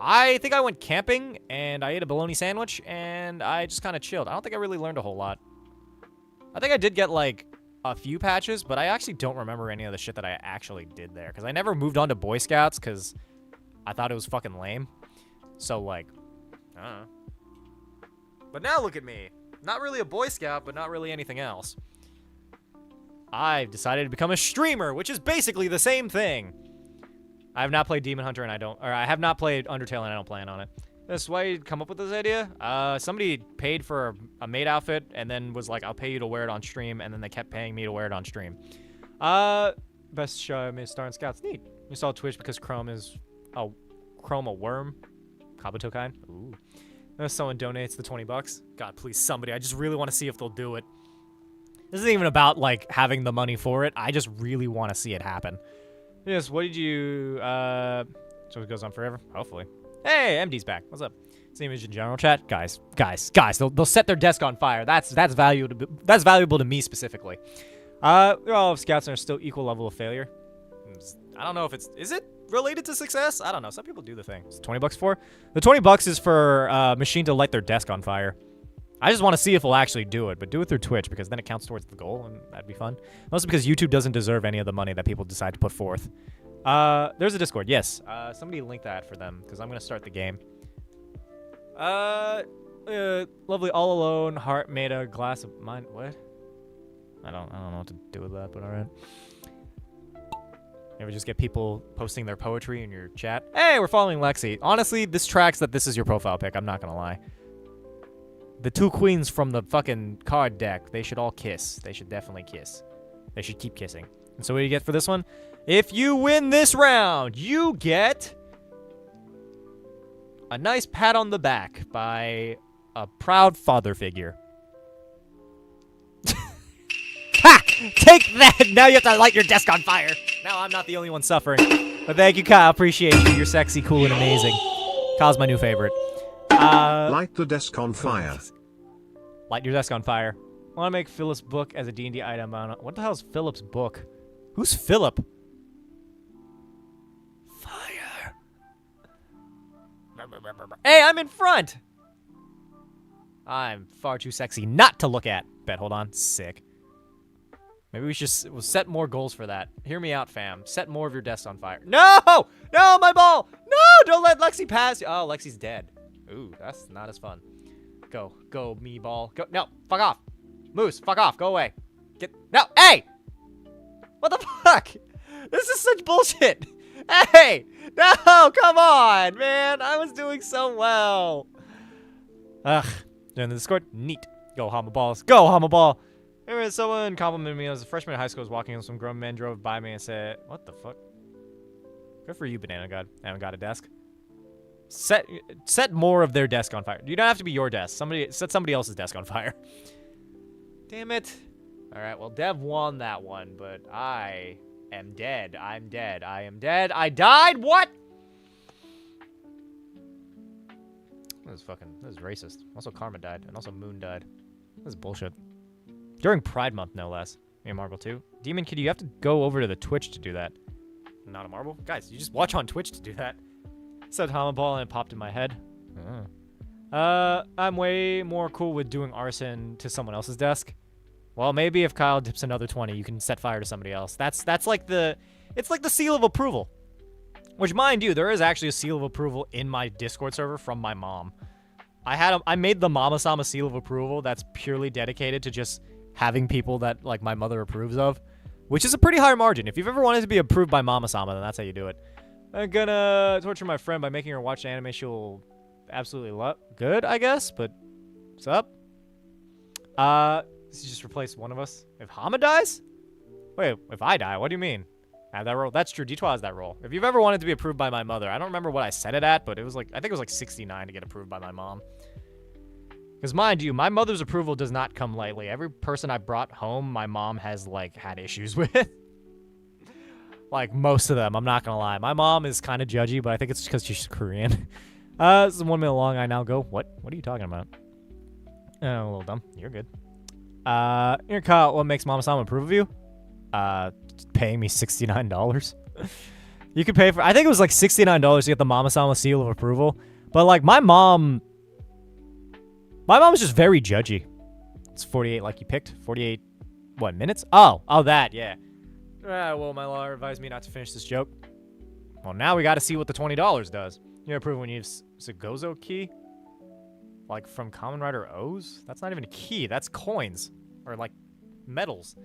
I think I went camping, and I ate a bologna sandwich, and I just kind of chilled. I don't think I really learned a whole lot. I think I did get, a few patches, but I actually don't remember any of the shit that I actually did there, because I never moved on to Boy Scouts, because I thought it was fucking lame. So, I don't know. But now look at me. Not really a Boy Scout, but not really anything else. I've decided to become a streamer, which is basically the same thing. I have not played Demon Hunter, and I have not played Undertale, and I don't plan on it. That's why you come up with this idea? Somebody paid for a maid outfit, and then was like, I'll pay you to wear it on stream, and then they kept paying me to wear it on stream. Best show I made Star and Scouts. Neat. You saw Twitch because Chrome a worm? Kabuto kind? Ooh. If someone donates the $20. God, please, somebody. I just really want to see if they'll do it. This isn't even about, having the money for it. I just really want to see it happen. Yes, what did you, so it goes on forever? Hopefully. Hey, MD's back. What's up? Same as in general chat? Guys. They'll set their desk on fire. That's valuable to me specifically. All of Scouts are still equal level of failure. I don't know if is it? related to success? I don't know. Some people do the thing. It's 20 bucks for? The 20 bucks is for a machine to light their desk on fire. I just want to see if we'll actually do it, but do it through Twitch because then it counts towards the goal, and that'd be fun. Mostly because YouTube doesn't deserve any of the money that people decide to put forth. There's a Discord. Yes. Somebody link that for them because I'm going to start the game. Lovely all alone, heart made a glass of mine. What? I don't know what to do with that, but all right. Maybe just get people posting their poetry in your chat. Hey, we're following Lexi. Honestly, this tracks that this is your profile pic. I'm not gonna lie. The two queens from the fucking card deck, they should all kiss. They should definitely kiss. They should keep kissing. And so what do you get for this one? If you win this round, you get a nice pat on the back by a proud father figure. Ha! Take that! Now you have to light your desk on fire. Now I'm not the only one suffering. But thank you, Kyle. Appreciate you. You're sexy, cool, and amazing. Kyle's my new favorite. Light the desk on fire. Light your desk on fire. I want to make Philip's book as a D&D item. What the hell is Philip's book? Who's Philip? Fire. Hey, I'm in front. I'm far too sexy not to look at. Bet, hold on. Sick. Maybe we'll set more goals for that. Hear me out, fam. Set more of your desks on fire. No! No, my ball! No! Don't let Lexi pass. Oh, Lexi's dead. Ooh, that's not as fun. Go. Go, me ball. Go. No, fuck off. Moose, fuck off. Go away. No, hey! What the fuck? This is such bullshit. Hey! No, come on, man. I was doing so well. Ugh. Join the Discord. Neat. Go, Hama Balls. Go, Hama Ball. Anyway, someone complimented me as a freshman in high school. I was walking and some grown men drove by me and said, what the fuck? Good for you, Banana God. I haven't got a desk. Set more of their desk on fire. You don't have to be your desk. Set somebody else's desk on fire. Damn it. All right, well, Dev won that one, but I am dead. I'm dead. I am dead. I died. What? This is racist. Also, Karma died, and also Moon died. This is bullshit. During Pride Month, no less. Me and Marble, too. Demon Kid, you have to go over to the Twitch to do that. Not a Marble? Guys, you just watch on Twitch to do that. Said Hama Ball and it popped in my head. I'm way more cool with doing arson to someone else's desk. Well, maybe if Kyle dips another 20, you can set fire to somebody else. It's like the seal of approval. Which, mind you, there is actually a seal of approval in my Discord server from my mom. I made the HamaSama seal of approval that's purely dedicated to just having people that, like, my mother approves of, which is a pretty high margin. If you've ever wanted to be approved by HamaSama, then that's how you do it. I'm gonna torture my friend by making her watch an anime she'll absolutely love. Good, I guess, but what's up? This just replace one of us. If Hama dies? Wait, if I die, what do you mean? I have that roll. That's true. D12 has that roll. If you've ever wanted to be approved by my mother, I don't remember what I set it at, but it was like, I think it was like 69 to get approved by my mom. Because mind you, my mother's approval does not come lightly. Every person I brought home, my mom has, like, had issues with. Like, most of them, I'm not gonna lie. My mom is kind of judgy, but I think it's because she's Korean. This is 1 minute long. I now go. What are you talking about? Oh, a little dumb. You're good. Here, Kyle, what makes HamaSama approve of you? Paying me $69. You could pay for, I think it was like $69 to get the HamaSama seal of approval. But, like, my mom's just very judgy. It's 48 like you picked. 48, what, minutes? Oh, that, yeah. Well, my lawyer advised me not to finish this joke. Well, now we got to see what the $20 does. You approve when you use Sagozo key? Like from Kamen Rider O's? That's not even a key. That's coins. Or like medals.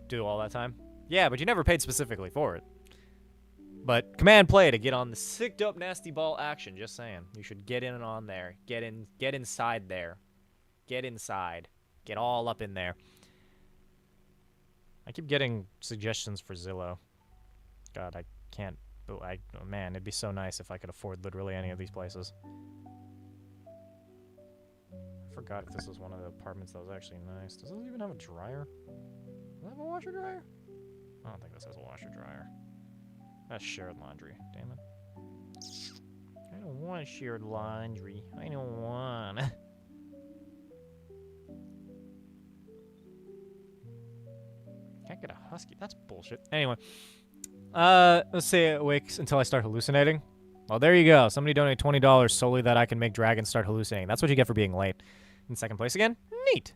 Do all that time. Yeah, but you never paid specifically for it. But command play to get on the sicked up nasty ball action. Just saying. You should get in and on there. Get inside there. Get inside. Get all up in there. I keep getting suggestions for Zillow. God, I can't. Oh, man, it'd be so nice if I could afford literally any of these places. I forgot if this was one of the apartments that was actually nice. Does this even have a dryer? Does it have a washer dryer? I don't think this has a washer dryer. That's shared laundry. Damn it. I don't want shared laundry. I don't want. Can't get a husky. That's bullshit. Anyway. Let's say it wakes until I start hallucinating. Well, there you go. Somebody donated $20 solely that I can make dragons start hallucinating. That's what you get for being late. In second place again? Neat.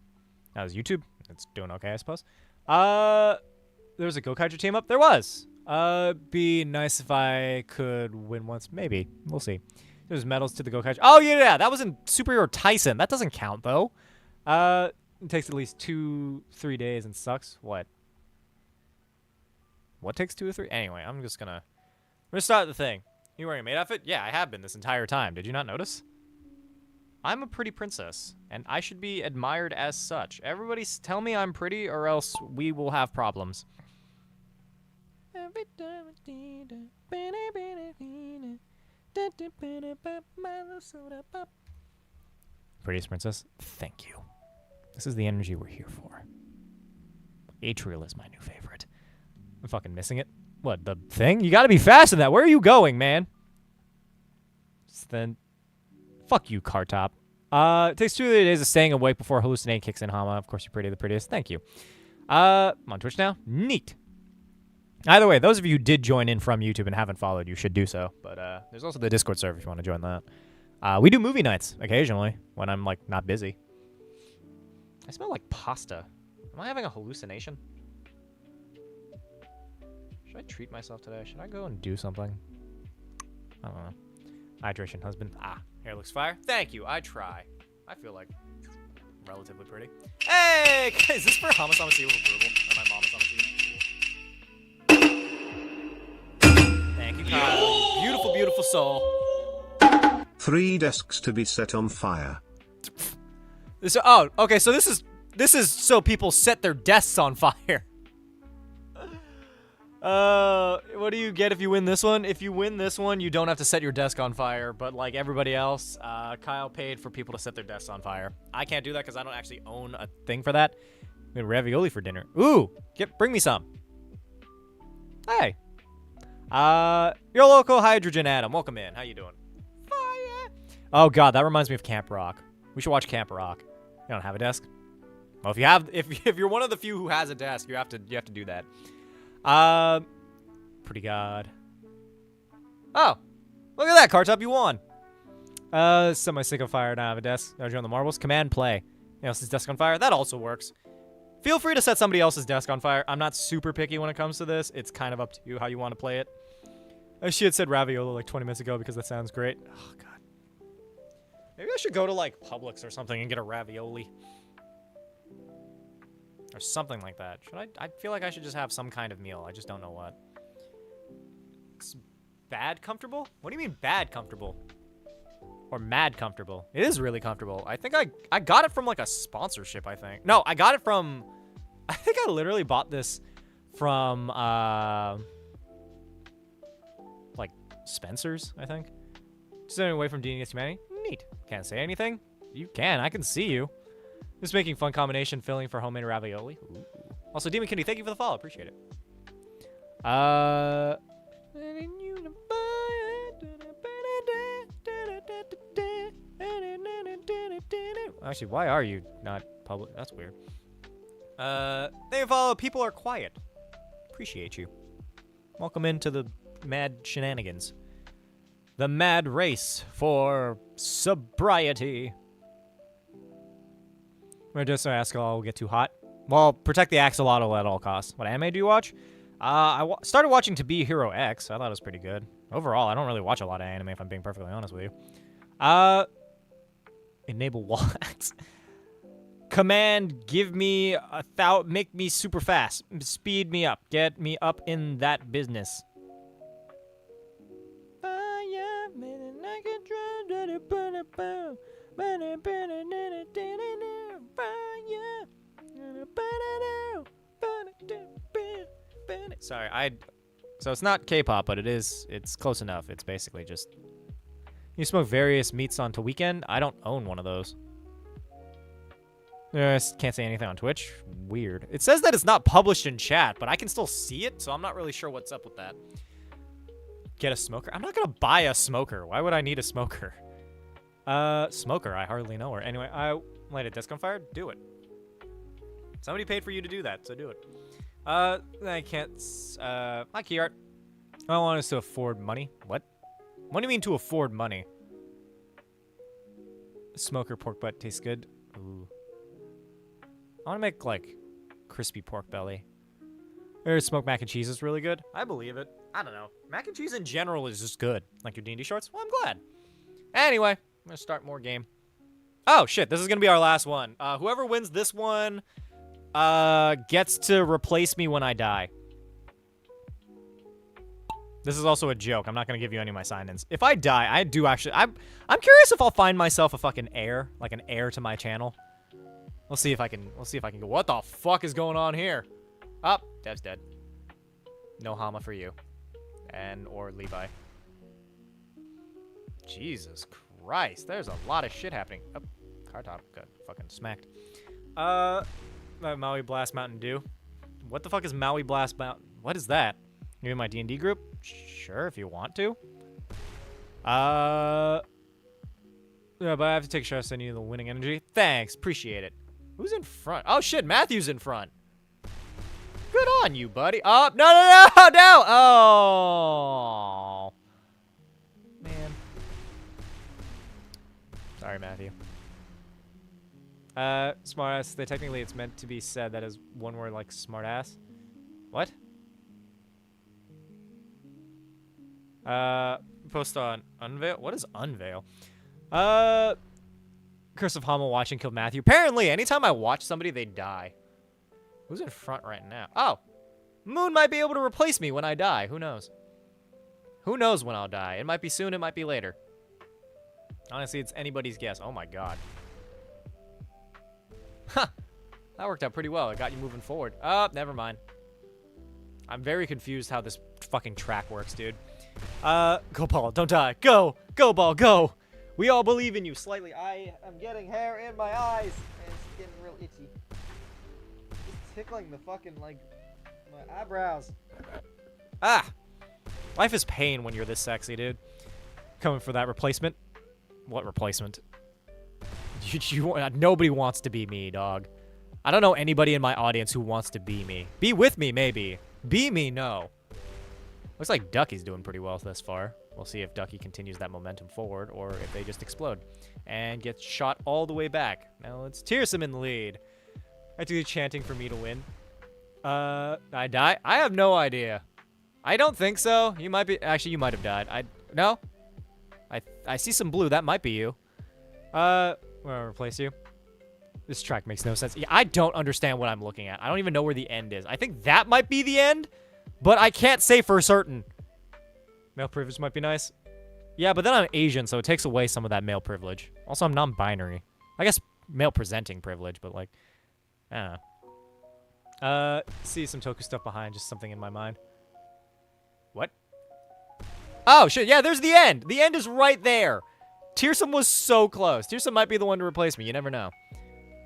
That was YouTube. It's doing okay, I suppose. There was a Go-Kaiju team up? There was. Be nice if I could win once. Maybe. We'll see. There's medals to the Go-Kaiju. Oh, yeah. That was in Superhero Tyson. That doesn't count, though. It takes at least 2-3 days and sucks. What? What takes 2 or 3? Anyway, I'm gonna start the thing. You wearing a maid outfit? Yeah, I have been this entire time. Did you not notice? I'm a pretty princess, and I should be admired as such. Everybody tell me I'm pretty, or else we will have problems. Prettiest princess? Thank you. This is the energy we're here for. Atrial is my new favorite. I'm fucking missing it. What, the thing? You gotta be faster than that. Where are you going, man? Then, fuck you, car top. It takes 2 days of staying awake before hallucinating kicks in, Hama. Of course, you're pretty, the prettiest. Thank you. I'm on Twitch now. Neat. Either way, those of you who did join in from YouTube and haven't followed, you should do so. But there's also the Discord server if you want to join that. We do movie nights occasionally when I'm like not busy. I smell like pasta. Am I having a hallucination? Should I treat myself today? Should I go and do something? I don't know. Hydration, husband. Hair looks fire. Thank you. I try. I feel like relatively pretty. Hey! Is this for HamaSamaKun approval? Or my MamaSamaKun? Thank you, Kyle. Beautiful, beautiful soul. 3 desks to be set on fire. Okay, so this is so people set their desks on fire. What do you get if you win this one? If you win this one, you don't have to set your desk on fire, but like everybody else, Kyle paid for people to set their desks on fire. I can't do that because I don't actually own a thing for that. We had ravioli for dinner. Ooh, bring me some. Hey. Your local hydrogen Adam, welcome in. How you doing? Fire. Oh god, that reminds me of Camp Rock. We should watch Camp Rock. You don't have a desk? Well, if you're one of the few who has a desk, you have to do that. Pretty god. Oh, look at that, Cartop, you won. Set my stick on fire, now I have a desk. Now join the marbles. Command play. Anyone else's desk on fire? That also works. Feel free to set somebody else's desk on fire. I'm not super picky when it comes to this. It's kind of up to you how you want to play it. She had said ravioli like 20 minutes ago because that sounds great. Oh, God. Maybe I should go to, like, Publix or something and get a ravioli. Or something like that. Should I? I feel like I should just have some kind of meal. I just don't know what. It's bad comfortable? What do you mean bad comfortable? Or mad comfortable? It is really comfortable. I think I got it from like a sponsorship, I think. No, I got it from... I think I literally bought this from, like, Spencer's, I think. Staying away from Dean Against Humanity? Neat. Can't say anything? You can. I can see you. Just making fun combination filling for homemade ravioli. Ooh. Also, Demon Kitty, thank you for the follow. Appreciate it. Actually, why are you not public? That's weird. Thank you for follow. People are quiet. Appreciate you. Welcome into the mad shenanigans. The mad race for sobriety. Where does our axolotl get too hot? Well, protect the axolotl at all costs. What anime do you watch? I started watching To Be Hero X. I thought it was pretty good. Overall, I don't really watch a lot of anime, if I'm being perfectly honest with you. Enable wall hacks. Command, give me make me super fast. Speed me up. Get me up in that business. Sorry, so it's not K-pop, but it's close enough. It's basically just you smoke various meats onto weekend. I don't own one of those. I can't say anything on Twitch. Weird. It says that it's not published in chat, but I can still see it, so I'm not really sure what's up with that. Get a smoker? I'm not gonna buy a smoker. Why would I need a smoker? Smoker, I hardly know her. Anyway, I light a desk on fire? Do it. Somebody paid for you to do that, so do it. I can't, hi, Keyart. I want us to afford money. What? What do you mean to afford money? Smoker pork butt tastes good. Ooh. I want to make, like, crispy pork belly. Or smoked mac and cheese is really good. I believe it. I don't know. Mac and cheese in general is just good. Like your D&D shorts? Well, I'm glad. Anyway, I'm going to start more game. Oh, shit. This is going to be our last one. Whoever wins this one gets to replace me when I die. This is also a joke. I'm not going to give you any of my sign-ins. If I die, I do actually... I'm curious if I'll find myself a fucking heir. Like an heir to my channel. We'll see if I can go. What the fuck is going on here? Oh, Dev's dead. No Hama for you. Or Levi. Jesus Christ. There's a lot of shit happening. Oh, car top. Got fucking smacked. Maui Blast Mountain Dew. What the fuck is Maui Blast Mountain? What is that? You in my D&D group? Sure, if you want to. Yeah, but I have to take a shot. I need the winning energy. Thanks. Appreciate it. Who's in front? Oh, shit. Matthew's in front. Good on you, buddy. Oh, no. Oh. Man. Sorry, Matthew. Smartass. Technically, it's meant to be said that as one word like smartass. What? Post on Unveil. What is Unveil? Curse of Hama watching killed Matthew. Apparently, anytime I watch somebody, they die. Who's in front right now? Oh! Moon might be able to replace me when I die. Who knows? Who knows when I'll die? It might be soon, it might be later. Honestly, it's anybody's guess. Oh my god. Huh! That worked out pretty well. It got you moving forward. Oh, never mind. I'm very confused how this fucking track works, dude. Go ball, don't die. Go! Go ball, go! We all believe in you. Slightly. I am getting hair in my eyes. And it's getting real itchy. It's tickling the fucking, like, my eyebrows. Ah! Life is pain when you're this sexy, dude. Coming for that replacement. What replacement? Nobody wants to be me, dog. I don't know anybody in my audience who wants to be me. Be with me, maybe. Be me, no. Looks like Ducky's doing pretty well thus far. We'll see if Ducky continues that momentum forward or if they just explode and get shot all the way back. Now it's Tearsome in the lead. I have to do chanting for me to win. I die? I have no idea. I don't think so. You might be. Actually, you might have died. No? I see some blue. That might be you. We're gonna replace you. This track makes no sense. Yeah, I don't understand what I'm looking at. I don't even know where the end is. I think that might be the end, but I can't say for certain. Male privilege might be nice. Yeah, but then I'm Asian, so it takes away some of that male privilege. Also, I'm non-binary. I guess male presenting privilege, but like, I don't know. See some Toku stuff behind, just something in my mind. What? Oh, shit, yeah, there's the end. The end is right there. Tearsome was so close. Tearsome might be the one to replace me. You never know.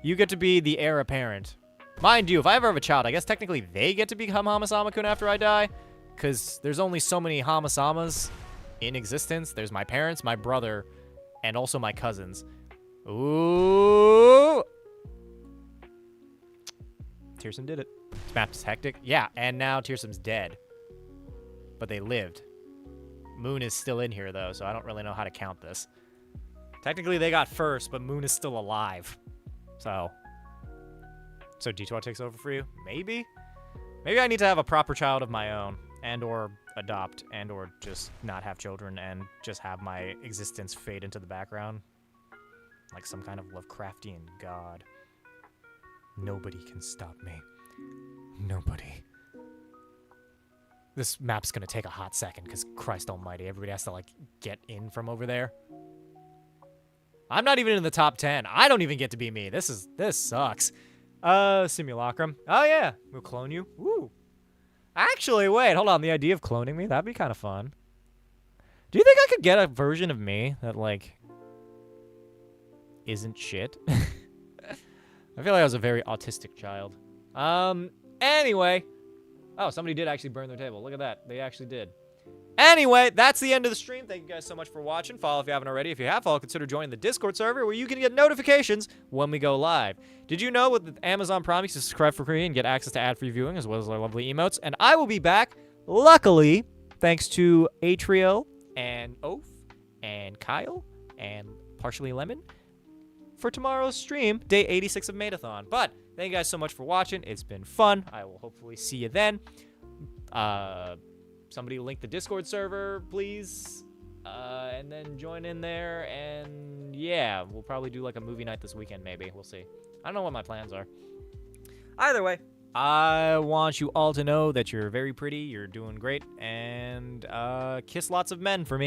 You get to be the heir apparent. Mind you, if I ever have a child, I guess technically they get to become HamaSamaKun after I die. Because there's only so many HamaSamas in existence. There's my parents, my brother, and also my cousins. Ooh! Tearsome did it. This map is hectic. Yeah, and now Tearsome's dead. But they lived. Moon is still in here, though, so I don't really know how to count this. Technically, they got first, but Moon is still alive. So D12 takes over for you? Maybe? Maybe I need to have a proper child of my own. And or adopt, and or just not have children, and just have my existence fade into the background. Like some kind of Lovecraftian god. Nobody can stop me. Nobody. This map's gonna take a hot second, because Christ almighty, everybody has to, like, get in from over there. I'm not even in the top 10. I don't even get to be me. This sucks. Simulacrum. Oh, yeah. We'll clone you. Woo. Actually, wait, hold on. The idea of cloning me, that'd be kind of fun. Do you think I could get a version of me that, like, isn't shit? I feel like I was a very autistic child. Anyway. Oh, somebody did actually burn their table. Look at that. They actually did. Anyway, that's the end of the stream. Thank you guys so much for watching. Follow if you haven't already. If you have, follow, consider joining the Discord server where you can get notifications when we go live. Did you know with Amazon Prime, you can subscribe for free and get access to ad-free viewing as well as our lovely emotes? And I will be back, luckily, Thanks to Atriel and Oath and Kyle and Partially Lemon for tomorrow's stream, day 86 of maid-o-thon. But thank you guys so much for watching. It's been fun. I will hopefully see you then. Somebody link the Discord server, please. And then join in there. And yeah, we'll probably do like a movie night this weekend, maybe. We'll see. I don't know what my plans are. Either way, I want you all to know that you're very pretty, you're doing great, and kiss lots of men for me.